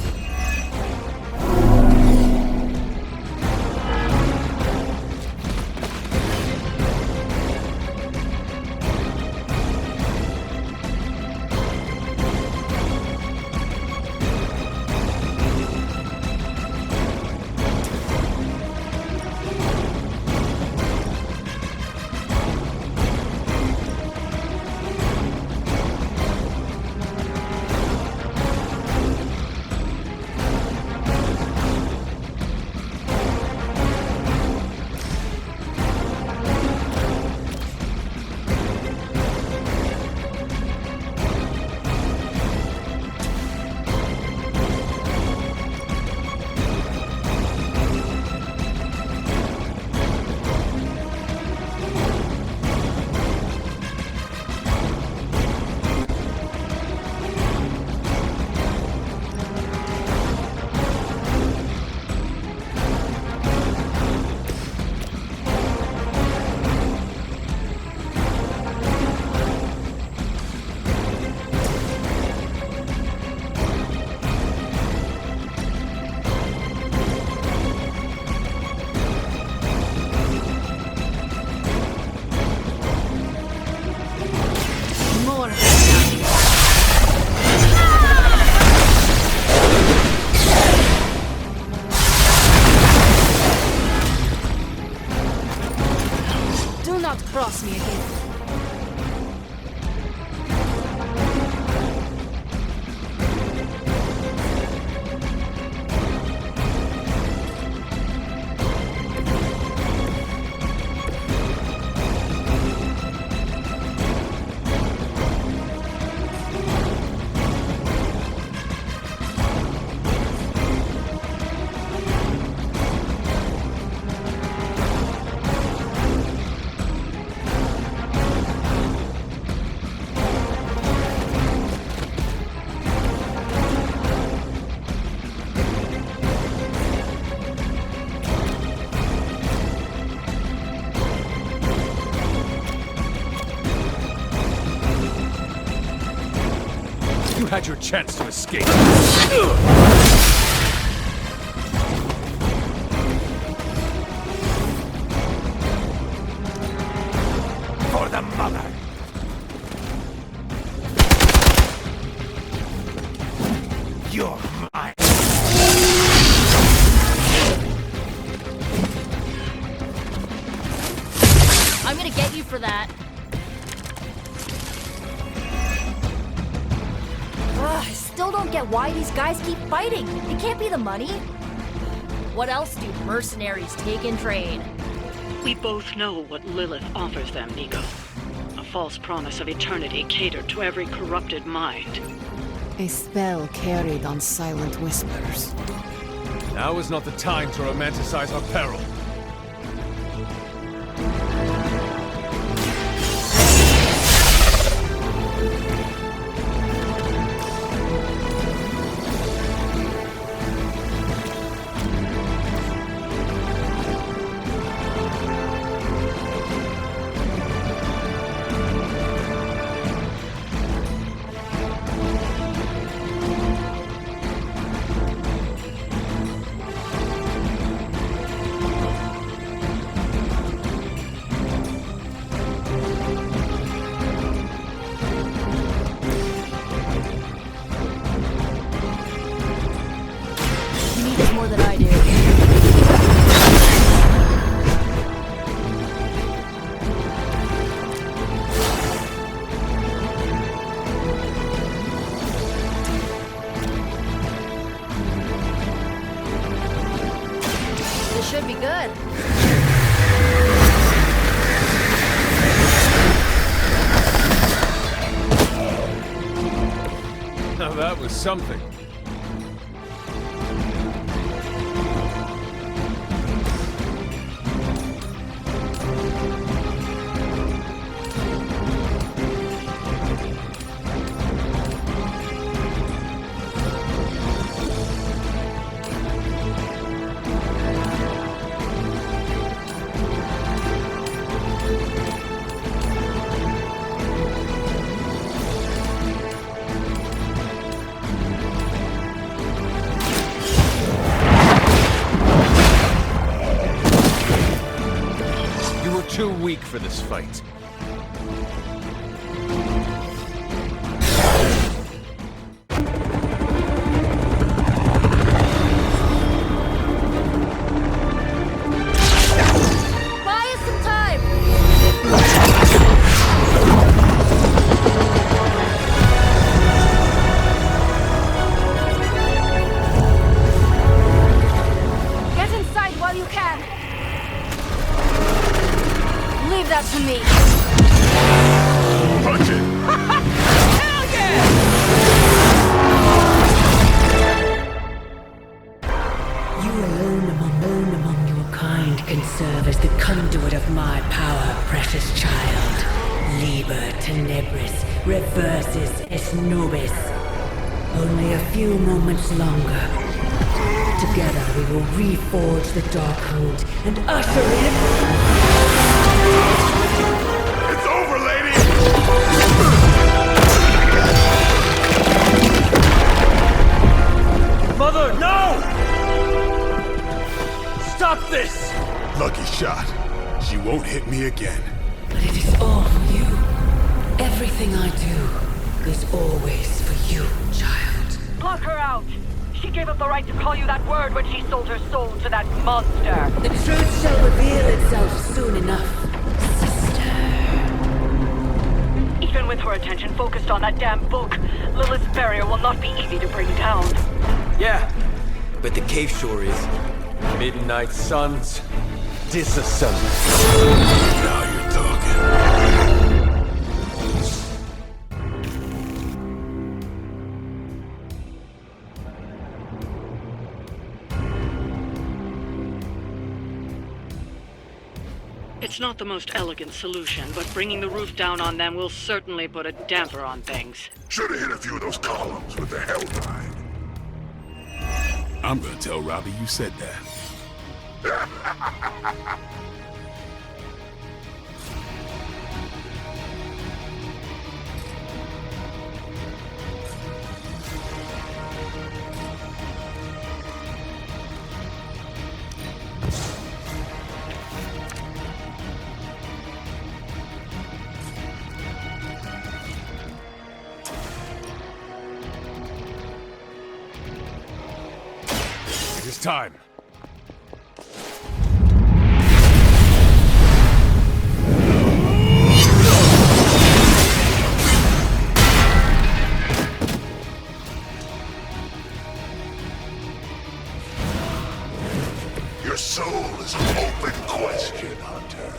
Cross me again. You had your chance to escape. For the mother! You're mine! I'm gonna get you for that. I still don't get why these guys keep fighting. It can't be the money. What else do mercenaries take in trade? We both know what Lilith offers them, Nico. A false promise of eternity catered to every corrupted mind. A spell carried on silent whispers. Now is not the time to romanticize our peril. More than I do. This should be good. Now that was something. weak for this fight. Buy us some time! Get inside while you can. Leave that to me. Punch it! Hell yeah! You alone among your kind can serve as the conduit of my power, precious child. Liber tenebris reverses es nobis. Only a few moments longer. Together we will reforge the Darkhold and usher in... It's over, lady! Mother, no! Stop this! Lucky shot. She won't hit me again. But it is all for you. Everything I do is always for you, child. Block her out! She gave up the right to call you that word when she sold her soul to that monster. The truth shall reveal itself soon enough. Even with her attention focused on that damn book, Lilith's barrier will not be easy to bring down. Yeah, but the cave sure is. Midnight suns, disassemble. Now you're talking. It's not the most elegant solution, but bringing the roof down on them will certainly put a damper on things. Should have hit a few of those columns with the Helltide. I'm gonna tell Robbie you said that. It is time. Your soul is an open question, Hunter.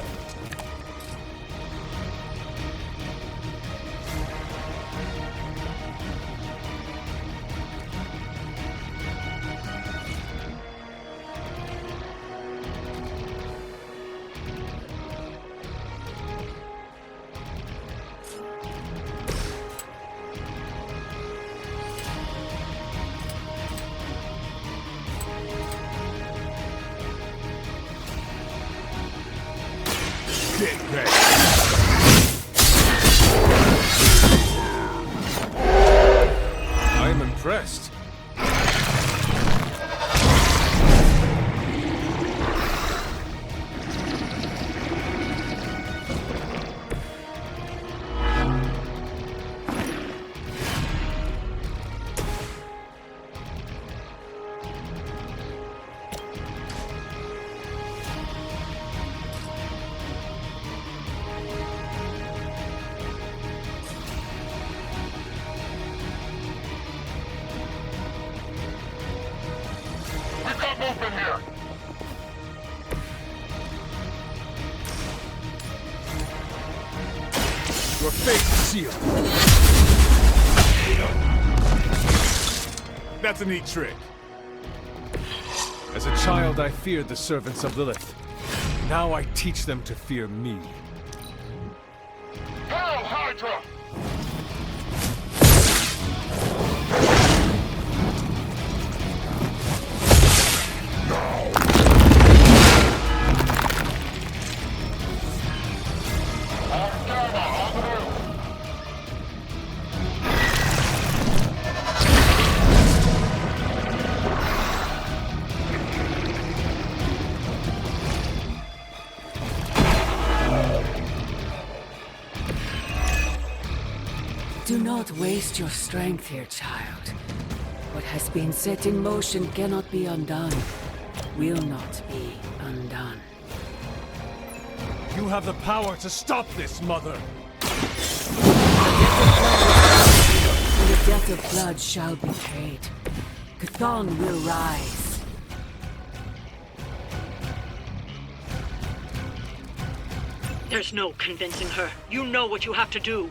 Get ready. I am impressed. Open here! Your face is sealed. That's a neat trick. As a child, I feared the servants of Lilith. Now I teach them to fear me. Hail Hydra! Do not waste your strength here, child. What has been set in motion cannot be undone. Will not be undone. You have the power to stop this, Mother! The debt of blood shall be paid. Chthon will rise. There's no convincing her. You know what you have to do.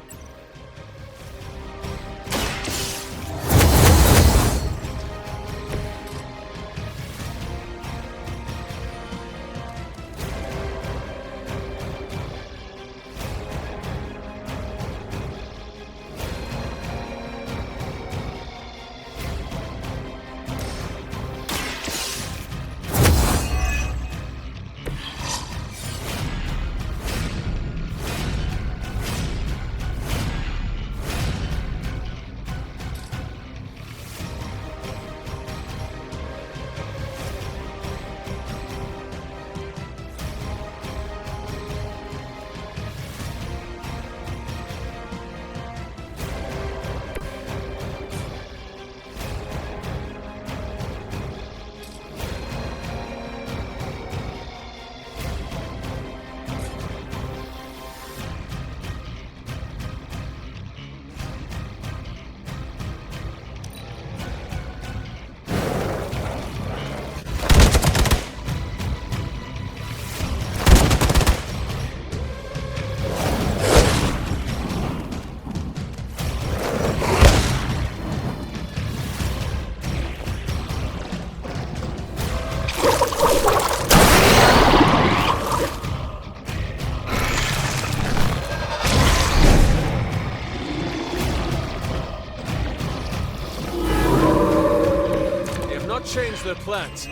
Change their plans.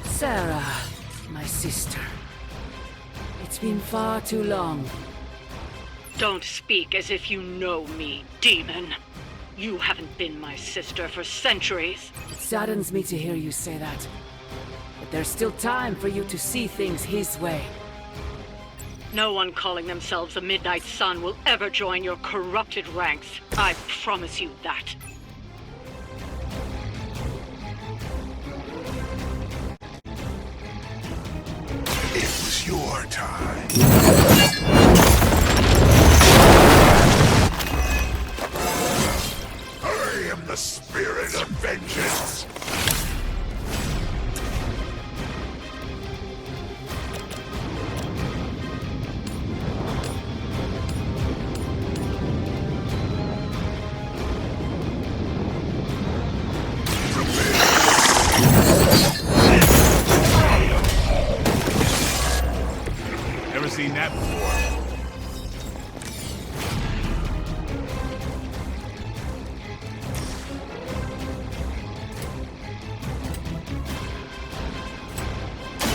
Sarah, my sister. It's been far too long. Don't speak as if you know me, demon. You haven't been my sister for centuries. It saddens me to hear you say that. But there's still time for you to see things his way. No one calling themselves a Midnight Sun will ever join your corrupted ranks. I promise you that. It was your time. I am the spirit of vengeance. Seen that before.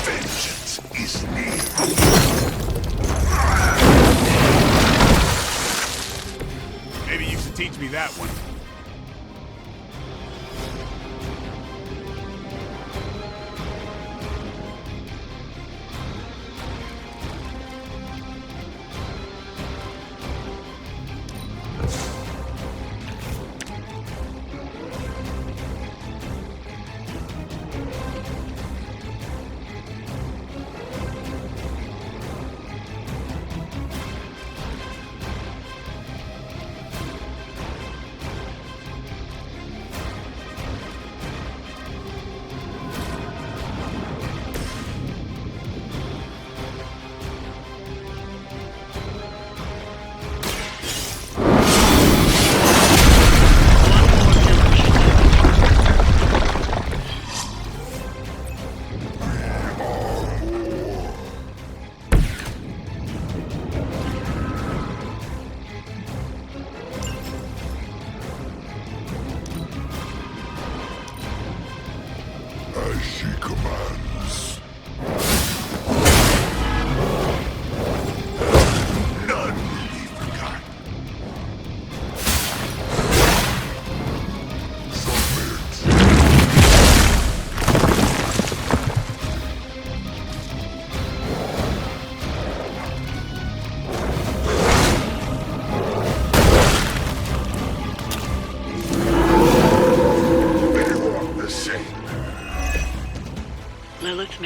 Vengeance is near. Maybe you should teach me that one.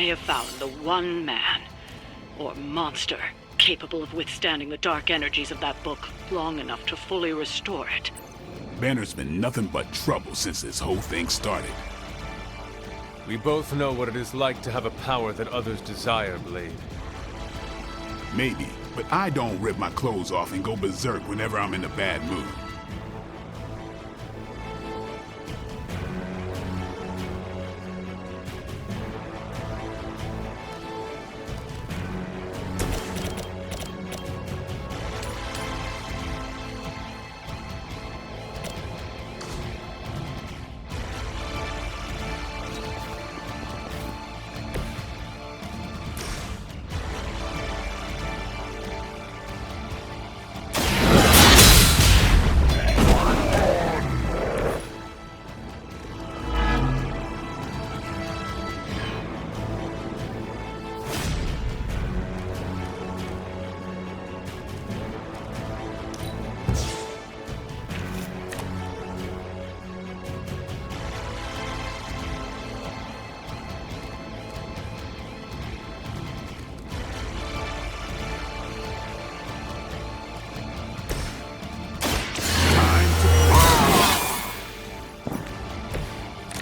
may have found the one man, or monster, capable of withstanding the dark energies of that book long enough to fully restore it. Banner's been nothing but trouble since this whole thing started. We both know what it is like to have a power that others desire, Blade. Maybe, but I don't rip my clothes off and go berserk whenever I'm in a bad mood.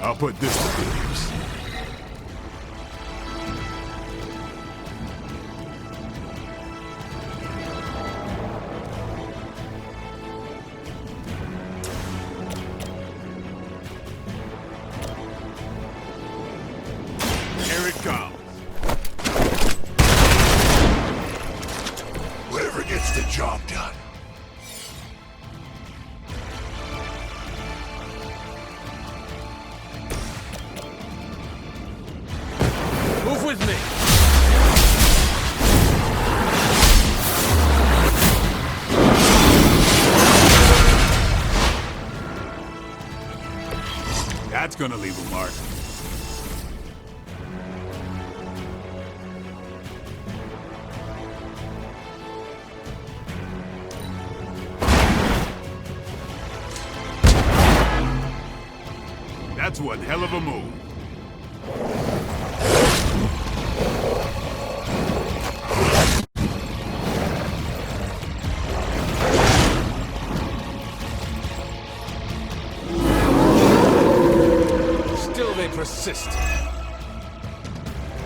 I'll put this to good use. Here it comes. Whatever gets the job done. Move with me! That's gonna leave a mark. That's one hell of a move. Still they persist.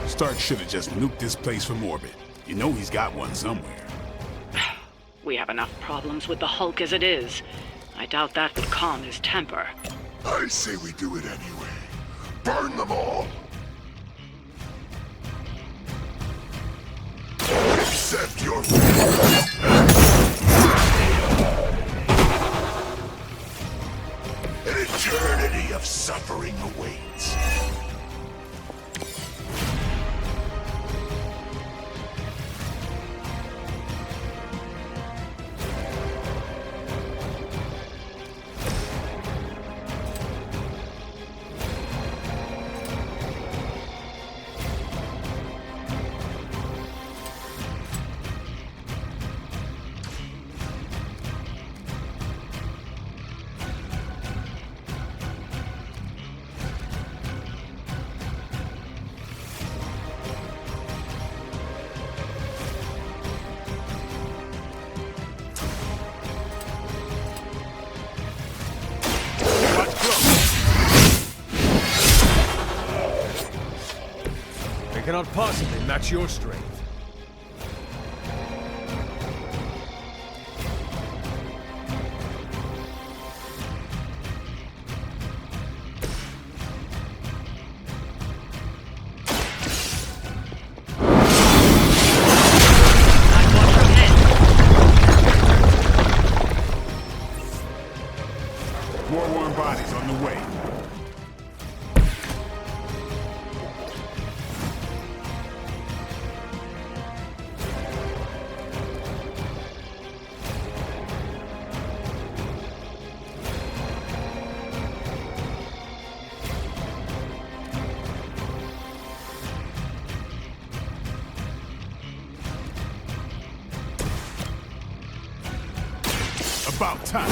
Stark should have just nuked this place from orbit. You know he's got one somewhere. We have enough problems with the Hulk as it is. I doubt that would calm his temper. I say we do it anyway. Burn them all! Accept your fate. An eternity of suffering awaits. They cannot possibly match your strength. More warm bodies on the way. About time.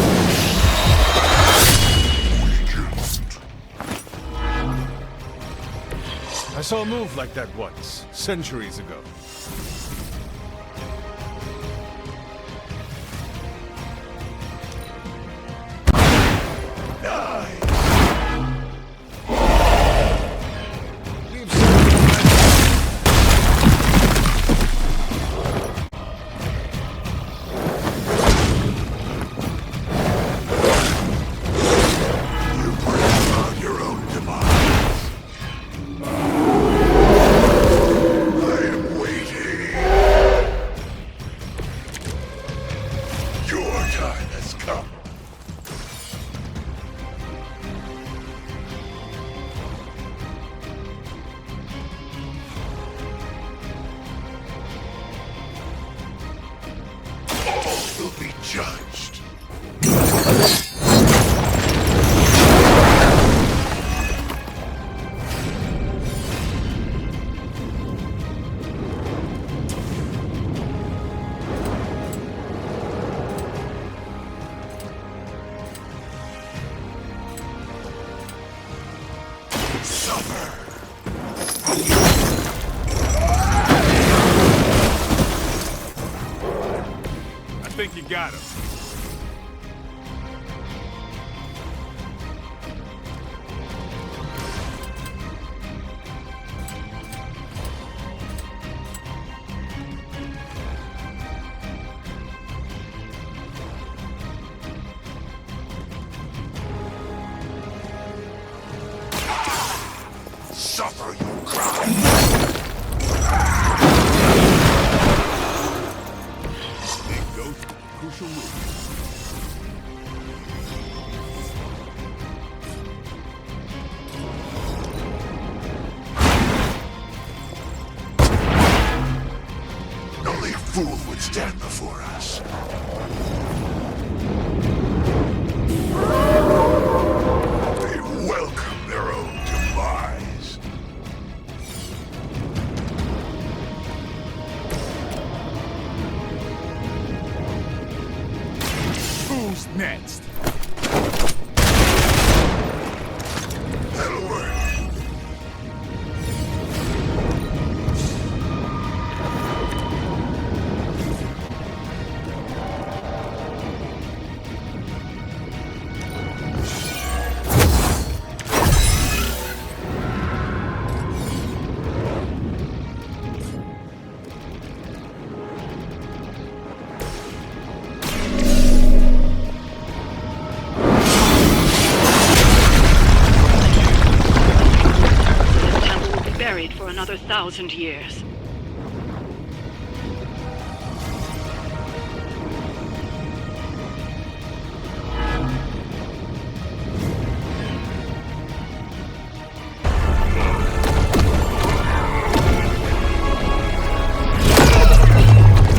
I saw a move like that once, centuries ago. Will be judged. Suffer. I think you got him. Suffer, you cry. Big Ghost, crucial move. Only a fool would stand before us. They welcome their own demise. Who's next? That'll work. Buried for another 1,000 years.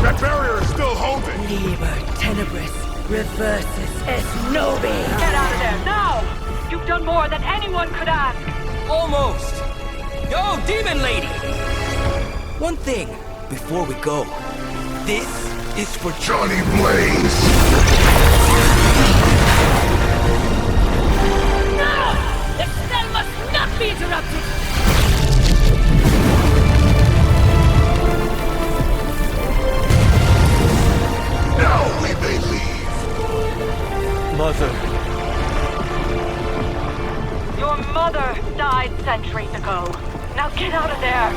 That barrier is still holding. Liber tenebris reversus es nobi. Get out of there, now! You've done more than anyone could ask! Almost! Yo, Demon Lady! One thing, before we go. This is for Johnny Blaze! No! The spell must not be interrupted! Now we may leave. Mother. Your mother died centuries ago. Now get out of there!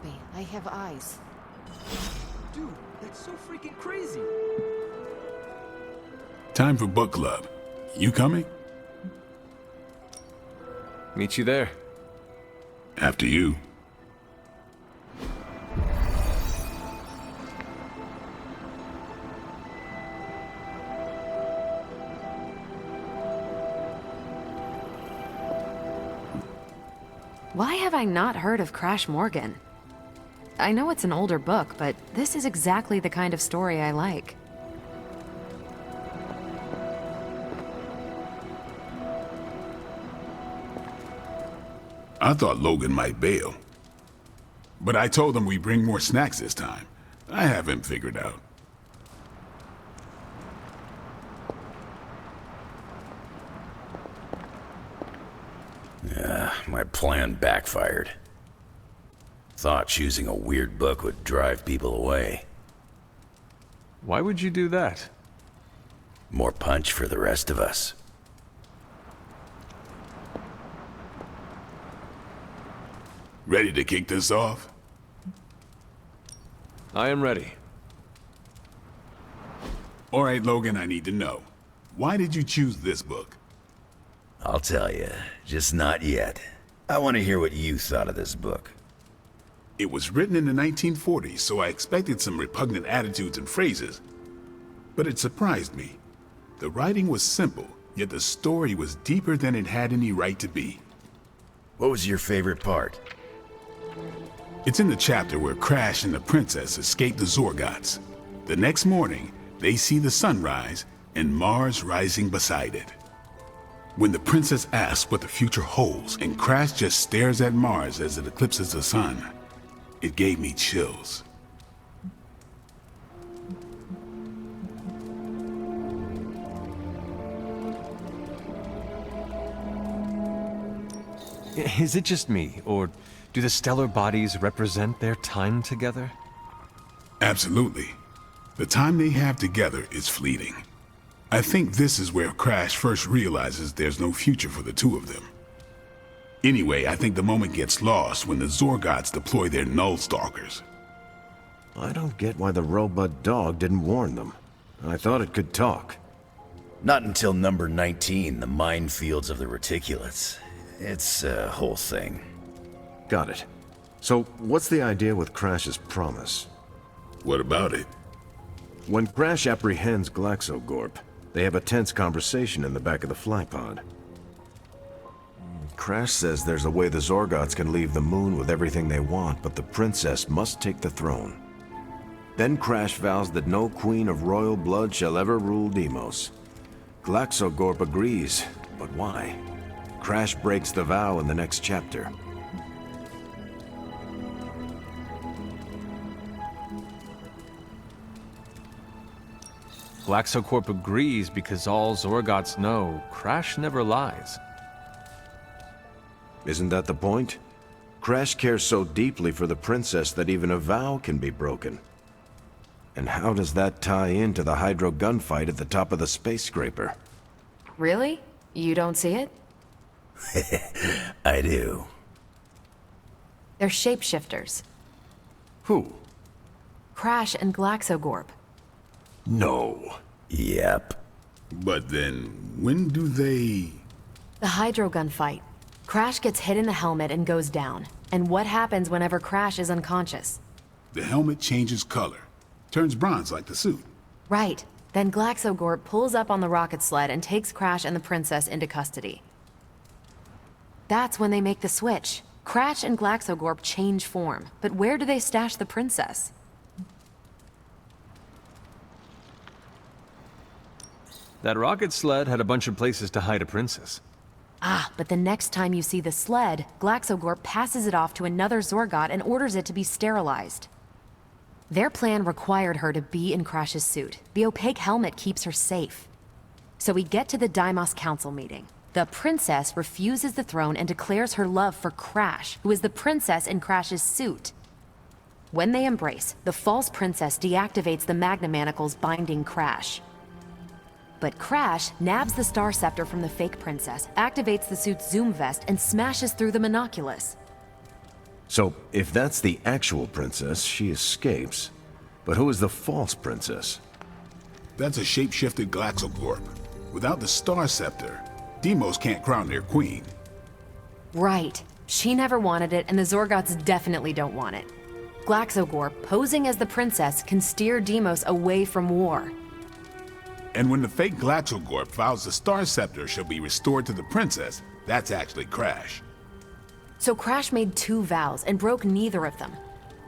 me. I have eyes. Dude, that's so freaking crazy. Time for book club. You coming? Meet you there. After you. Why have I not heard of Crash Morgan? I know it's an older book, but this is exactly the kind of story I like. I thought Logan might bail. But I told him we'd bring more snacks this time. I have him figured out. My plan backfired. Thought choosing a weird book would drive people away. Why would you do that? More punch for the rest of us. Ready to kick this off? I am ready. All right, Logan, I need to know. Why did you choose this book? I'll tell you, just not yet. I want to hear what you thought of this book. It was written in the 1940s, so I expected some repugnant attitudes and phrases. But it surprised me. The writing was simple, yet the story was deeper than it had any right to be. What was your favorite part? It's in the chapter where Crash and the princess escape the Zorgots. The next morning, they see the sun rise and Mars rising beside it. When the princess asks what the future holds and Crash just stares at Mars as it eclipses the sun, it gave me chills. Is it just me, or do the stellar bodies represent their time together? Absolutely. The time they have together is fleeting. I think this is where Crash first realizes there's no future for the two of them. Anyway, I think the moment gets lost when the Zorgots deploy their Null Stalkers. I don't get why the robot dog didn't warn them. I thought it could talk. Not until number 19, the minefields of the reticulates. It's a whole thing. Got it. So, what's the idea with Crash's promise? What about it? When Crash apprehends Glaxogorp, they have a tense conversation in the back of the flypod. Crash says there's a way the Zorgots can leave the moon with everything they want, but the princess must take the throne. Then Crash vows that no queen of royal blood shall ever rule Deimos. Glaxogorp agrees, but why? Crash breaks the vow in the next chapter. Glaxocorp agrees because all Zorgots know Crash never lies. Isn't that the point? Crash cares so deeply for the princess that even a vow can be broken. And how does that tie into the Hydro gunfight at the top of the space scraper? Really? You don't see it? I do. They're shapeshifters. Who? Crash and Glaxogorp. No. Yep. But then, when do they... The Hydro gunfight. Crash gets hit in the helmet and goes down. And what happens whenever Crash is unconscious? The helmet changes color. Turns bronze like the suit. Right. Then Glaxogorp pulls up on the rocket sled and takes Crash and the princess into custody. That's when they make the switch. Crash and Glaxogorp change form. But where do they stash the princess? That rocket sled had a bunch of places to hide a princess. Ah, but the next time you see the sled, Glaxogorp passes it off to another Zorgot and orders it to be sterilized. Their plan required her to be in Crash's suit. The opaque helmet keeps her safe. So we get to the Deimos Council meeting. The princess refuses the throne and declares her love for Crash, who is the princess in Crash's suit. When they embrace, the false princess deactivates the Magna Manacles binding Crash. But Crash nabs the Star Scepter from the fake princess, activates the suit's Zoom vest, and smashes through the Monoculus. So, if that's the actual princess, she escapes. But who is the false princess? That's a shape-shifted Glaxogorp. Without the Star Scepter, Deimos can't crown their queen. Right. She never wanted it, and the Zorgots definitely don't want it. Glaxogorp, posing as the princess, can steer Deimos away from war. And when the fake Glaxogorp vows the Star Scepter shall be restored to the princess, that's actually Crash. So Crash made 2 vows and broke neither of them.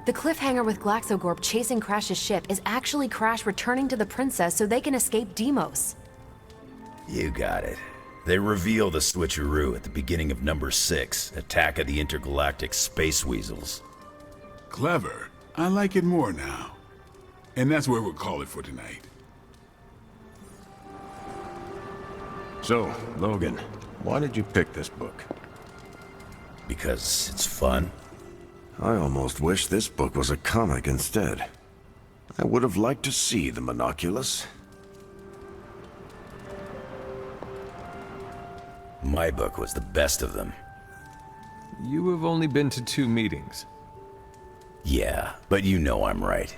The cliffhanger with Glaxogorp chasing Crash's ship is actually Crash returning to the princess so they can escape Deimos. You got it. They reveal the switcheroo at the beginning of number 6, Attack of the Intergalactic Space Weasels. Clever. I like it more now. And that's where we'll call it for tonight. So, Logan, why did you pick this book? Because it's fun. I almost wish this book was a comic instead. I would have liked to see the Monoculus. My book was the best of them. You have only been to 2 meetings. Yeah, but you know I'm right.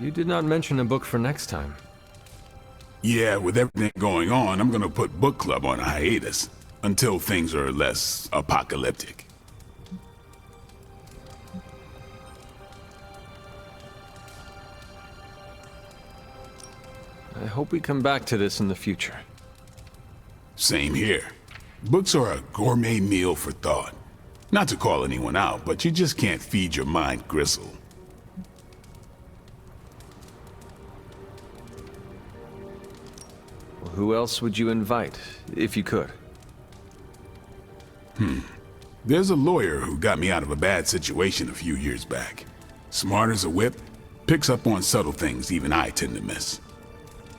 You did not mention a book for next time. Yeah, with everything going on, I'm gonna put book club on a hiatus until things are less apocalyptic. I hope we come back to this in the future. Same here. Books are a gourmet meal for thought. Not to call anyone out, but you just can't feed your mind gristle. Well, who else would you invite, if you could? There's a lawyer who got me out of a bad situation a few years back. Smart as a whip, picks up on subtle things even I tend to miss.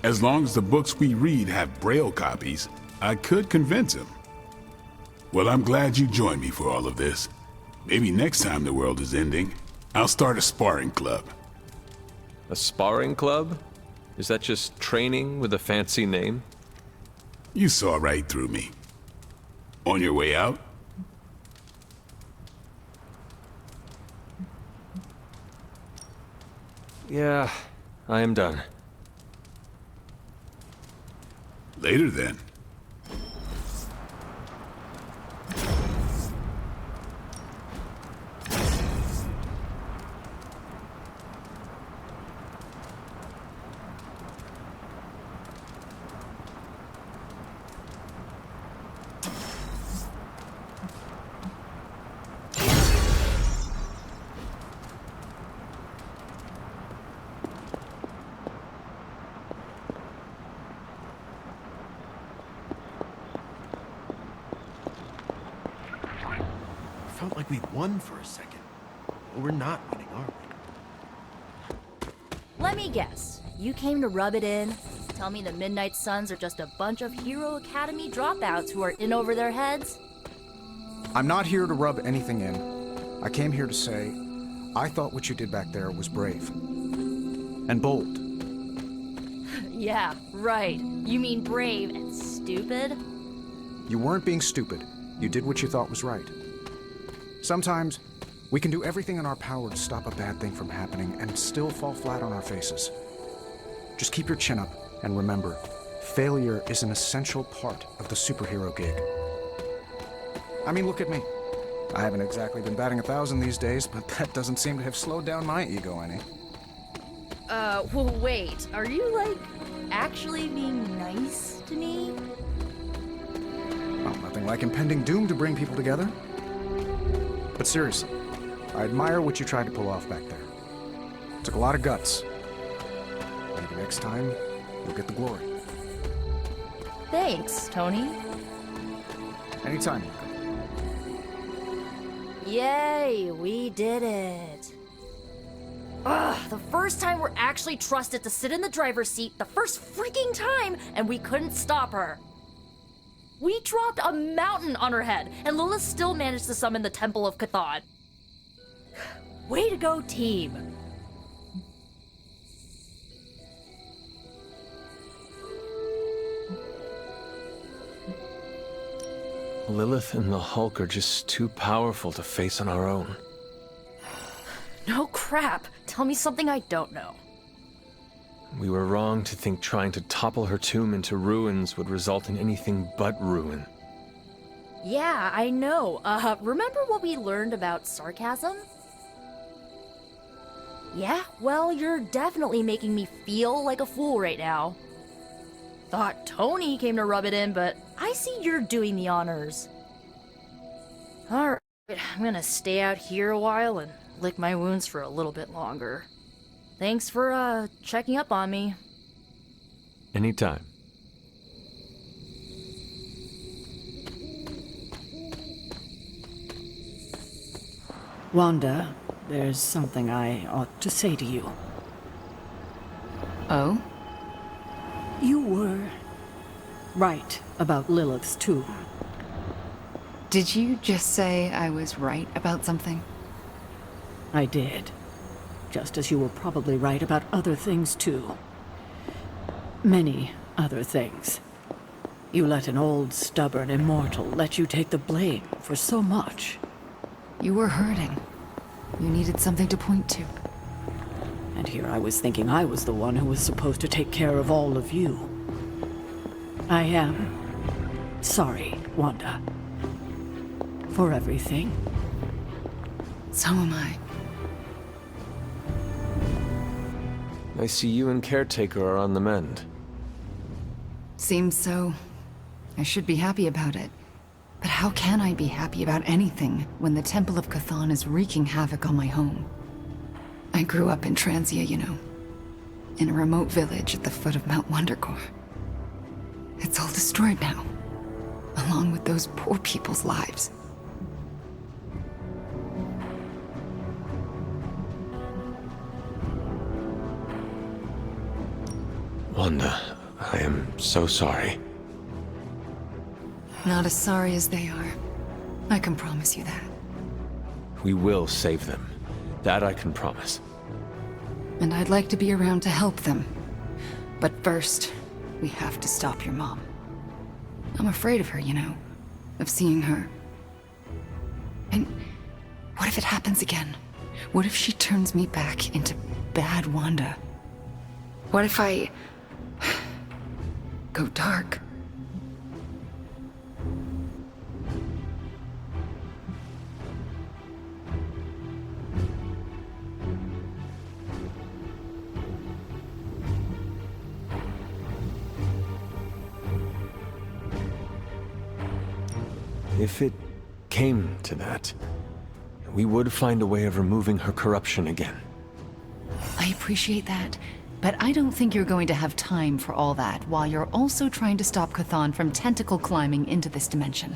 As long as the books we read have Braille copies, I could convince him. Well, I'm glad you joined me for all of this. Maybe next time the world is ending, I'll start a sparring club. A sparring club? Is that just training with a fancy name? You saw right through me. On your way out? Yeah, I am done. Later then. Felt like we won for a second. But we're not winning, are we? Let me guess. You came to rub it in? Tell me the Midnight Suns are just a bunch of Hero Academy dropouts who are in over their heads? I'm not here to rub anything in. I came here to say, I thought what you did back there was brave. And bold. Yeah, right. You mean brave and stupid? You weren't being stupid. You did what you thought was right. Sometimes, we can do everything in our power to stop a bad thing from happening and still fall flat on our faces. Just keep your chin up and remember, failure is an essential part of the superhero gig. I mean, look at me. I haven't exactly been batting 1,000 these days, but that doesn't seem to have slowed down my ego any. Well, wait. Are you, like, actually being nice to me? Well, nothing like impending doom to bring people together. But seriously, I admire what you tried to pull off back there. It took a lot of guts. Maybe next time, you'll get the glory. Thanks, Tony. Anytime. Yay, we did it. Ugh, the first time we're actually trusted to sit in the driver's seat, the first freaking time, and we couldn't stop her. We dropped a mountain on her head, and Lilith still managed to summon the Temple of Chthon. Way to go, team. Lilith and the Hulk are just too powerful to face on our own. No crap. Tell me something I don't know. We were wrong to think trying to topple her tomb into ruins would result in anything but ruin. Yeah, I know. Remember what we learned about sarcasm? Yeah, well, you're definitely making me feel like a fool right now. Thought Tony came to rub it in, but I see you're doing the honors. Alright, I'm gonna stay out here a while and lick my wounds for a little bit longer. Thanks for, checking up on me. Anytime. Wanda, there's something I ought to say to you. Oh? You were right about Lilith's tomb. Did you just say I was right about something? I did. Just as you were probably right about other things, too. Many other things. You let an old, stubborn immortal let you take the blame for so much. You were hurting. You needed something to point to. And here I was thinking I was the one who was supposed to take care of all of you. I am sorry, Wanda. For everything. So am I. I see you and Caretaker are on the mend. Seems so. I should be happy about it. But how can I be happy about anything when the Temple of Chthon is wreaking havoc on my home? I grew up in Transia, you know. In a remote village at the foot of Mount Wondergore. It's all destroyed now. Along with those poor people's lives. Wanda, I am so sorry. Not as sorry as they are. I can promise you that. We will save them. That I can promise. And I'd like to be around to help them. But first, we have to stop your mom. I'm afraid of her, you know. Of seeing her. And what if it happens again? What if she turns me back into bad Wanda? What if I go dark? If it came to that, we would find a way of removing her corruption again. I appreciate that, but I don't think you're going to have time for all that while you're also trying to stop Chthon from tentacle climbing into this dimension.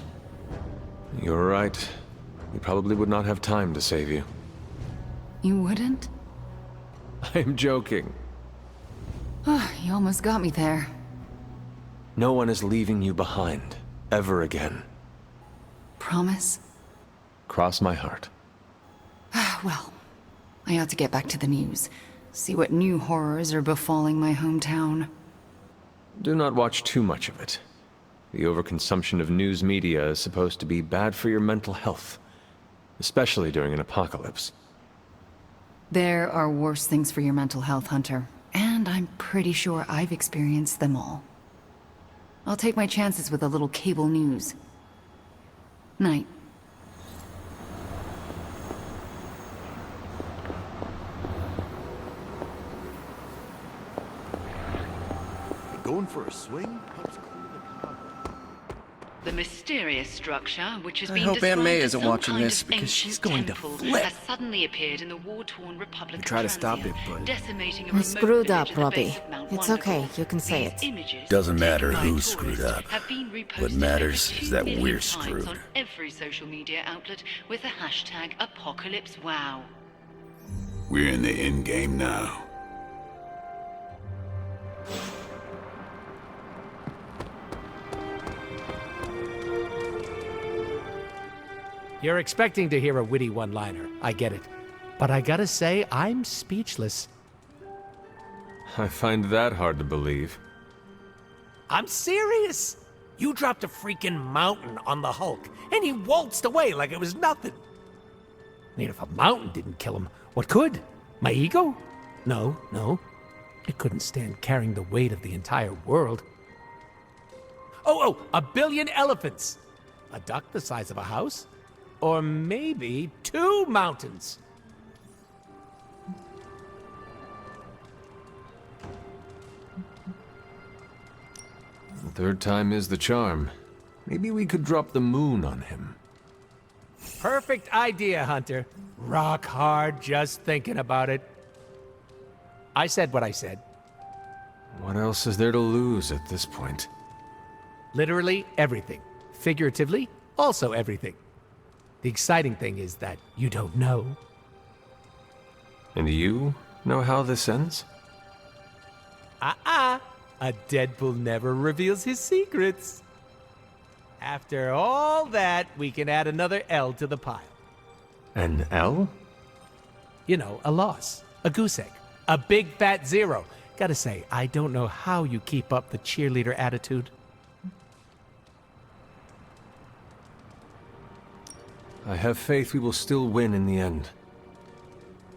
You're right. We probably would not have time to save you. You wouldn't? I'm joking. You almost got me there. No one is leaving you behind, ever again. Promise? Cross my heart. Well, I ought to get back to the news. See what new horrors are befalling my hometown. Do not watch too much of it. The overconsumption of news media is supposed to be bad for your mental health, especially during an apocalypse. There are worse things for your mental health, Hunter, and I'm pretty sure I've experienced them all. I'll take my chances with a little cable news. Night. Going for a swing? The mysterious structure, which has I been hope described Aunt May as isn't some watching kind this of because she's ancient going to temple, flip. has suddenly appeared in the war-torn Republic of Try to stop Transia, it, but decimating a I remote screwed village up, at the base Robbie. of Mount It's Wondergore. okay, you can say These it. images, Doesn't matter taken by who tourists, screwed up. have been reposted What matters over is 2 that million we're times screwed. on every social media outlet with the hashtag #ApocalypseWow. We're in the end game now. You're expecting to hear a witty one-liner. I get it. But I gotta say, I'm speechless. I find that hard to believe. I'm serious. You dropped a freaking mountain on the Hulk, and he waltzed away like it was nothing. I mean, if a mountain didn't kill him, what could? My ego? No. It couldn't stand carrying the weight of the entire world. Oh, 1 billion elephants! A duck the size of a house? Or maybe 2 mountains. The third time is the charm. Maybe we could drop the moon on him. Perfect idea, Hunter. Rock hard just thinking about it. I said what I said. What else is there to lose at this point? Literally everything. Figuratively, also everything. The exciting thing is that you don't know. And you know how this ends? A Deadpool never reveals his secrets. After all that, we can add another L to the pile. An L? You know, a loss. A goose egg. A big fat 0. Gotta say, I don't know how you keep up the cheerleader attitude. I have faith we will still win in the end.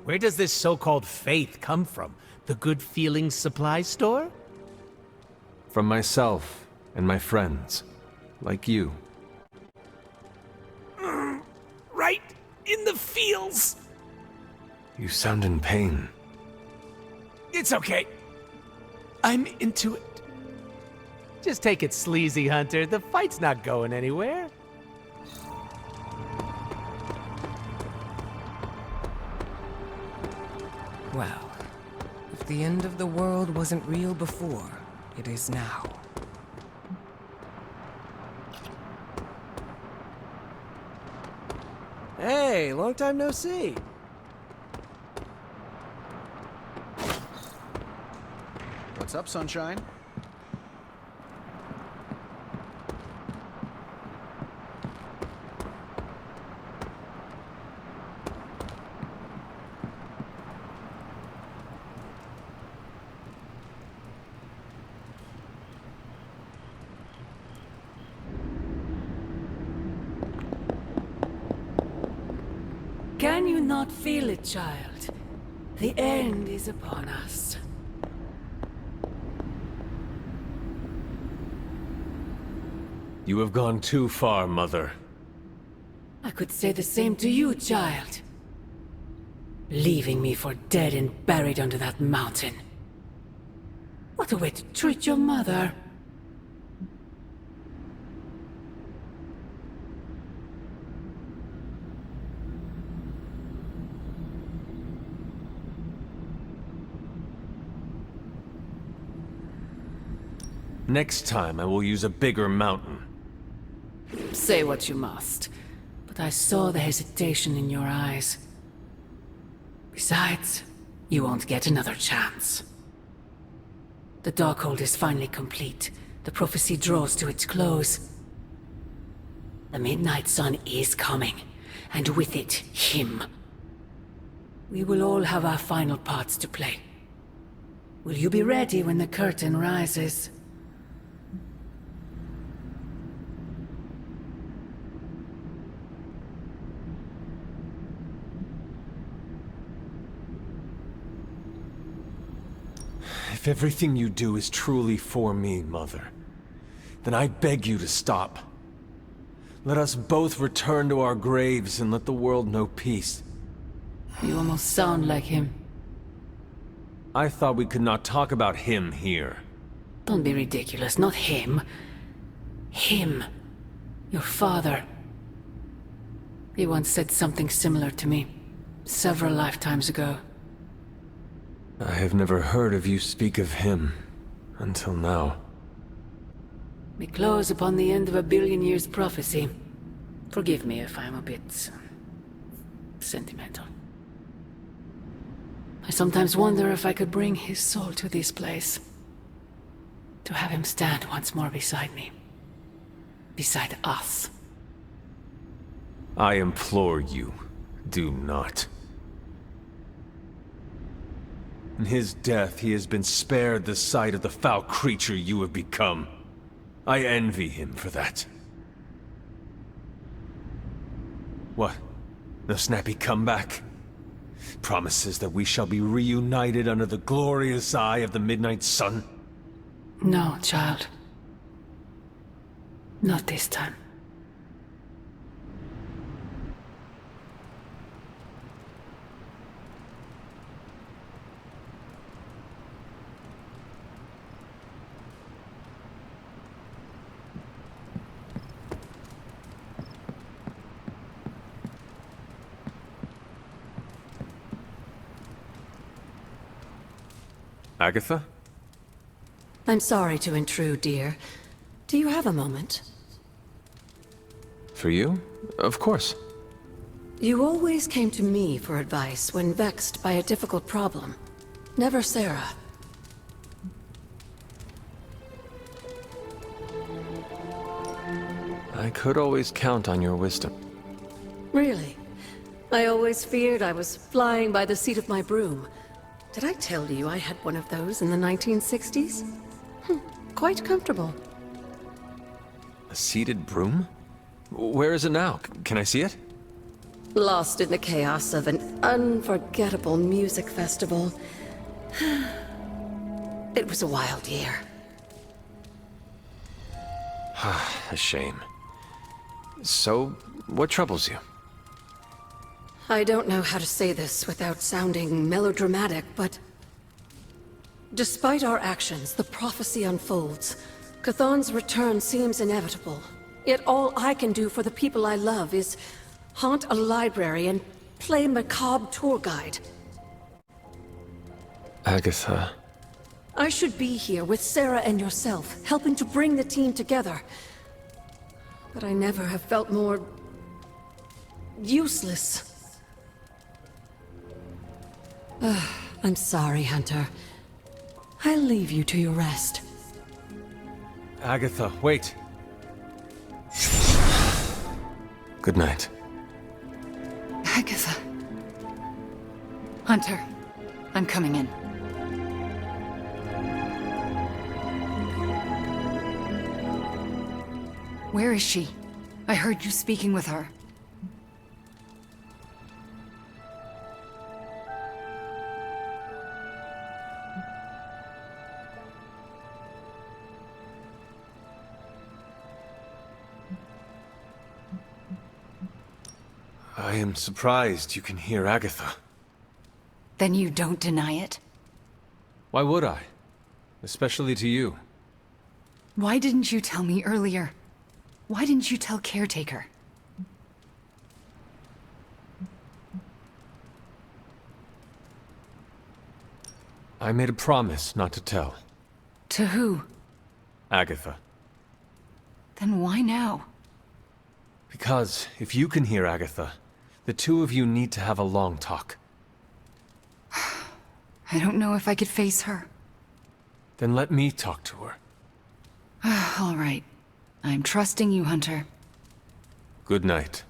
Where does this so-called faith come from? The Good Feelings supply store? From myself and my friends, like you. Right in the feels. You sound in pain. It's okay. I'm into it. Just take it sleazy, Hunter. The fight's not going anywhere. Well, if the end of the world wasn't real before, it is now. Hey, long time no see. What's up, Sunshine? Can you not feel it, child? The end is upon us. You have gone too far, Mother. I could say the same to you, child. Leaving me for dead and buried under that mountain. What a way to treat your mother. Next time I will use a bigger mountain. Say what you must, but I saw the hesitation in your eyes. Besides, you won't get another chance. The Darkhold is finally complete. The prophecy draws to its close. The Midnight Sun is coming, and with it, him. We will all have our final parts to play. Will you be ready when the curtain rises? If everything you do is truly for me, Mother, then I beg you to stop. Let us both return to our graves and let the world know peace. You almost sound like him. I thought we could not talk about him here. Don't be ridiculous, not him. Him. Your father. He once said something similar to me, several lifetimes ago. I have never heard of you speak of him, until now. We close upon the end of 1 billion years prophecy. Forgive me if I'm a bit sentimental. I sometimes wonder if I could bring his soul to this place. To have him stand once more beside me. Beside us. I implore you, do not. In his death, he has been spared the sight of the foul creature you have become. I envy him for that. What? No snappy comeback? Promises that we shall be reunited under the glorious eye of the midnight sun? No, child. Not this time. Agatha? I'm sorry to intrude, dear. Do you have a moment? For you? Of course. You always came to me for advice when vexed by a difficult problem. Never Sarah. I could always count on your wisdom. Really? I always feared I was flying by the seat of my broom. Did I tell you I had one of those in the 1960s? Quite comfortable. A seated broom? Where is it now? Can I see it? Lost in the chaos of an unforgettable music festival. It was a wild year. A shame. So, what troubles you? I don't know how to say this without sounding melodramatic, but... despite our actions, the prophecy unfolds. Chthon's return seems inevitable. Yet all I can do for the people I love is haunt a library and play macabre tour guide. Agatha... I should be here with Sarah and yourself, helping to bring the team together. But I never have felt more... useless. I'm sorry, Hunter. I'll leave you to your rest. Agatha, wait. Good night. Agatha. Hunter, I'm coming in. Where is she? I heard you speaking with her. I am surprised you can hear Agatha. Then you don't deny it? Why would I? Especially to you. Why didn't you tell me earlier? Why didn't you tell Caretaker? I made a promise not to tell. To who? Agatha. Then why now? Because if you can hear Agatha, the two of you need to have a long talk. I don't know if I could face her. Then let me talk to her. All right. I'm trusting you, Hunter. Good night.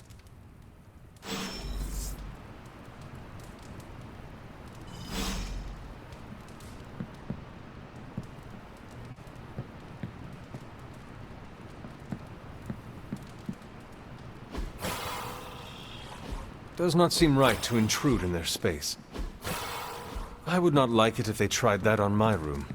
Does not seem right to intrude in their space. I would not like it if they tried that on my room.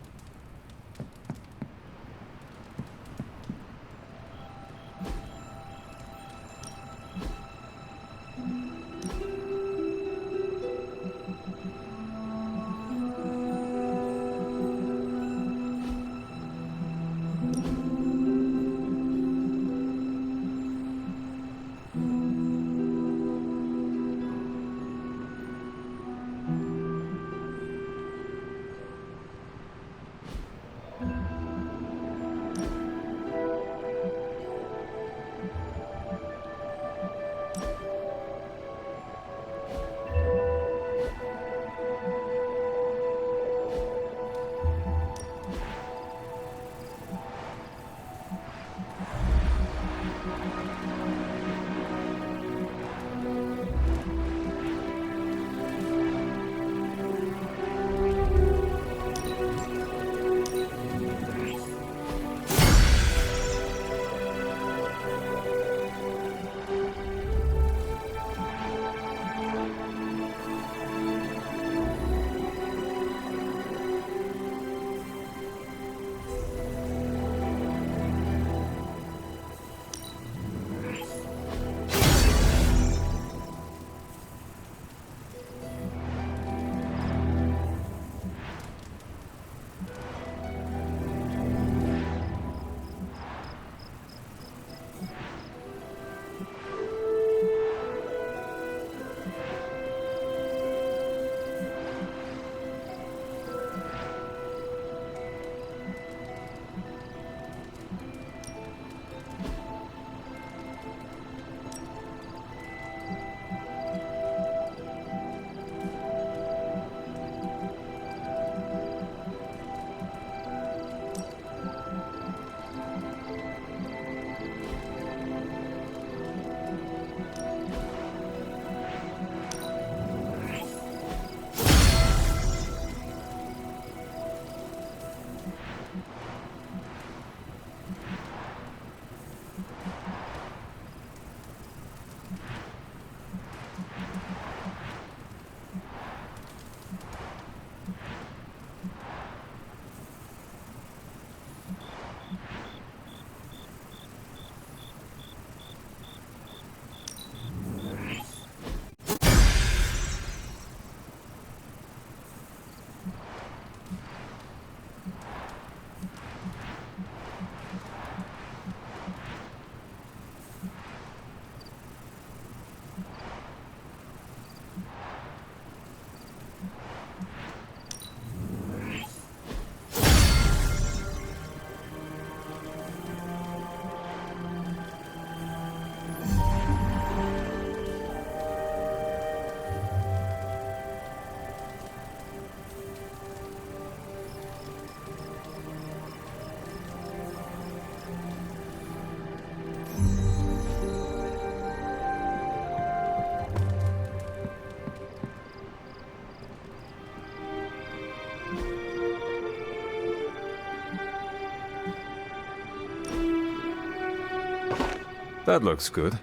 That looks good.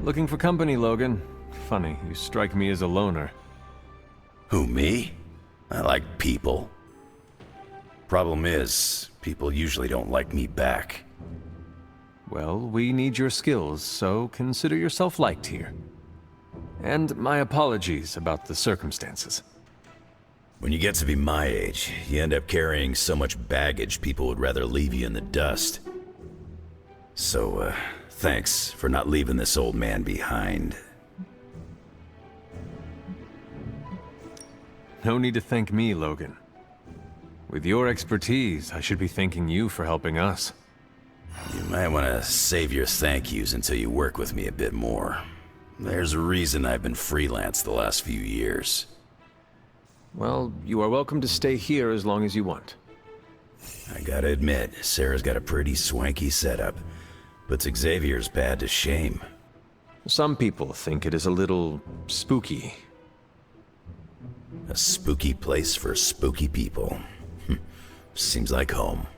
Looking for company, Logan. Funny, you strike me as a loner. Who, me? I like people. Problem is, people usually don't like me back. Well, we need your skills, so consider yourself liked here. And my apologies about the circumstances. When you get to be my age, you end up carrying so much baggage people would rather leave you in the dust. So, thanks for not leaving this old man behind. No need to thank me, Logan. With your expertise, I should be thanking you for helping us. You might want to save your thank yous until you work with me a bit more. There's a reason I've been freelance the last few years. Well, you are welcome to stay here as long as you want. I gotta admit, Sarah's got a pretty swanky setup. Puts Xavier's pad to shame. Some people think it is a little spooky. A spooky place for spooky people. Seems like home.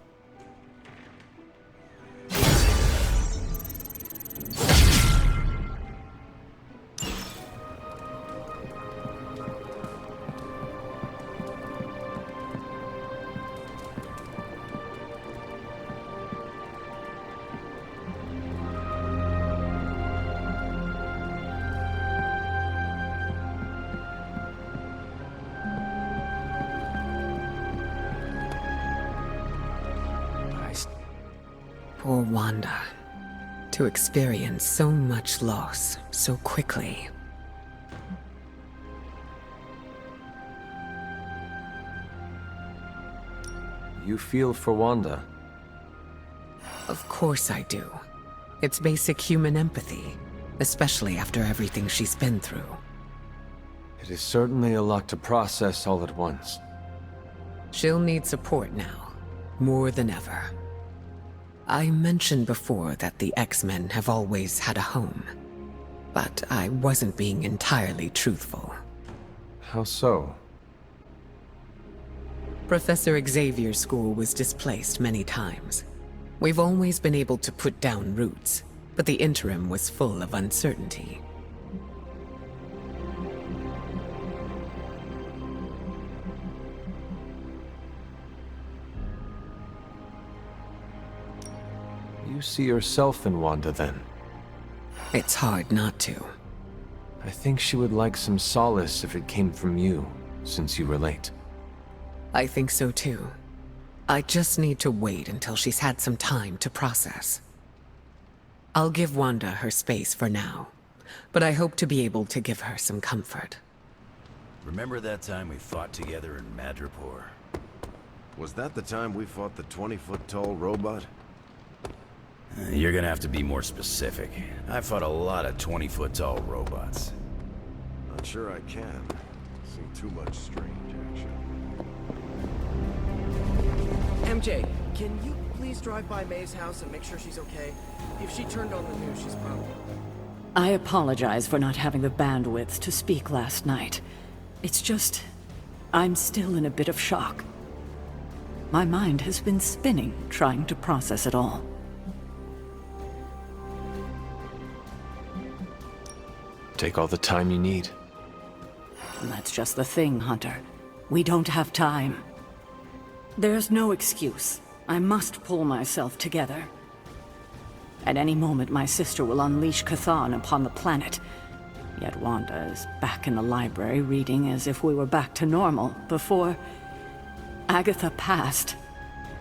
Poor Wanda. To experience so much loss so quickly. You feel for Wanda? Of course I do. It's basic human empathy, especially after everything she's been through. It is certainly a lot to process all at once. She'll need support now, more than ever. I mentioned before that the X-Men have always had a home, but I wasn't being entirely truthful. How so? Professor Xavier's school was displaced many times. We've always been able to put down roots, but the interim was full of uncertainty. You see yourself in Wanda, then? It's hard not to. I think she would like some solace if it came from you, since you relate. I think so too. I just need to wait until she's had some time to process. I'll give Wanda her space for now, but I hope to be able to give her some comfort. Remember that time we fought together in Madripoor? Was that the time we fought the 20-foot-tall robot? You're gonna have to be more specific. I fought a lot of 20-foot-tall robots. Not sure I can. Seen too much strange action. MJ, can you please drive by May's house and make sure she's okay? If she turned on the news, she's probably... I apologize for not having the bandwidth to speak last night. It's just... I'm still in a bit of shock. My mind has been spinning, trying to process it all. Take all the time you need. That's just the thing, Hunter. We don't have time. There's no excuse. I must pull myself together. At any moment, my sister will unleash Chthon upon the planet. Yet Wanda is back in the library reading as if we were back to normal before Agatha passed.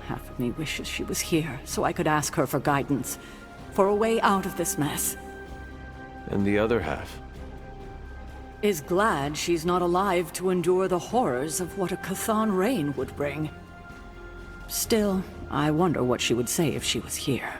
Half of me wishes she was here so I could ask her for guidance, for a way out of this mess. And the other half? Is glad she's not alive to endure the horrors of what a Chthon reign would bring. Still, I wonder what she would say if she was here.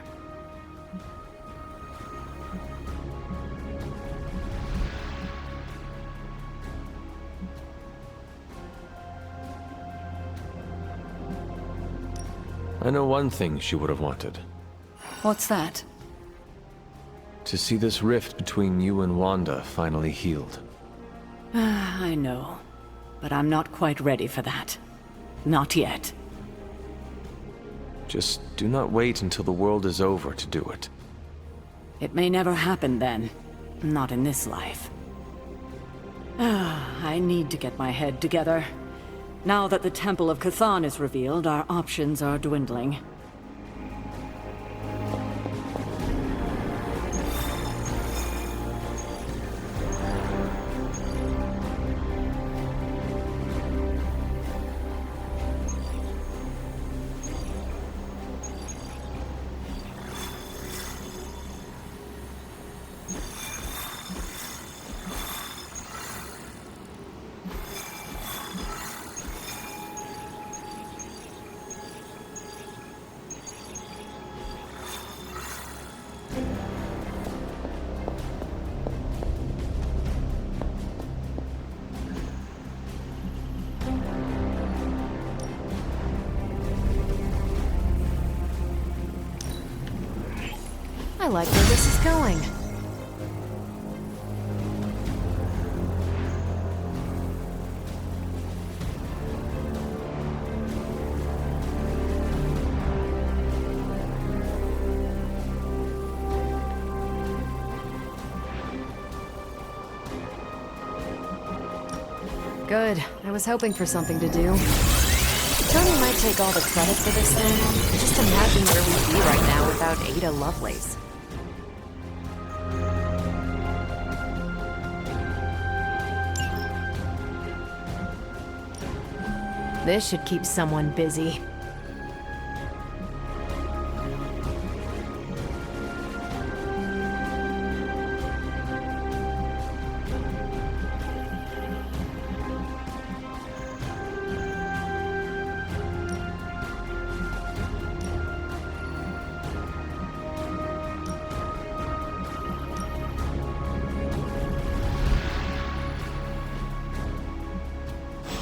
I know one thing she would have wanted. What's that? To see this rift between you and Wanda finally healed. I know, but I'm not quite ready for that. Not yet. Just do not wait until the world is over to do it. It may never happen then. Not in this life. I need to get my head together. Now that the Temple of Chthon is revealed, our options are dwindling. I like where this is going. Good. I was hoping for something to do. Tony might take all the credit for this thing. Just imagine where we'd be right now without Ada Lovelace. This should keep someone busy.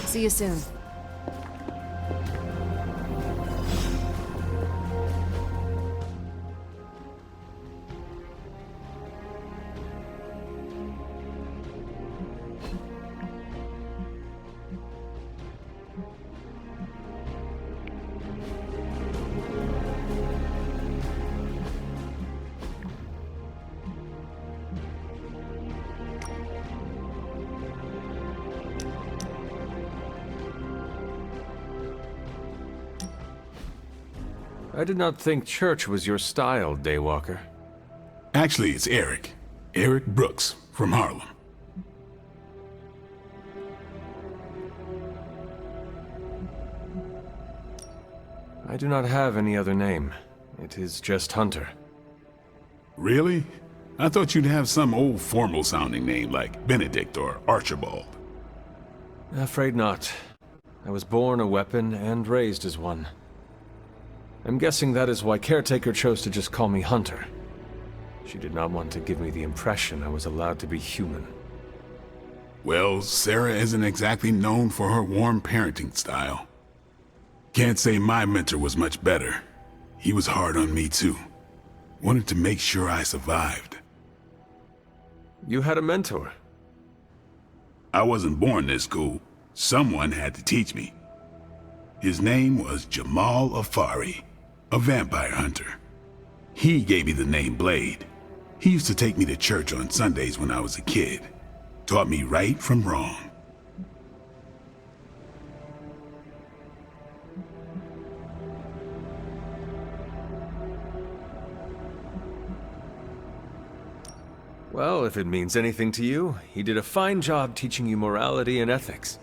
See you soon. I did not think church was your style, Daywalker. Actually, it's Eric. Eric Brooks, from Harlem. I do not have any other name. It is just Hunter. Really? I thought you'd have some old formal-sounding name like Benedict or Archibald. Afraid not. I was born a weapon and raised as one. I'm guessing that is why Caretaker chose to just call me Hunter. She did not want to give me the impression I was allowed to be human. Well, Sarah isn't exactly known for her warm parenting style. Can't say my mentor was much better. He was hard on me too. Wanted to make sure I survived. You had a mentor? I wasn't born this cool. Someone had to teach me. His name was Jamal Afari, a vampire hunter. He gave me the name Blade. He used to take me to church on Sundays when I was a kid. Taught me right from wrong. Well, if it means anything to you, he did a fine job teaching you morality and ethics.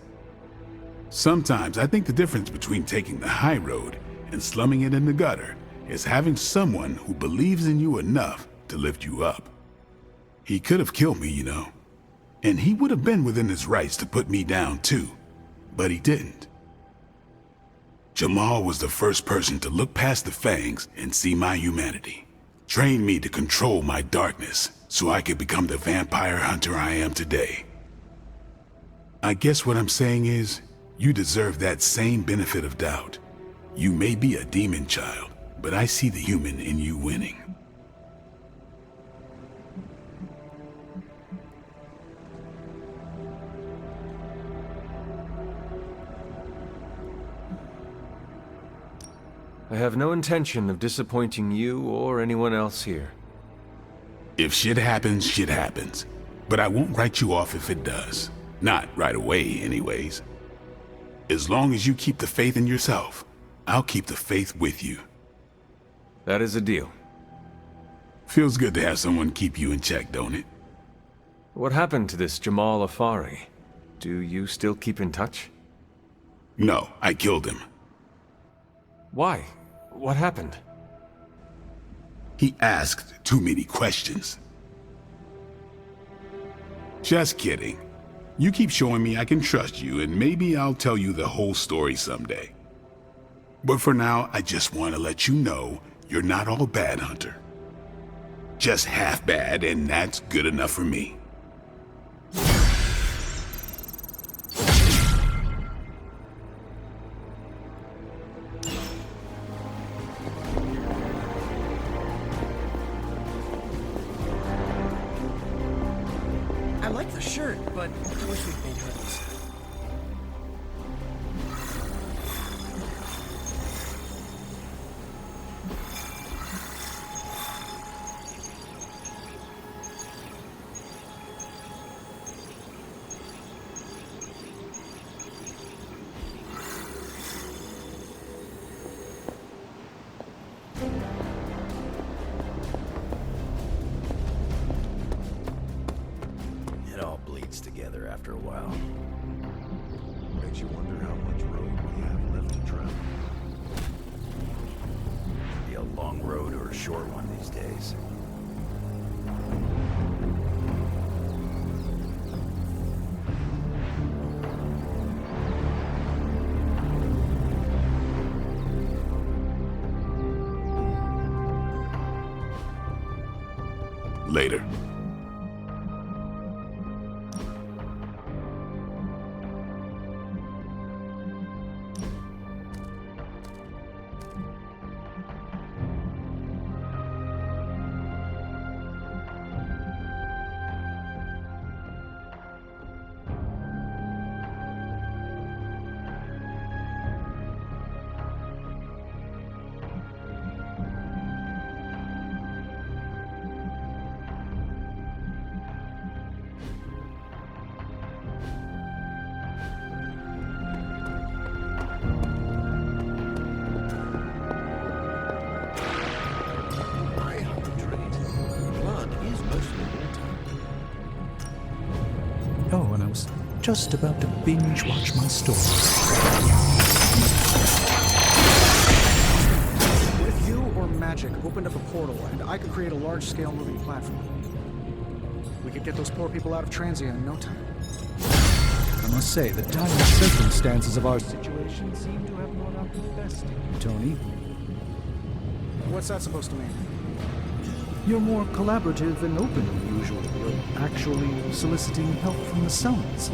Sometimes I think the difference between taking the high road and slumming it in the gutter is having someone who believes in you enough to lift you up. He could have killed me, you know. And he would have been within his rights to put me down too. But he didn't. Jamal was the first person to look past the fangs and see my humanity. Trained me to control my darkness so I could become the vampire hunter I am today. I guess what I'm saying is, you deserve that same benefit of doubt. You may be a demon child, but I see the human in you winning. I have no intention of disappointing you or anyone else here. If shit happens. But I won't write you off if it does. Not right away, anyways. As long as you keep the faith in yourself, I'll keep the faith with you. That is a deal. Feels good to have someone keep you in check, don't it? What happened to this Jamal Afari? Do you still keep in touch? No, I killed him. Why? What happened? He asked too many questions. Just kidding. You keep showing me I can trust you, and maybe I'll tell you the whole story someday. But for now, I just want to let you know you're not all bad, Hunter. Just half bad, and that's good enough for me. I like the shirt, but I wish we'd made hoodies. It all bleeds together after a while. Makes you wonder how much road we have left to travel. Be a long road or a short one these days. Later. Oh, and I was just about to binge watch my story. What if you or magic opened up a portal and I could create a large-scale moving platform? We could get those poor people out of Transient in no time. I must say, the dire circumstances of our situation seem to have brought out the best in you, Tony. What's that supposed to mean? You're more collaborative and open than usual. You're actually soliciting help from the Suns.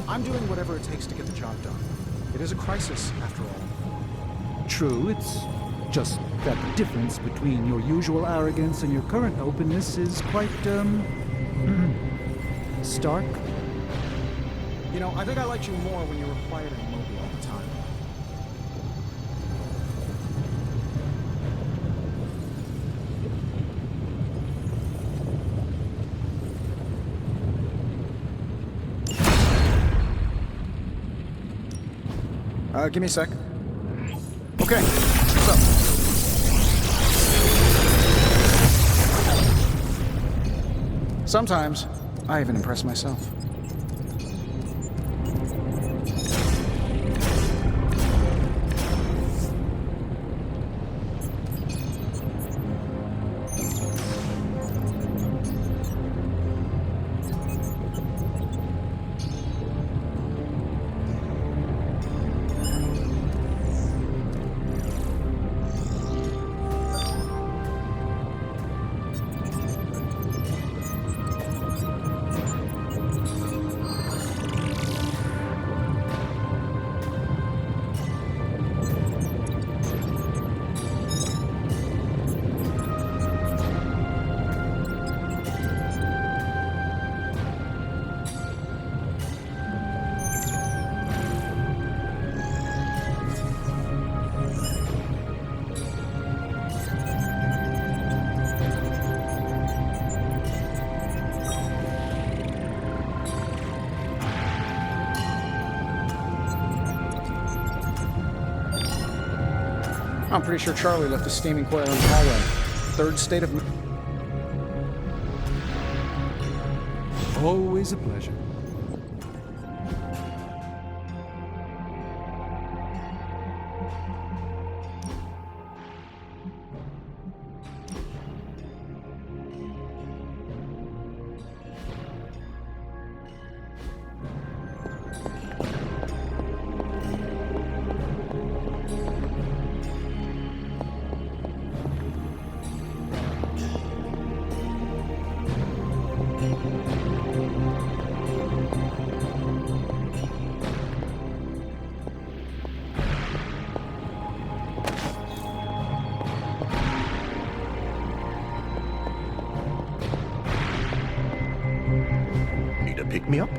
I'm doing whatever it takes to get the job done. It is a crisis, after all. True, it's just that the difference between your usual arrogance and your current openness is quite, stark. You know, I think I liked you more when you were quiet and mobile all the time. Give me a sec. Okay, what's up? Sometimes, I even impress myself. I'm pretty sure Charlie left a steaming coil in the hallway. Third state of... Always a pleasure. Pick me up?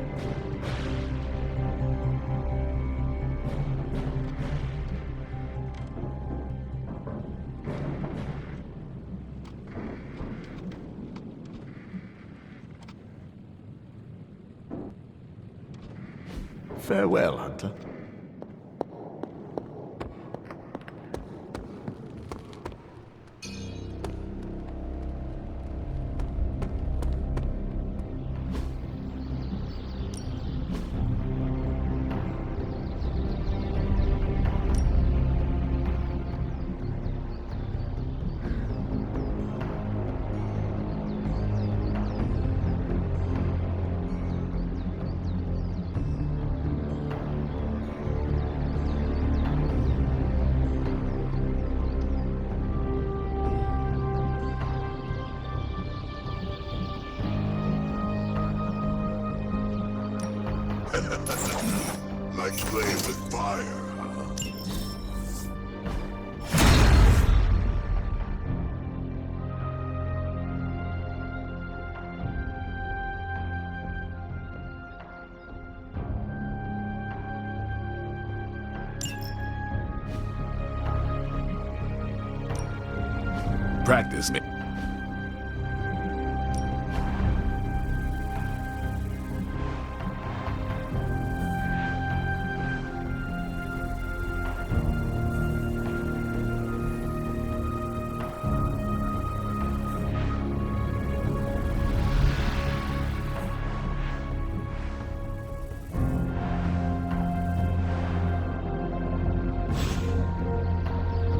Farewell, Hunter. Like playing with fire, huh? Practice me.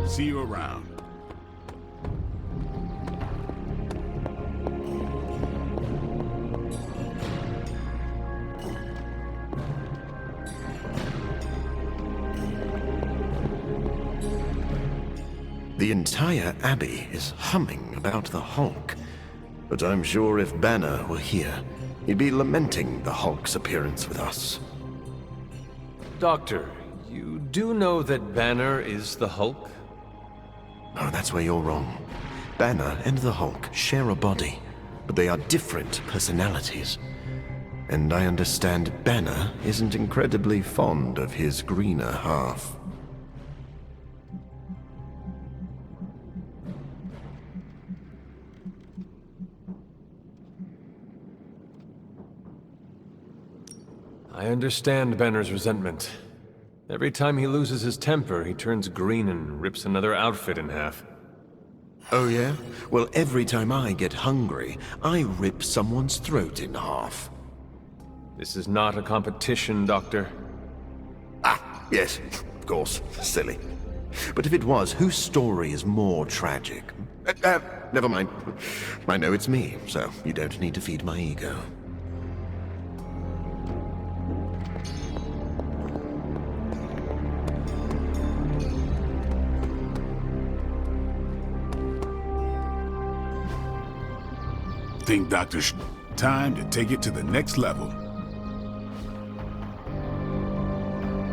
See you around. The entire Abbey is humming about the Hulk. But I'm sure if Banner were here, he'd be lamenting the Hulk's appearance with us. Doctor, you do know that Banner is the Hulk? No, that's where you're wrong. Banner and the Hulk share a body, but they are different personalities. And I understand Banner isn't incredibly fond of his greener half. I understand Banner's resentment. Every time he loses his temper, he turns green and rips another outfit in half. Oh yeah? Well, every time I get hungry, I rip someone's throat in half. This is not a competition, Doctor. Ah, yes, of course. Silly. But if it was, whose story is more tragic? Never mind. I know it's me, so you don't need to feed my ego. Think time to take it to the next level.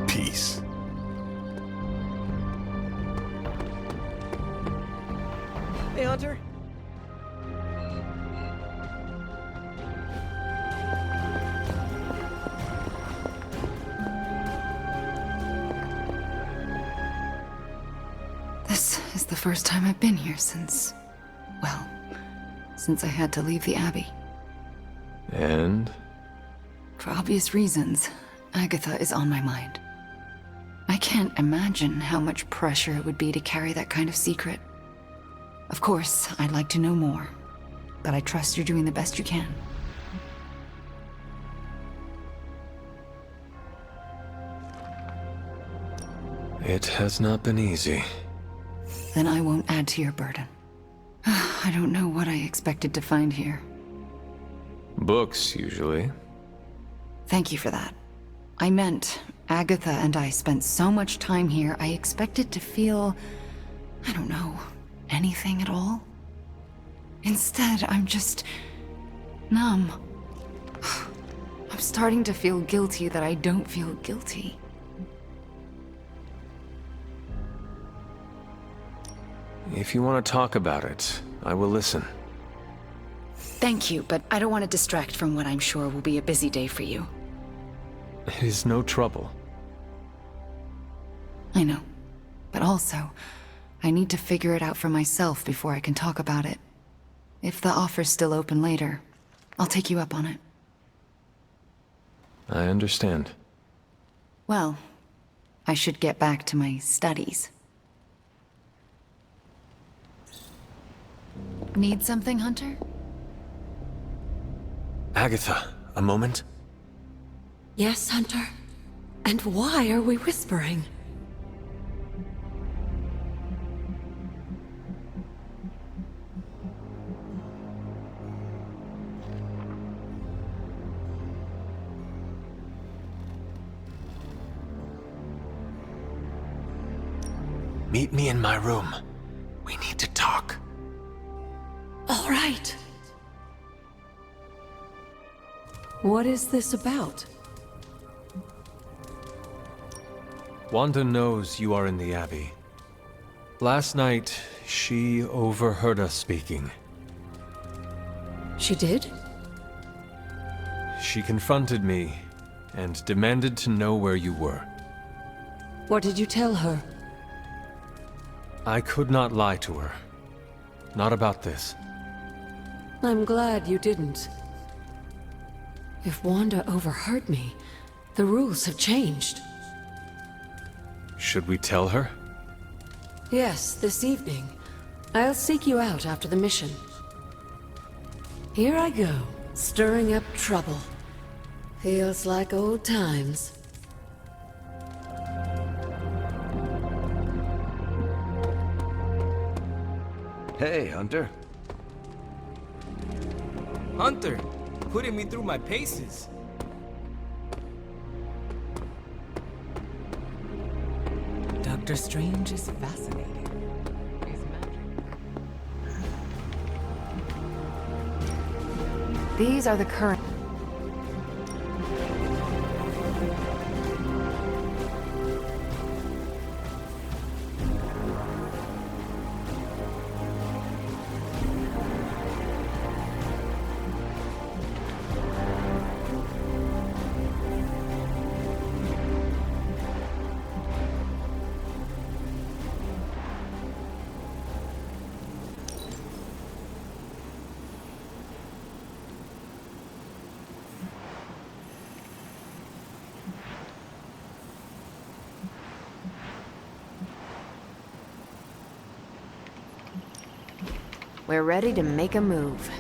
Peace. Hey, Hunter. This is the first time I've been here since, well, since I had to leave the Abbey. And? For obvious reasons, Agatha is on my mind. I can't imagine how much pressure it would be to carry that kind of secret. Of course, I'd like to know more, but I trust you're doing the best you can. It has not been easy. Then I won't add to your burden. I don't know what I expected to find here. Books, usually. Thank you for that. I meant, Agatha and I spent so much time here, I expected to feel, I don't know, anything at all. Instead, I'm just numb. I'm starting to feel guilty that I don't feel guilty. If you want to talk about it, I will listen. Thank you, but I don't want to distract from what I'm sure will be a busy day for you. It is no trouble. I know. But also, I need to figure it out for myself before I can talk about it. If the offer's still open later, I'll take you up on it. I understand. Well, I should get back to my studies. Need something, Hunter? Agatha, a moment? Yes, Hunter? And why are we whispering? Meet me in my room. We need to talk. All right. What is this about? Wanda knows you are in the Abbey. Last night, she overheard us speaking. She did? She confronted me and demanded to know where you were. What did you tell her? I could not lie to her. Not about this. I'm glad you didn't. If Wanda overheard me, the rules have changed. Should we tell her? Yes, this evening. I'll seek you out after the mission. Here I go, stirring up trouble. Feels like old times. Hey, Hunter. Hunter, putting me through my paces. Doctor Strange is fascinating. These are the current... We're ready to make a move.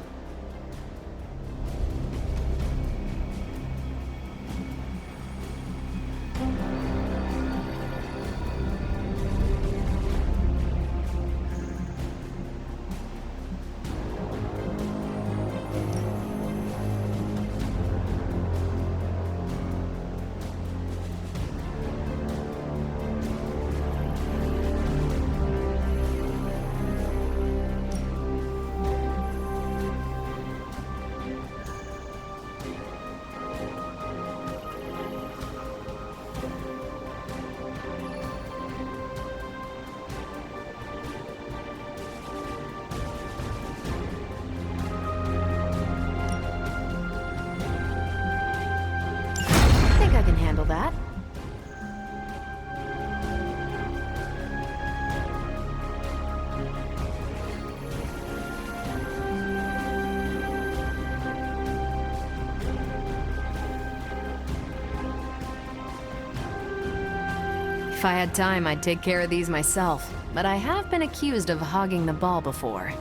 I can handle that. If I had time, I'd take care of these myself, but I have been accused of hogging the ball before.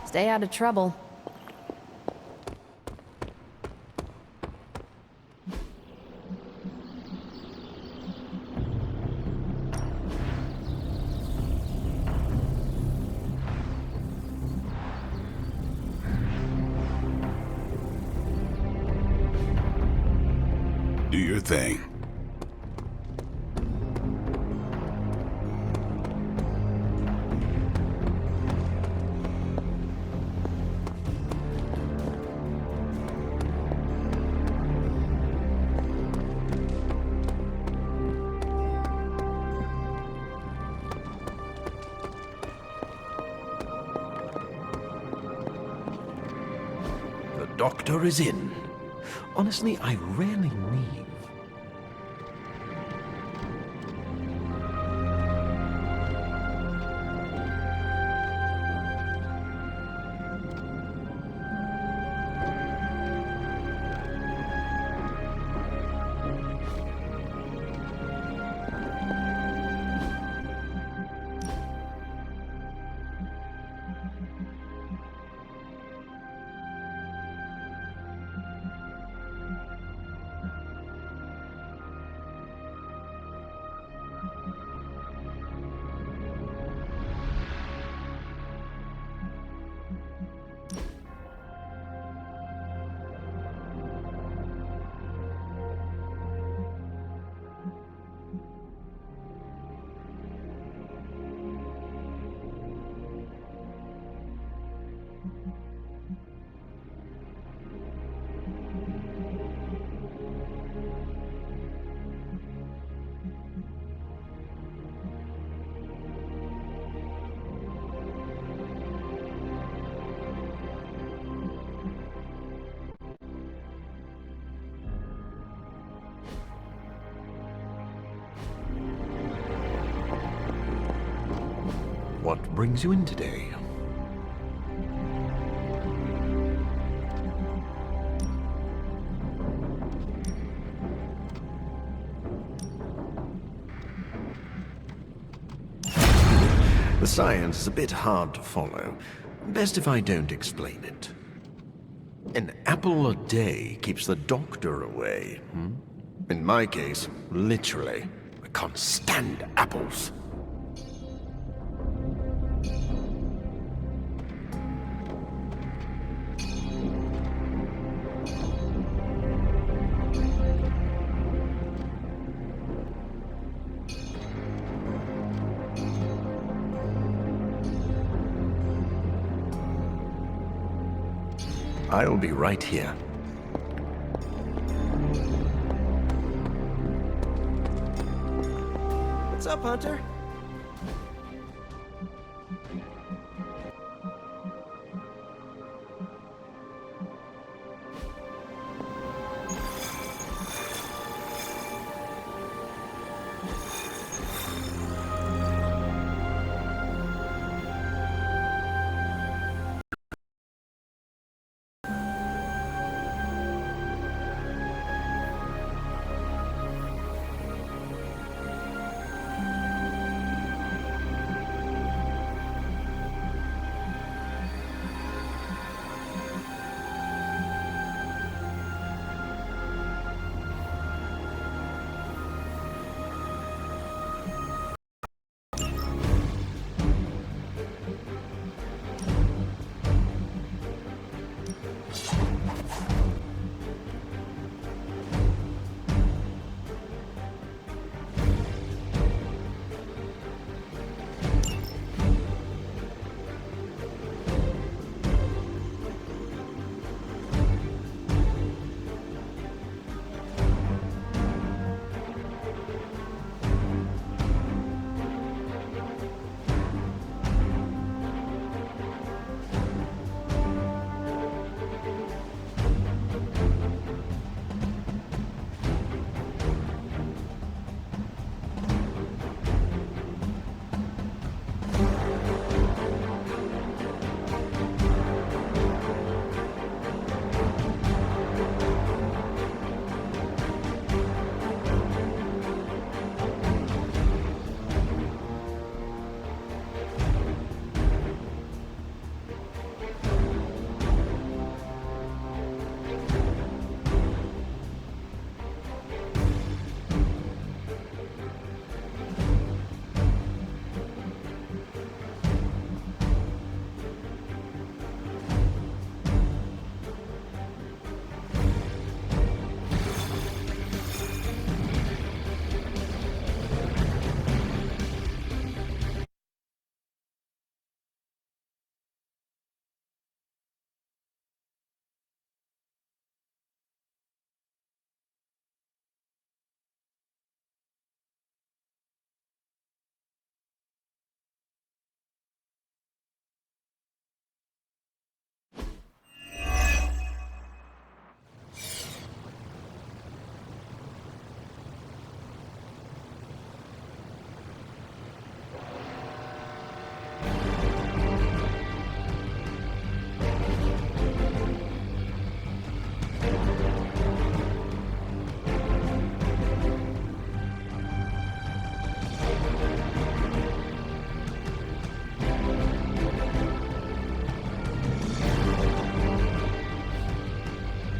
Stay out of trouble. Do your thing. The doctor is in. Honestly, I rarely leave. What brings you in today? The science is a bit hard to follow. Best if I don't explain it. An apple a day keeps the doctor away, In my case, literally. I can't stand apples. I'll be right here. What's up, Hunter?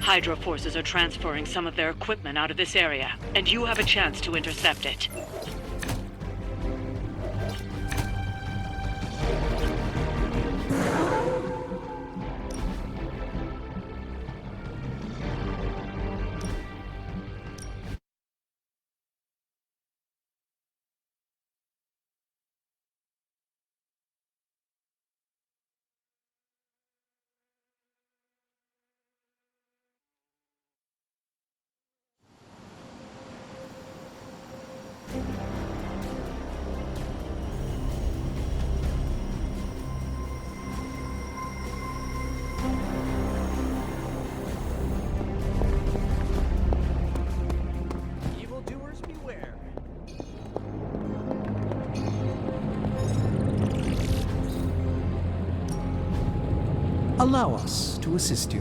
Hydra forces are transferring some of their equipment out of this area, and you have a chance to intercept it. Evildoers beware. Allow us to assist you.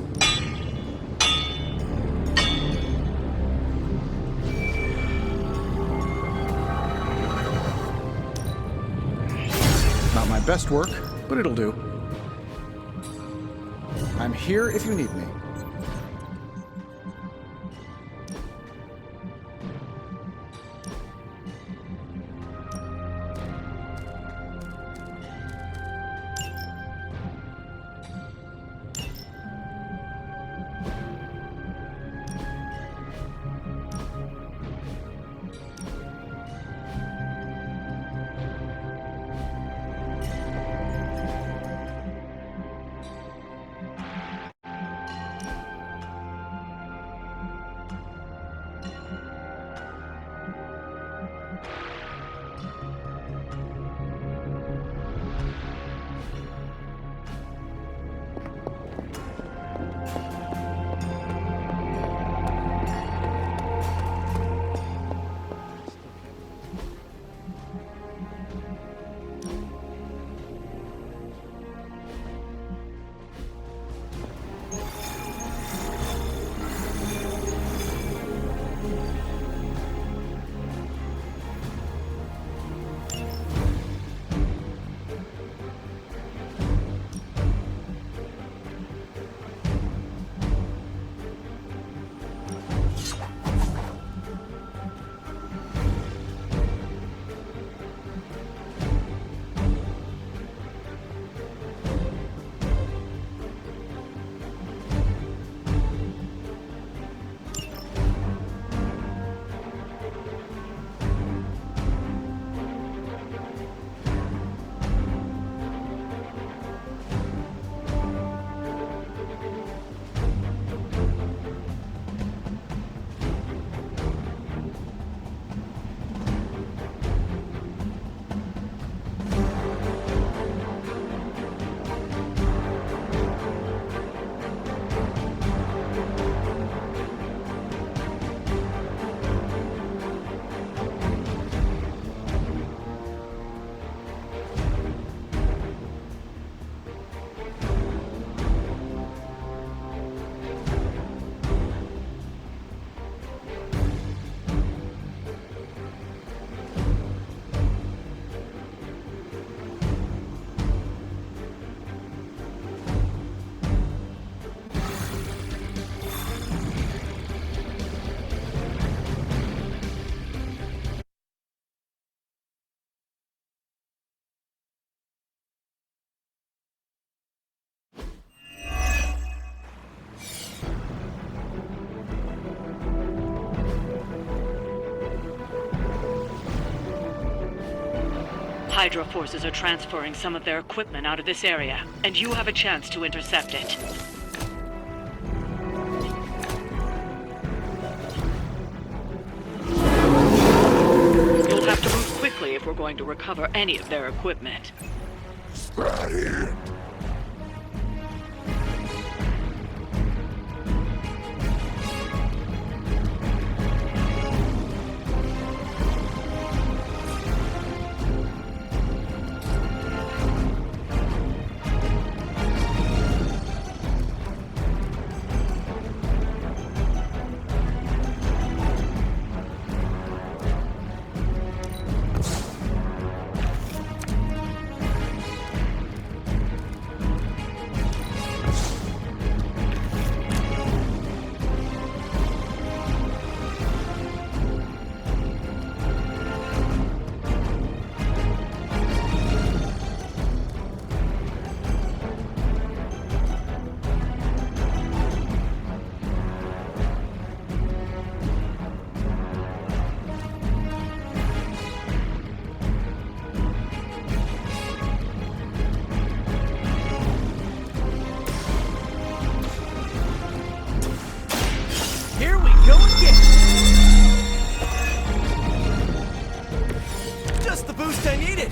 Not my best work, but it'll do. I'm here if you need me. Hydra forces are transferring some of their equipment out of this area, and you have a chance to intercept it. You'll have to move quickly if we're going to recover any of their equipment. Is that it? Here we go again! Just the boost I needed!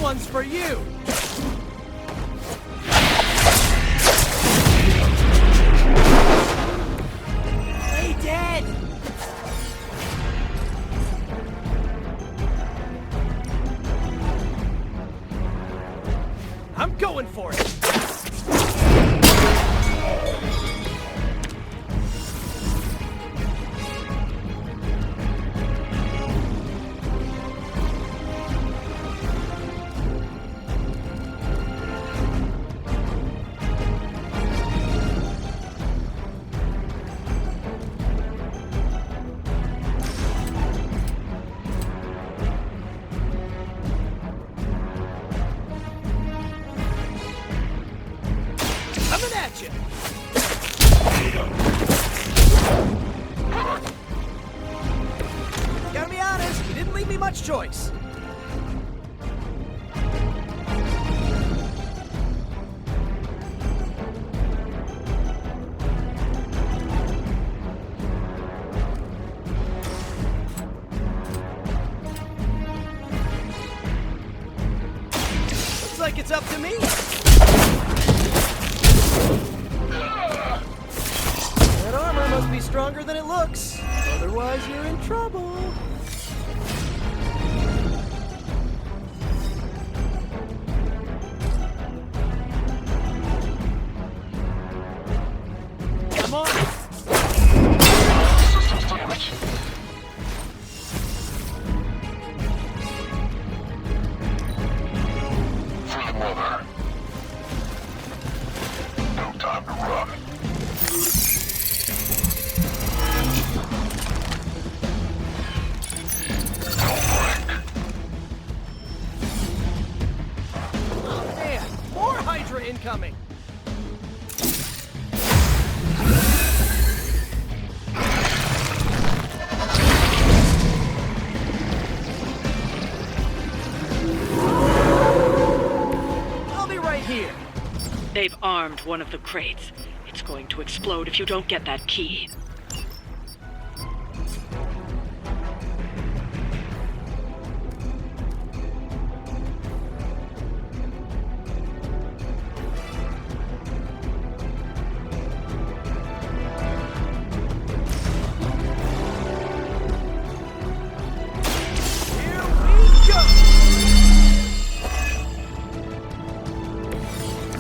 One's for you! Play dead! I'm going for it! much choice. Looks like it's up to me. That armor must be stronger than it looks. Otherwise, you're in trouble. Come on. Damage. For the mother. No time to run. Man, more Hydra incoming. I'll be right here. They've armed one of the crates. It's going to explode if you don't get that key. Here we go.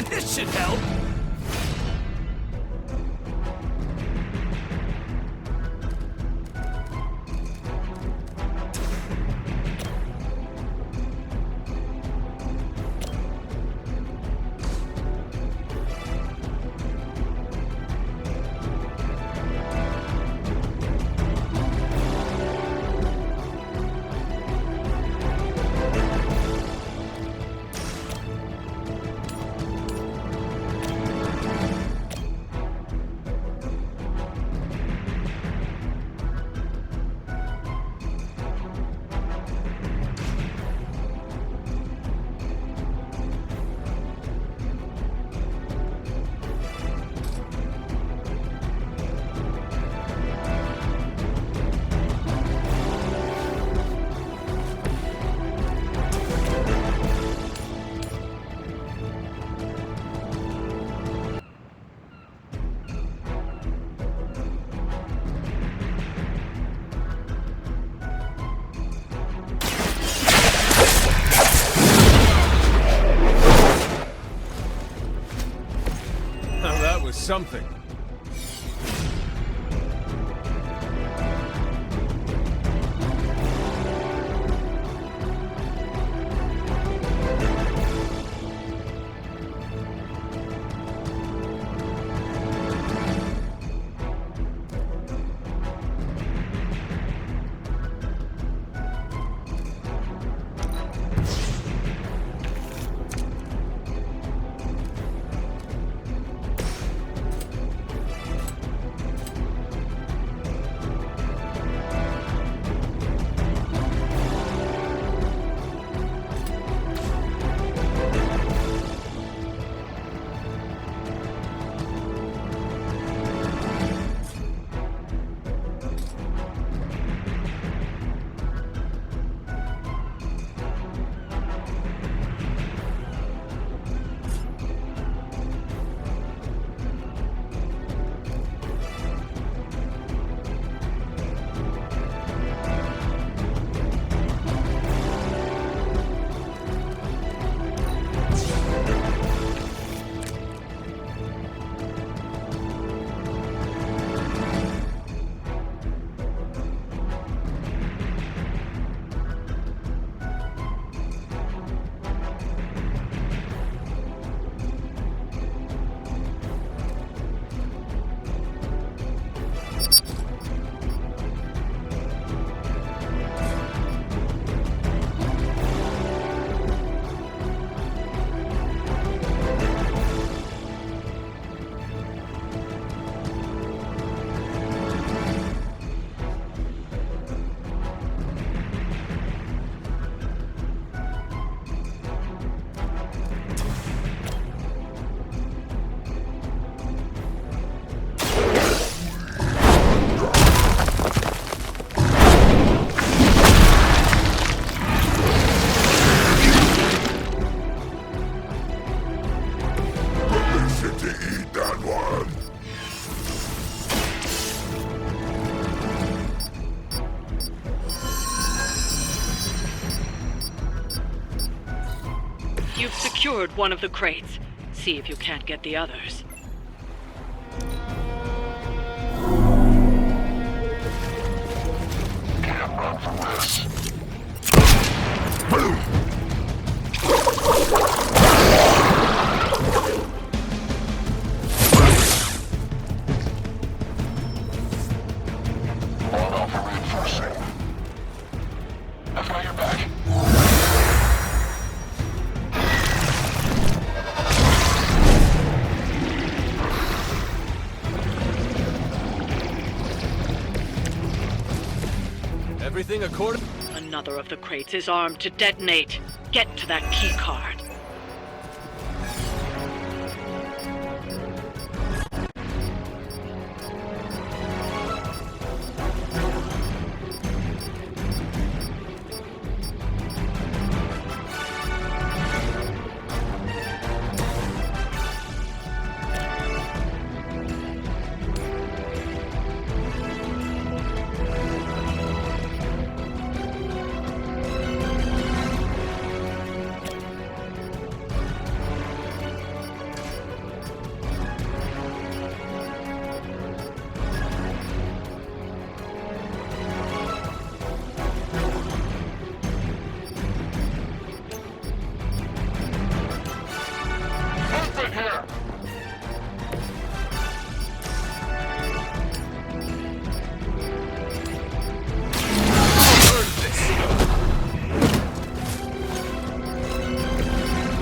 This should help. Now that was something. secured one of the crates. See if you can't get the others. Can't run from this. On Alpha reinforcing. I've got your back. Everything according... Another of the crates is armed to detonate. Get to that key card.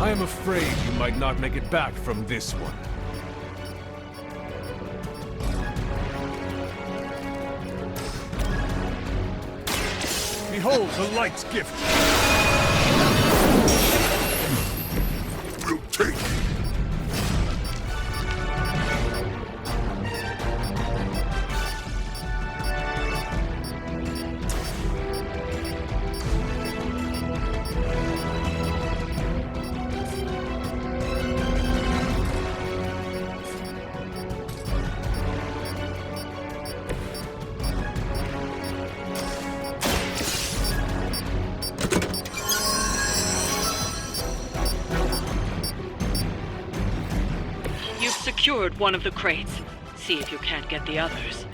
I am afraid you might not make it back from this one. Behold the light's gift! We'll take it. Secured one of the crates. See if you can't get the others.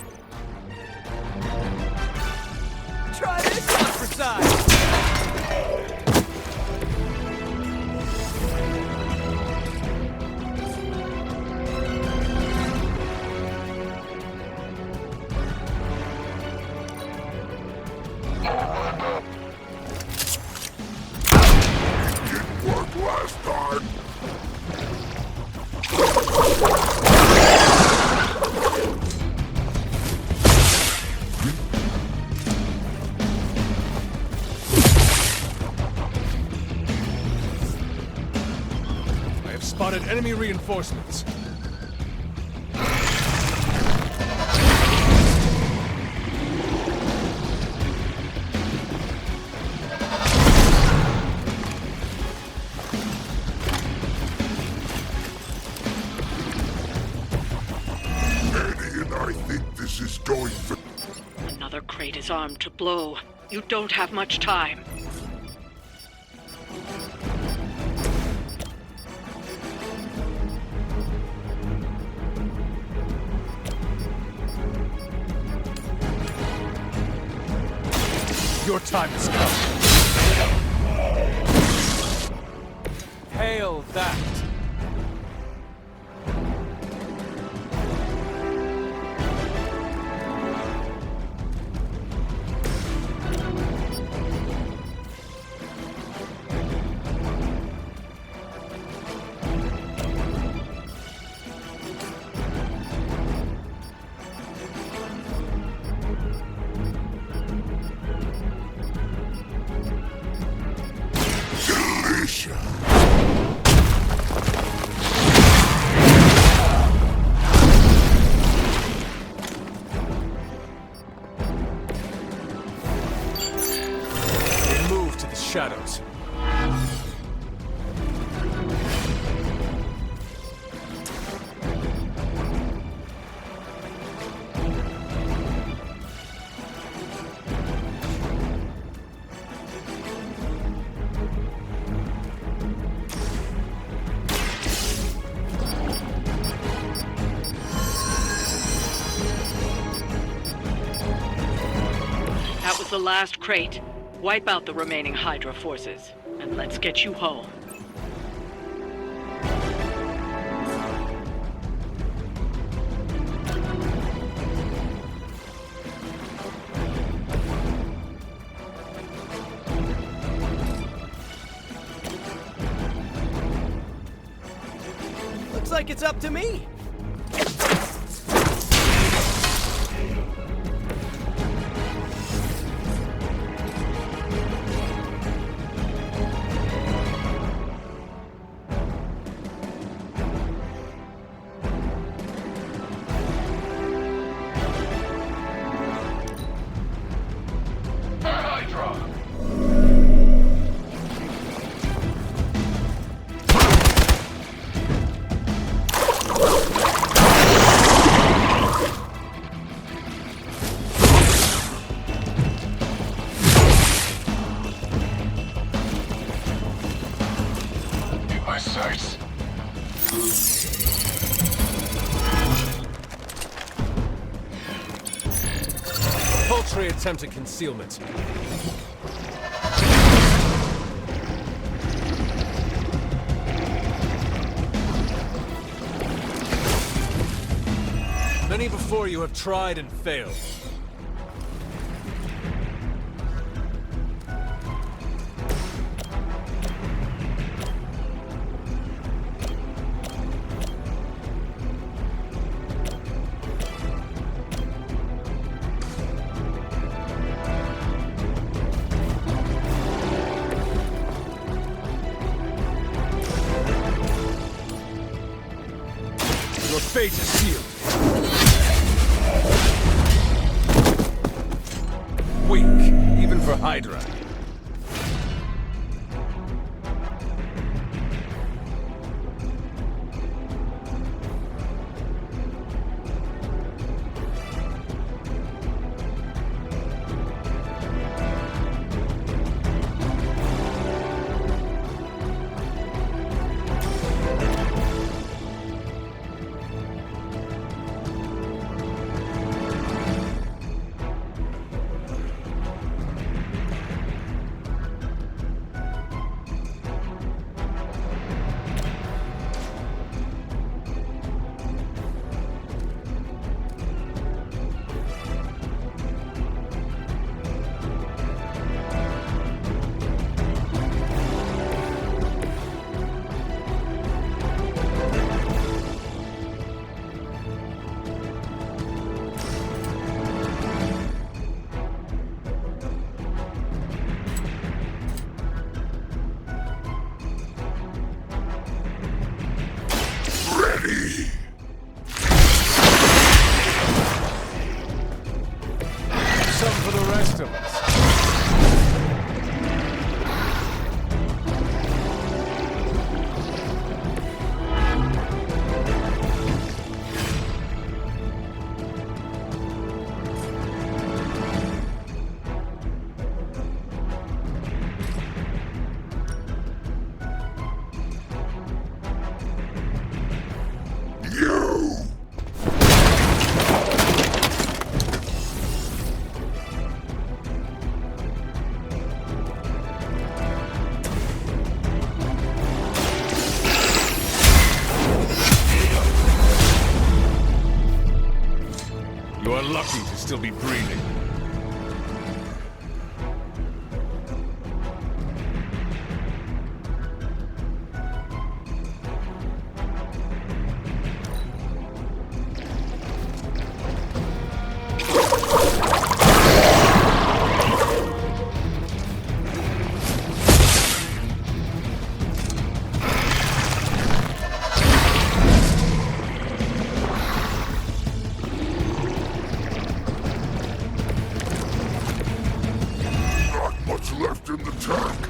Try this on for size! Didn't work last time. Spotted enemy reinforcements. Eddie and I think this is going for... Another crate is armed to blow. You don't have much time. Your time has come. Hail that! Shadows. That was the last crate. Wipe out the remaining Hydra forces, and let's get you home. Looks like it's up to me. Paltry attempt at concealment. Many before you have tried and failed. Your fate is sealed. Weak, even for Hydra. Some for the rest of us. You are lucky to still be breathing. What's left in the tank?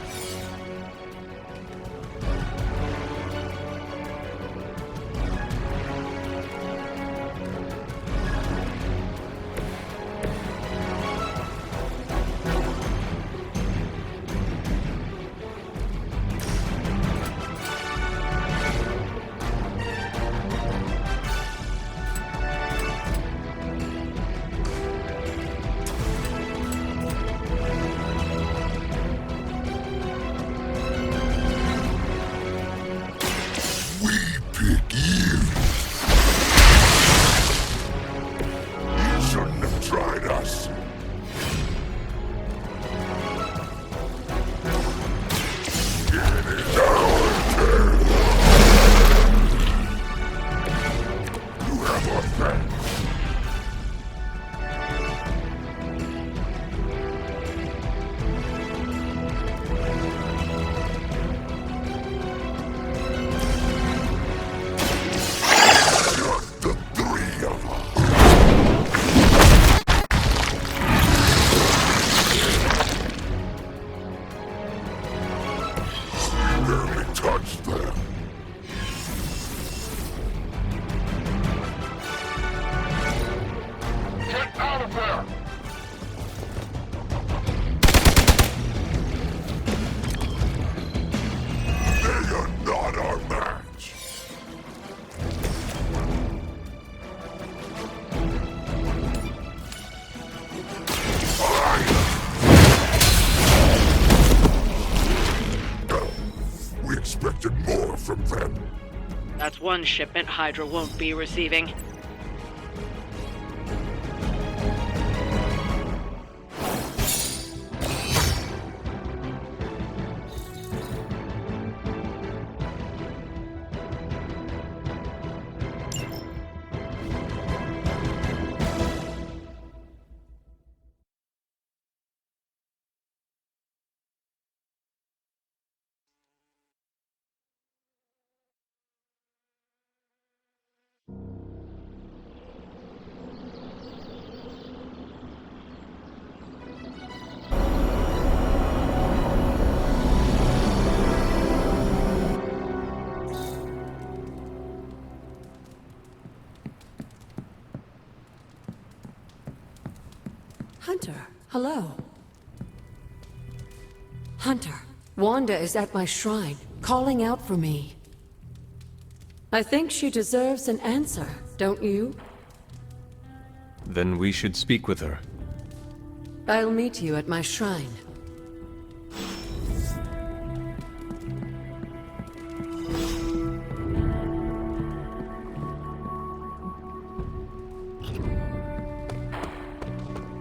from them. That's one shipment Hydra won't be receiving. Hunter, hello. Hunter, Wanda is at my shrine, calling out for me. I think she deserves an answer, don't you? Then we should speak with her. I'll meet you at my shrine.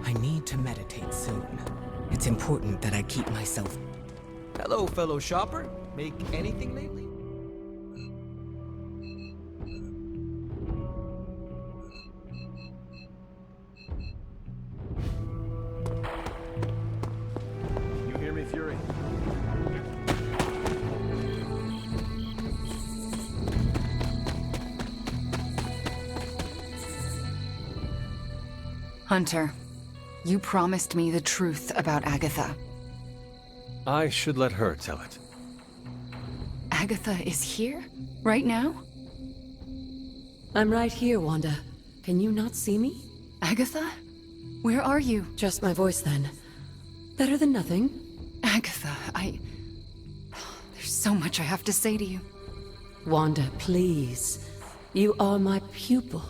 I need to meditate soon. It's important that I keep myself. Hello, fellow shopper. Make anything lately? You hear me, Fury? Hunter, you promised me the truth about Agatha. I should let her tell it. Agatha is here? Right now? I'm right here, Wanda. Can you not see me? Agatha? Where are you? Just my voice, then. Better than nothing. Agatha, There's so much I have to say to you. Wanda, please. You are my pupil.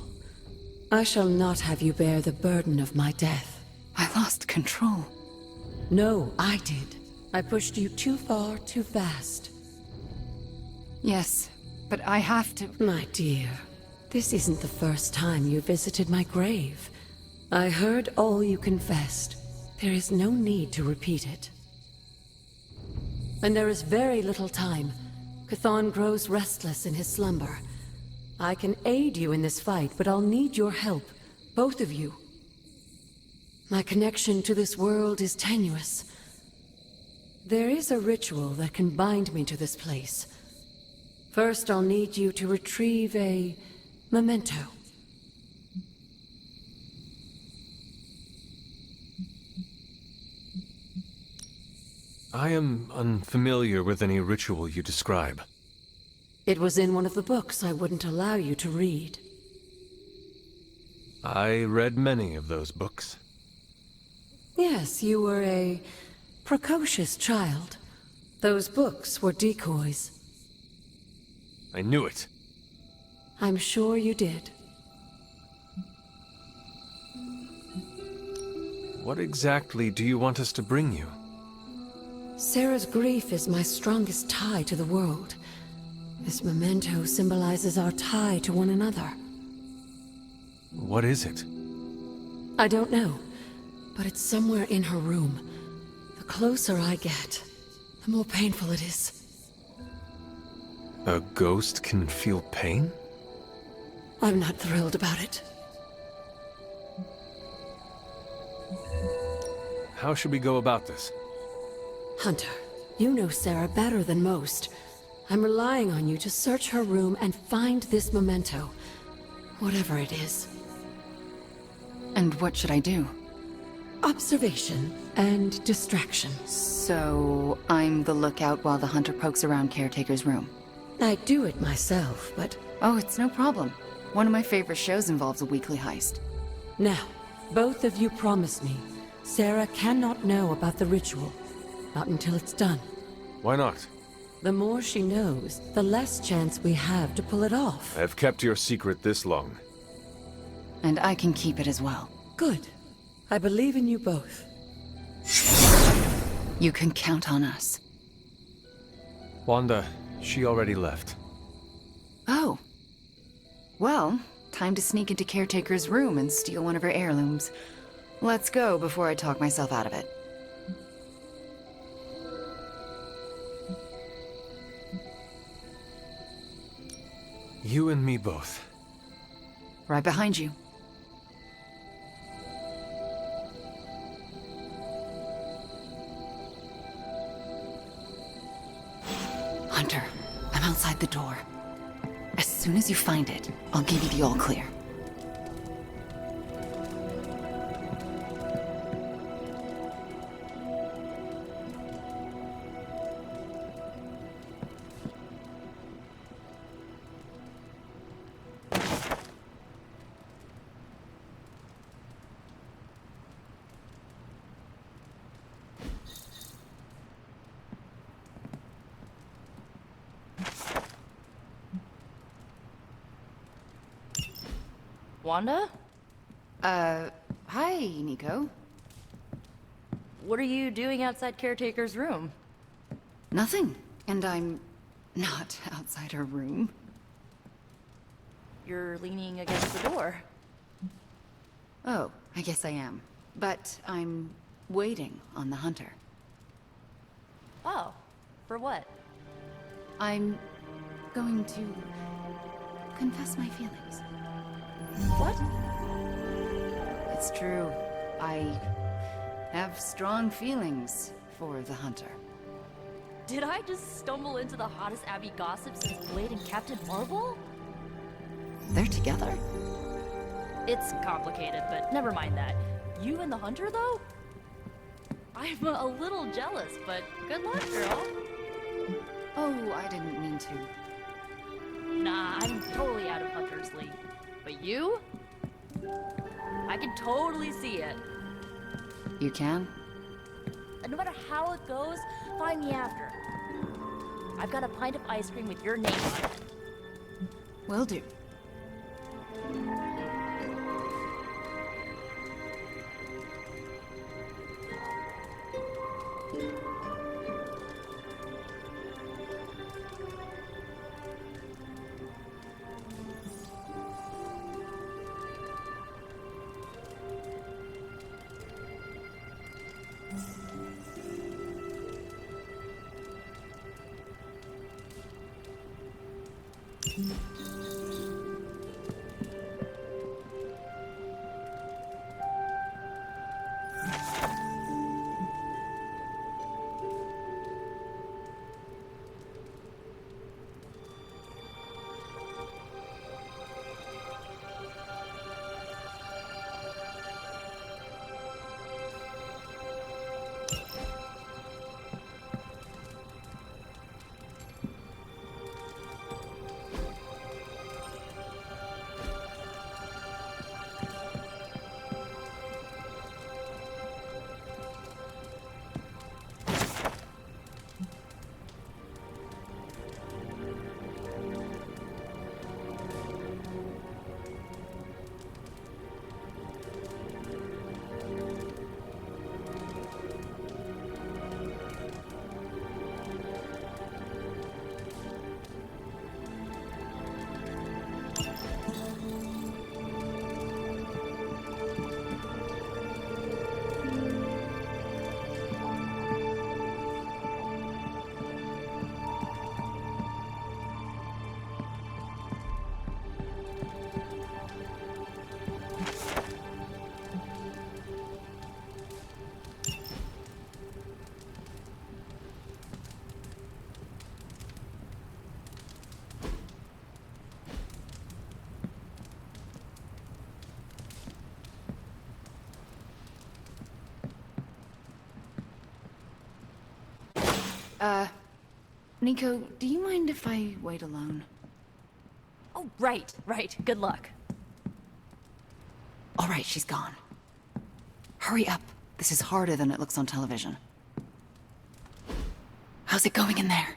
I shall not have you bear the burden of my death. I lost control. No, I did. I pushed you too far, too fast. Yes, but I have to... My dear, this isn't the first time you visited my grave. I heard all you confessed. There is no need to repeat it. And there is very little time. Chthon grows restless in his slumber. I can aid you in this fight, but I'll need your help. Both of you. My connection to this world is tenuous. There is a ritual that can bind me to this place. First, I'll need you to retrieve a memento. I am unfamiliar with any ritual you describe. It was in one of the books I wouldn't allow you to read. I read many of those books. Yes, you were a precocious child. Those books were decoys. I knew it. I'm sure you did. What exactly do you want us to bring you? Sarah's grief is my strongest tie to the world. This memento symbolizes our tie to one another. What is it? I don't know, but it's somewhere in her room. The closer I get, the more painful it is. A ghost can feel pain? I'm not thrilled about it. How should we go about this? Hunter, you know Sarah better than most. I'm relying on you to search her room and find this memento. Whatever it is. And what should I do? Observation and distraction. So, I'm the lookout while the hunter pokes around Caretaker's room. I do it myself, but... Oh, it's no problem. One of my favorite shows involves a weekly heist. Now, both of you promise me, Sarah cannot know about the ritual. Not until it's done. Why not? The more she knows, the less chance we have to pull it off. I've kept your secret this long. And I can keep it as well. Good. I believe in you both. You can count on us. Wanda, she already left. Oh. Well, time to sneak into Caretaker's room and steal one of her heirlooms. Let's go before I talk myself out of it. You and me both. Right behind you. Hunter, I'm outside the door. As soon as you find it, I'll give you the all clear. Wanda? Hi, Nico. What are you doing outside Caretaker's room? Nothing. And I'm not outside her room. You're leaning against the door. Oh, I guess I am. But I'm waiting on the hunter. Oh, for what? I'm going to confess my feelings. What? It's true. I have strong feelings for the hunter. Did I just stumble into the hottest Abby gossip since Blade and Captain Marvel? They're together? It's complicated, but never mind that. You and the hunter, though? I'm a little jealous, but good luck, girl. Oh, I didn't mean to. Nah, I'm totally out of Hunter's league. But you? I can totally see it. You can? And no matter how it goes, find me after. I've got a pint of ice cream with your name on it. Will do. Nico, do you mind if I wait alone? Oh, right. Good luck. All right, she's gone. Hurry up. This is harder than it looks on television. How's it going in there?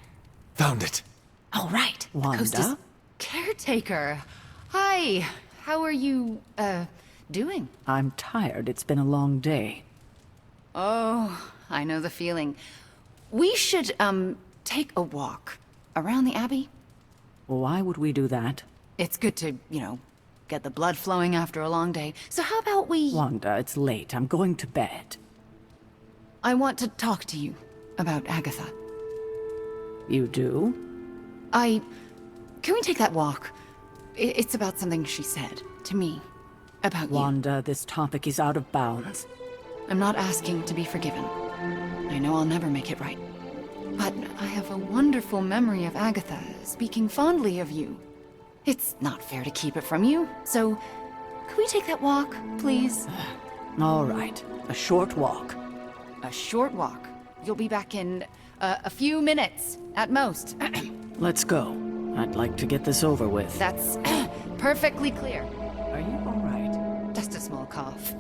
Found it. All right. The Wanda? coast is... Caretaker. Hi. How are you, doing? I'm tired. It's been a long day. Oh, I know the feeling. We should, take a walk around the Abbey. Why would we do that? It's good to, get the blood flowing after a long day. So how about we... Wanda, it's late. I'm going to bed. I want to talk to you about Agatha. You do? Can we take that walk? It's about something she said to me. About Wanda, this topic is out of bounds. I'm not asking to be forgiven. I know I'll never make it right. But I have a wonderful memory of Agatha speaking fondly of you. It's not fair to keep it from you, so could we take that walk, please? All right, a short walk. A short walk. You'll be back in a few minutes, at most. Let's go. I'd like to get this over with. That's perfectly clear. Are you all right? Just a small cough.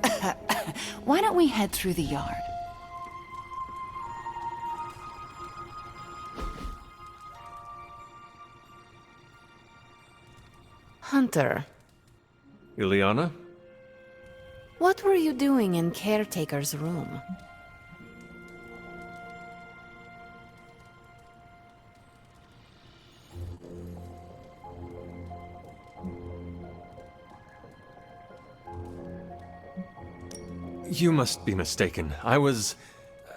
Why don't we head through the yard? Hunter, Ileana? what were you doing in Caretaker's room? You must be mistaken. I was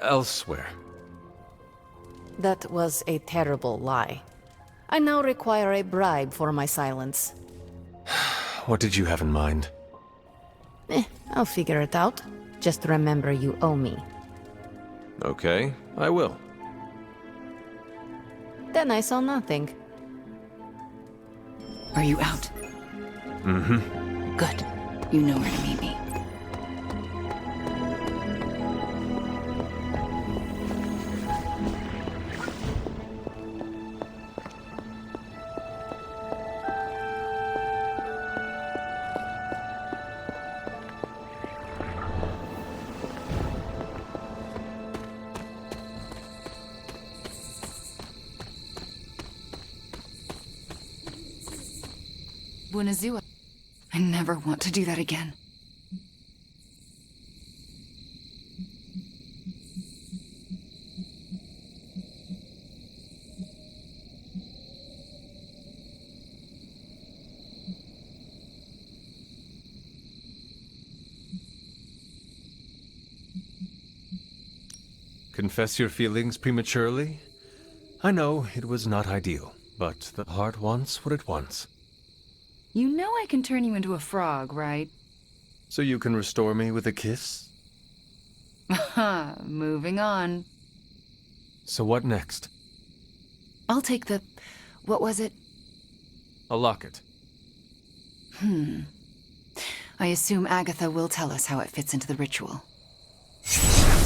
elsewhere. That was a terrible lie. I now require a bribe for my silence. What did you have in mind? I'll figure it out. Just remember you owe me. Okay, I will. Then I saw nothing. Are you out? Mm-hmm. Good. You know where to meet me. Buenazua. I never want to do that again. Confess your feelings prematurely? I know it was not ideal, but the heart wants what it wants. You know I can turn you into a frog, right? So you can restore me with a kiss? Moving on. So what next? I'll take the... what was it? A locket. I assume Agatha will tell us how it fits into the ritual.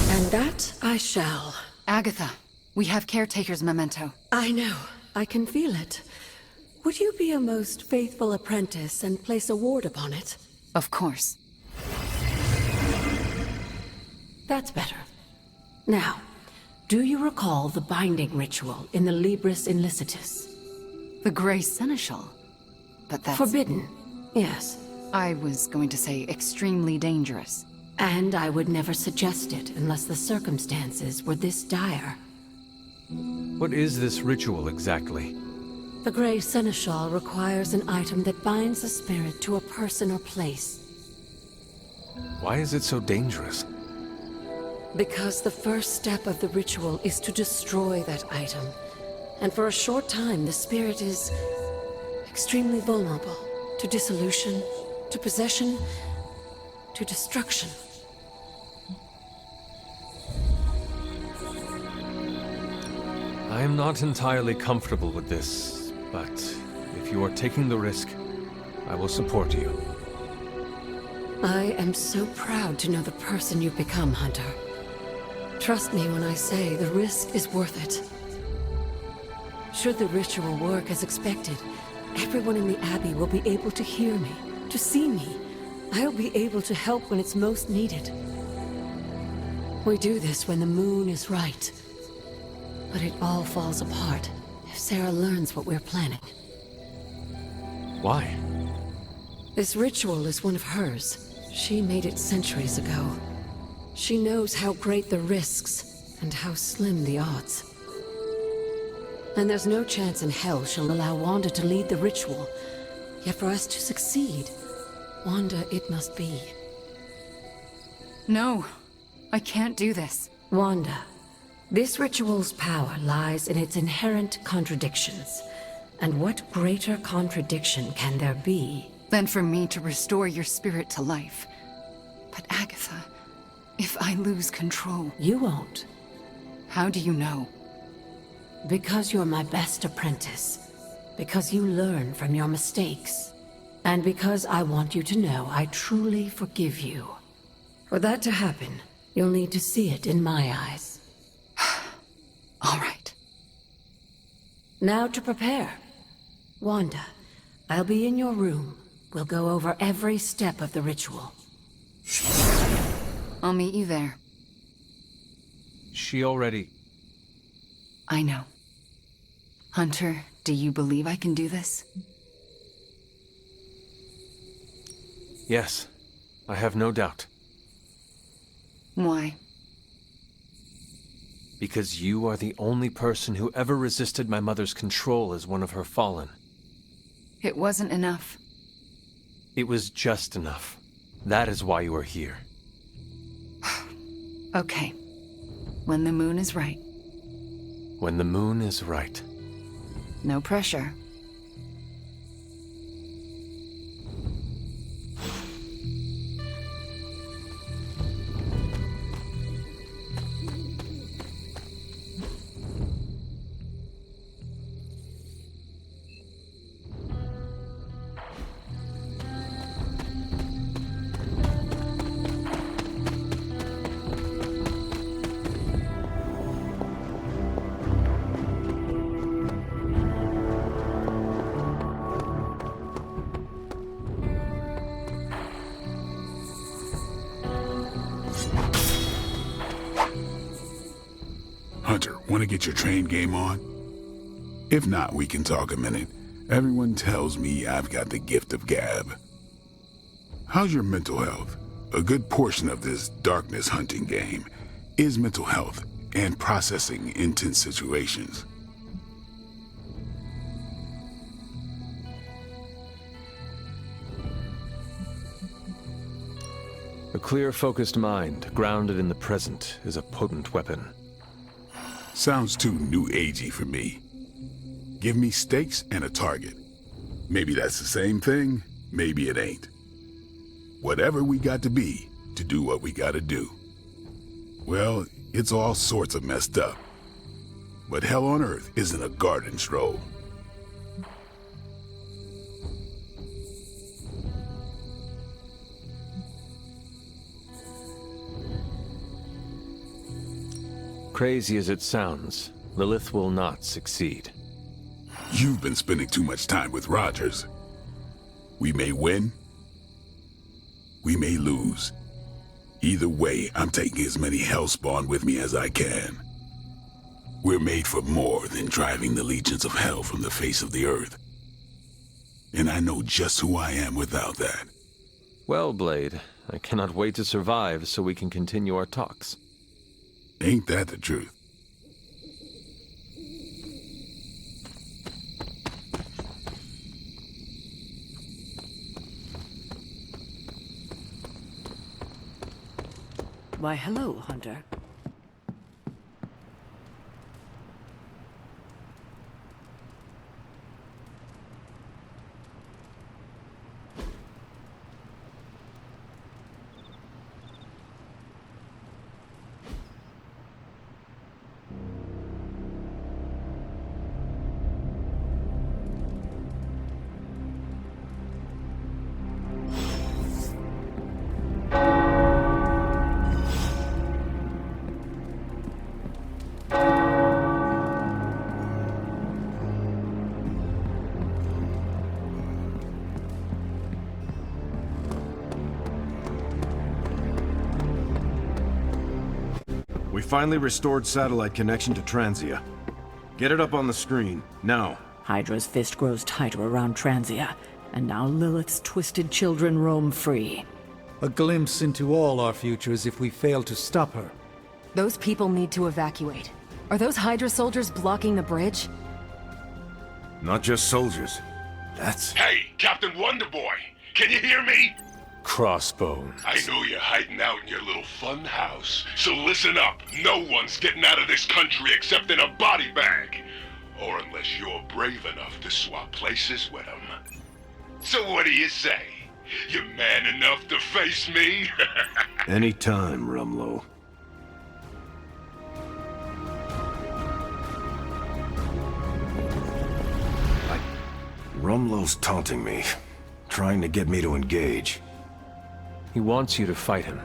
And that I shall. Agatha, we have Caretaker's memento. I know. I can feel it. Would you be a most faithful apprentice and place a ward upon it? Of course. That's better. Now, do you recall the binding ritual in the Libris Inlicitus? The Grey Seneschal? But that's... Forbidden, yes. I was going to say extremely dangerous. And I would never suggest it unless the circumstances were this dire. What is this ritual exactly? The Grey Seneschal requires an item that binds a spirit to a person or place. Why is it so dangerous? Because the first step of the ritual is to destroy that item. And for a short time, the spirit is extremely vulnerable to dissolution, to possession, to destruction. I am not entirely comfortable with this, but if you are taking the risk, I will support you. I am so proud to know the person you've become, Hunter. Trust me when I say the risk is worth it. Should the ritual work as expected, everyone in the Abbey will be able to hear me, to see me. I'll be able to help when it's most needed. We do this when the moon is right. But it all falls apart if Sarah learns what we're planning. Why? This ritual is one of hers. She made it centuries ago. She knows how great the risks and how slim the odds. And there's no chance in hell she'll allow Wanda to lead the ritual. Yet for us to succeed, Wanda it must be. No, I can't do this. Wanda, this ritual's power lies in its inherent contradictions. And what greater contradiction can there be than for me to restore your spirit to life? But Agatha, if I lose control... You won't. How do you know? Because you're my best apprentice. Because you learn from your mistakes. And because I want you to know I truly forgive you. For that to happen, you'll need to see it in my eyes. All right. Now to prepare. Wanda, I'll be in your room. We'll go over every step of the ritual. I'll meet you there. She already... I know. Hunter, do you believe I can do this? Yes, I have no doubt. Why? Because you are the only person who ever resisted my mother's control as one of her fallen. It wasn't enough. It was just enough. That is why you are here. Okay. When the moon is right. When the moon is right. No pressure. Hunter, want to get your train game on? If not, we can talk a minute. Everyone tells me I've got the gift of gab. How's your mental health? A good portion of this darkness hunting game is mental health and processing intense situations. A clear, focused mind, grounded in the present, is a potent weapon. Sounds too new agey for me. Give me stakes and a target. Maybe that's the same thing, maybe it ain't. Whatever we got to be to do what we gotta do. Well, it's all sorts of messed up. But hell on earth isn't a garden stroll. Crazy as it sounds, Lilith will not succeed. You've been spending too much time with Rogers. We may win, we may lose. Either way, I'm taking as many Hellspawn with me as I can. We're made for more than driving the legions of hell from the face of the earth. And I know just who I am without that. Well, Blade, I cannot wait to survive so we can continue our talks. Ain't that the truth? Why, hello, Hunter. We finally restored satellite connection to Transia. Get it up on the screen, now. Hydra's fist grows tighter around Transia, and now Lilith's twisted children roam free. A glimpse into all our futures if we fail to stop her. Those people need to evacuate. Are those Hydra soldiers blocking the bridge? Not just soldiers. That's... Hey, Captain Wonderboy! Can you hear me? Crossbones. I know you're hiding out in your little fun house, so listen up. No one's getting out of this country except in a body bag. Or unless you're brave enough to swap places with them. So what do you say? You man enough to face me? Anytime, Rumlow. Rumlow's taunting me, trying to get me to engage. He wants you to fight him.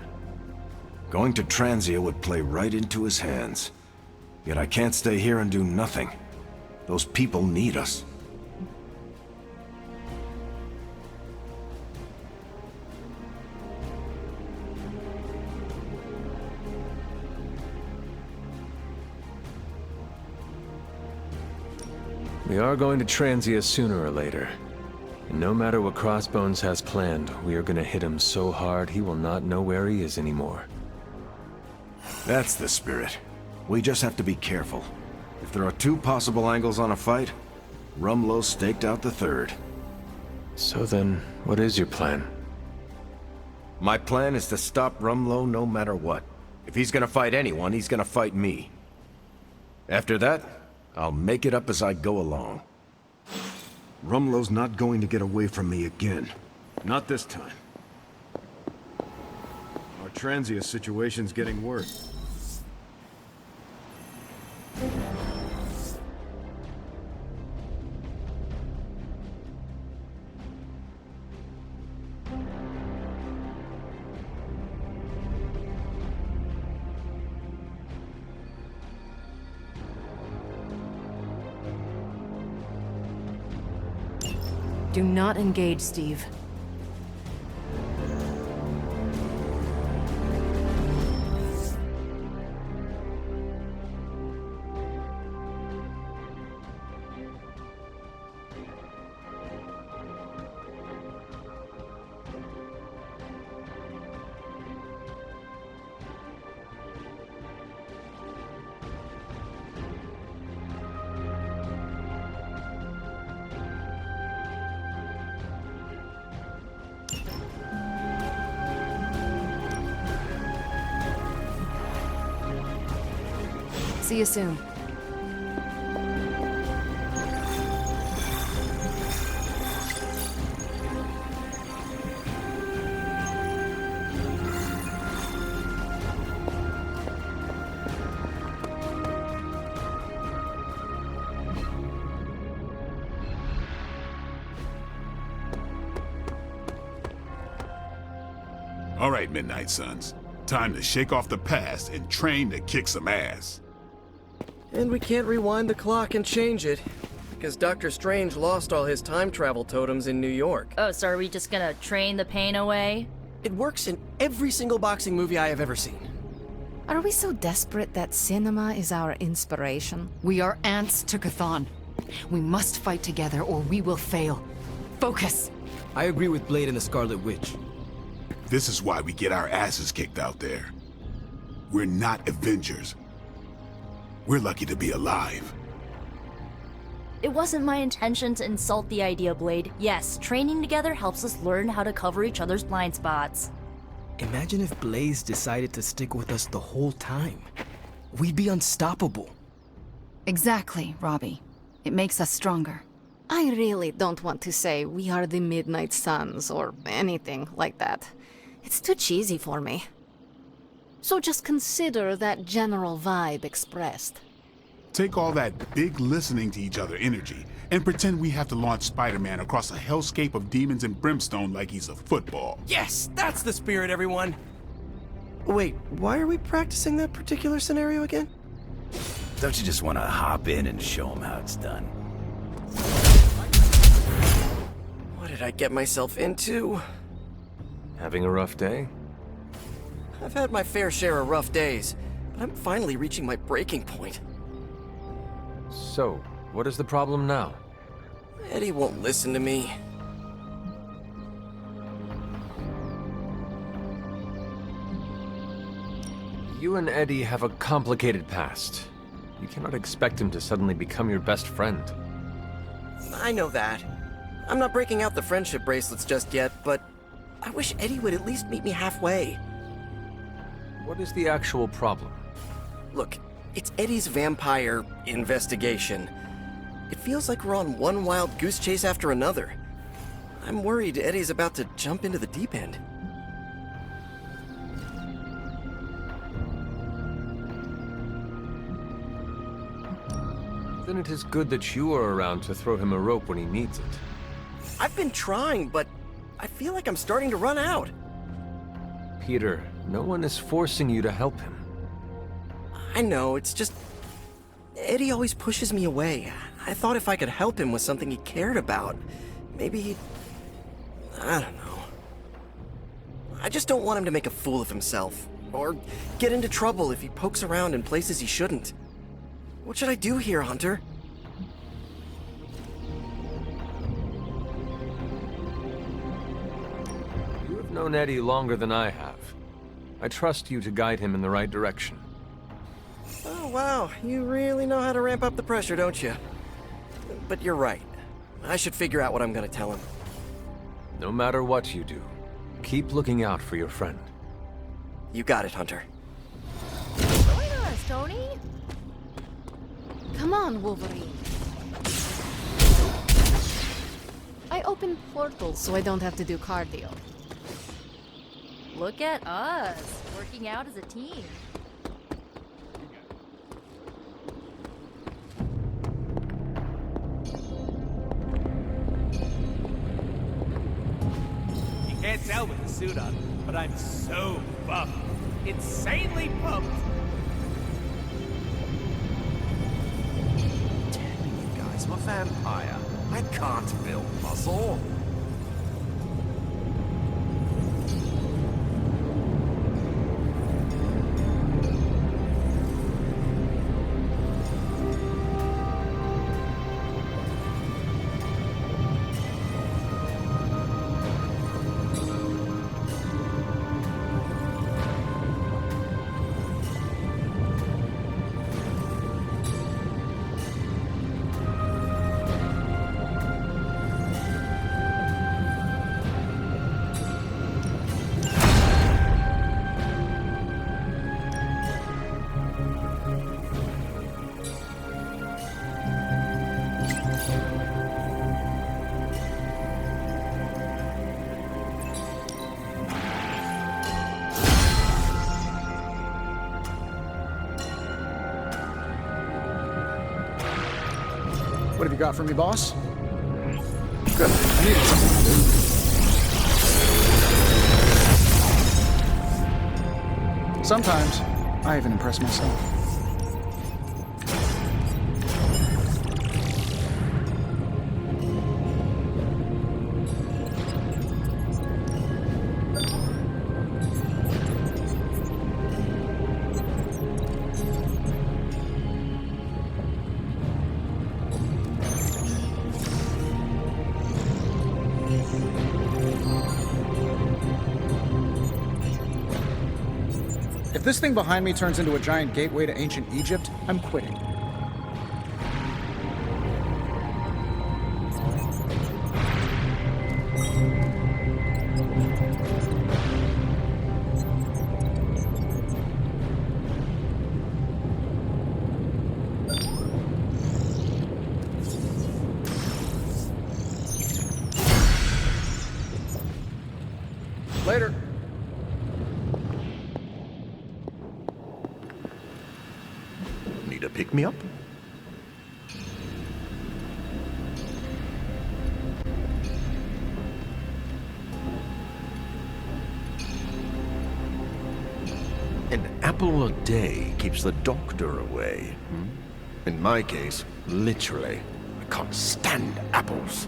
Going to Transia would play right into his hands. Yet I can't stay here and do nothing. Those people need us. We are going to Transia sooner or later. And no matter what Crossbones has planned, we are gonna hit him so hard he will not know where he is anymore. That's the spirit. We just have to be careful. If there are two possible angles on a fight, Rumlow staked out the third. So then, what is your plan? My plan is to stop Rumlow no matter what. If he's gonna fight anyone, he's gonna fight me. After that, I'll make it up as I go along. Rumlow's not going to get away from me again. Not this time. Our Transia situation's getting worse. Do not engage, Steve. See you soon. All right, Midnight Suns. Time to shake off the past and train to kick some ass. And we can't rewind the clock and change it, because Dr. Strange lost all his time travel totems in New York. Oh, so are we just gonna train the pain away? It works in every single boxing movie I have ever seen. Are we so desperate that cinema is our inspiration? We are ants to Chthon. We must fight together or we will fail. Focus! I agree with Blade and the Scarlet Witch. This is why we get our asses kicked out there. We're not Avengers. We're lucky to be alive. It wasn't my intention to insult the idea, Blade. Yes, training together helps us learn how to cover each other's blind spots. Imagine if Blaze decided to stick with us the whole time. We'd be unstoppable. Exactly, Robbie. It makes us stronger. I really don't want to say we are the Midnight Suns or anything like that. It's too cheesy for me. So just consider that general vibe expressed. Take all that big listening to each other energy and pretend we have to launch Spider-Man across a hellscape of demons and brimstone like he's a football. Yes, that's the spirit, everyone. Wait, why are we practicing that particular scenario again? Don't you just want to hop in and show him how it's done? What did I get myself into? Having a rough day? I've had my fair share of rough days, but I'm finally reaching my breaking point. So, what is the problem now? Eddie won't listen to me. You and Eddie have a complicated past. You cannot expect him to suddenly become your best friend. I know that. I'm not breaking out the friendship bracelets just yet, but I wish Eddie would at least meet me halfway. What is the actual problem? Look, it's Eddie's vampire investigation. It feels like we're on one wild goose chase after another. I'm worried Eddie's about to jump into the deep end. Then it is good that you are around to throw him a rope when he needs it. I've been trying, but I feel like I'm starting to run out. Peter, no one is forcing you to help him. I know, it's just... Eddie always pushes me away. I thought if I could help him with something he cared about, maybe he'd... I don't know. I just don't want him to make a fool of himself, or get into trouble if he pokes around in places he shouldn't. What should I do here, Hunter? You have known Eddie longer than I have. I trust you to guide him in the right direction. Oh, wow. You really know how to ramp up the pressure, don't you? But you're right. I should figure out what I'm gonna tell him. No matter what you do, keep looking out for your friend. You got it, Hunter. Join us, Tony! Come on, Wolverine. I opened portals so I don't have to do cardio. Look at us, working out as a team. You can't tell with the suit on, but I'm so buff. Insanely pumped. I'm a vampire. I can't build muscle. What have you got for me, boss? Good. I needed something to do. Sometimes, I even impress myself. If this thing behind me turns into a giant gateway to ancient Egypt, I'm quitting. Later. Need a pick-me-up? An apple a day keeps the doctor away. In my case, literally. I can't stand apples.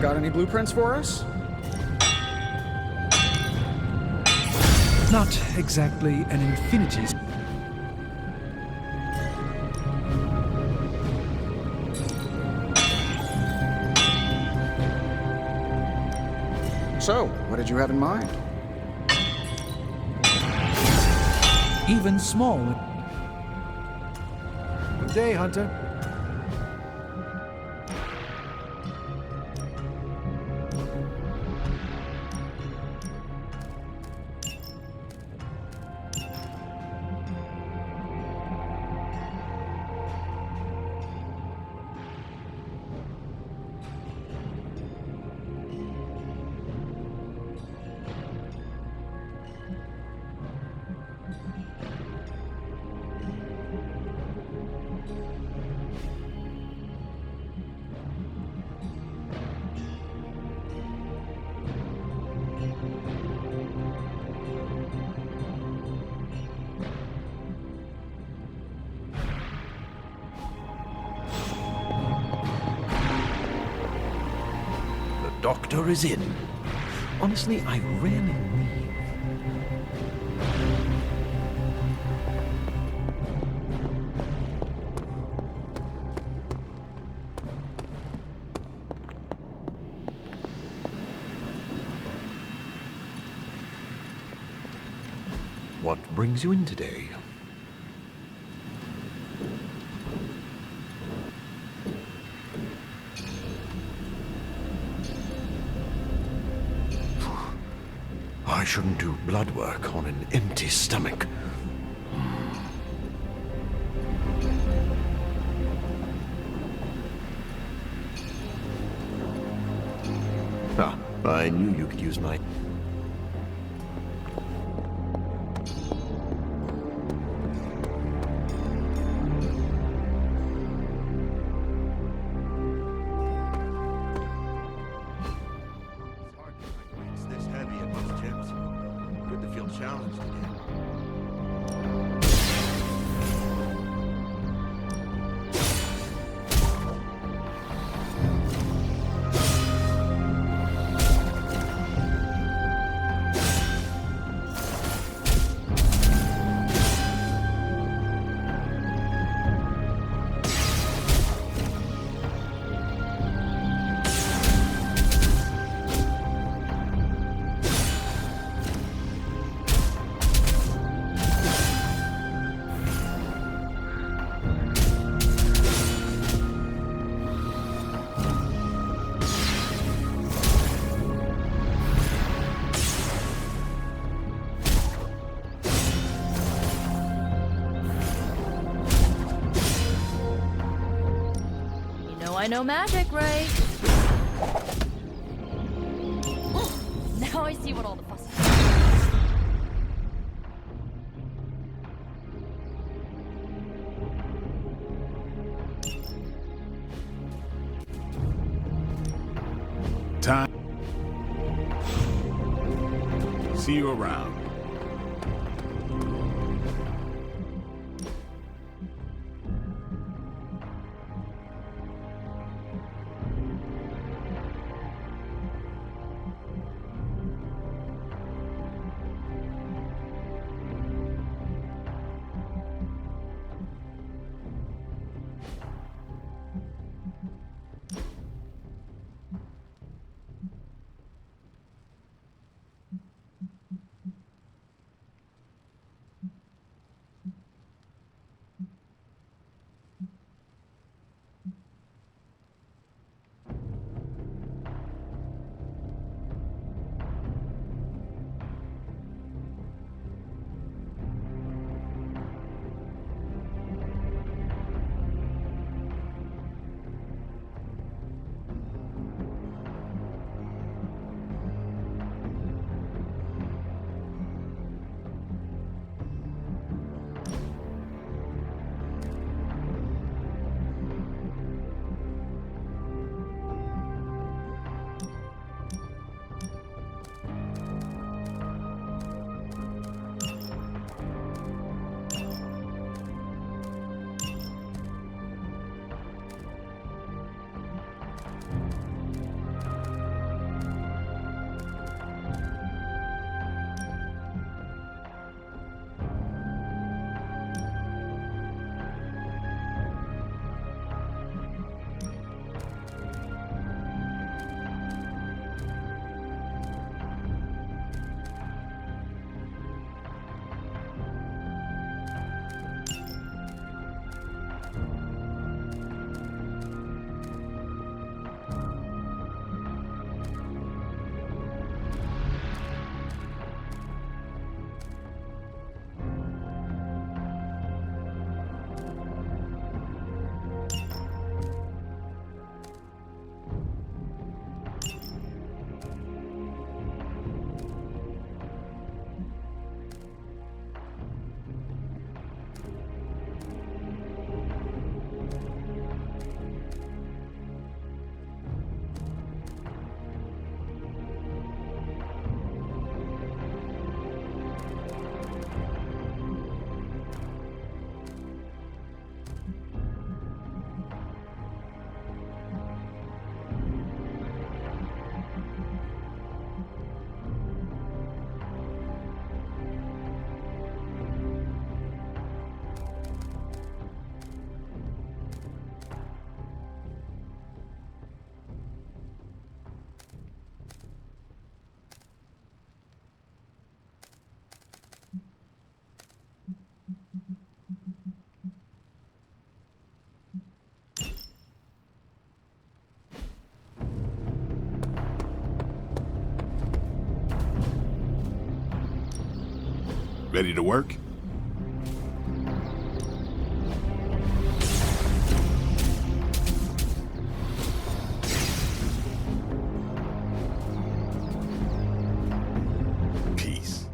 got any blueprints for us? Not exactly an infinity. So, what did you have in mind? Even small. Good day, Hunter. Doctor is in. Honestly, I rarely leave. What brings you in today? I shouldn't do blood work on an empty stomach. Ah, I knew you could use my... challenged again. I know magic, right? Now I see what all the fuss is. Time. See you around. Ready to work? Peace.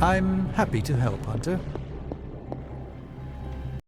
I'm happy to help, Hunter.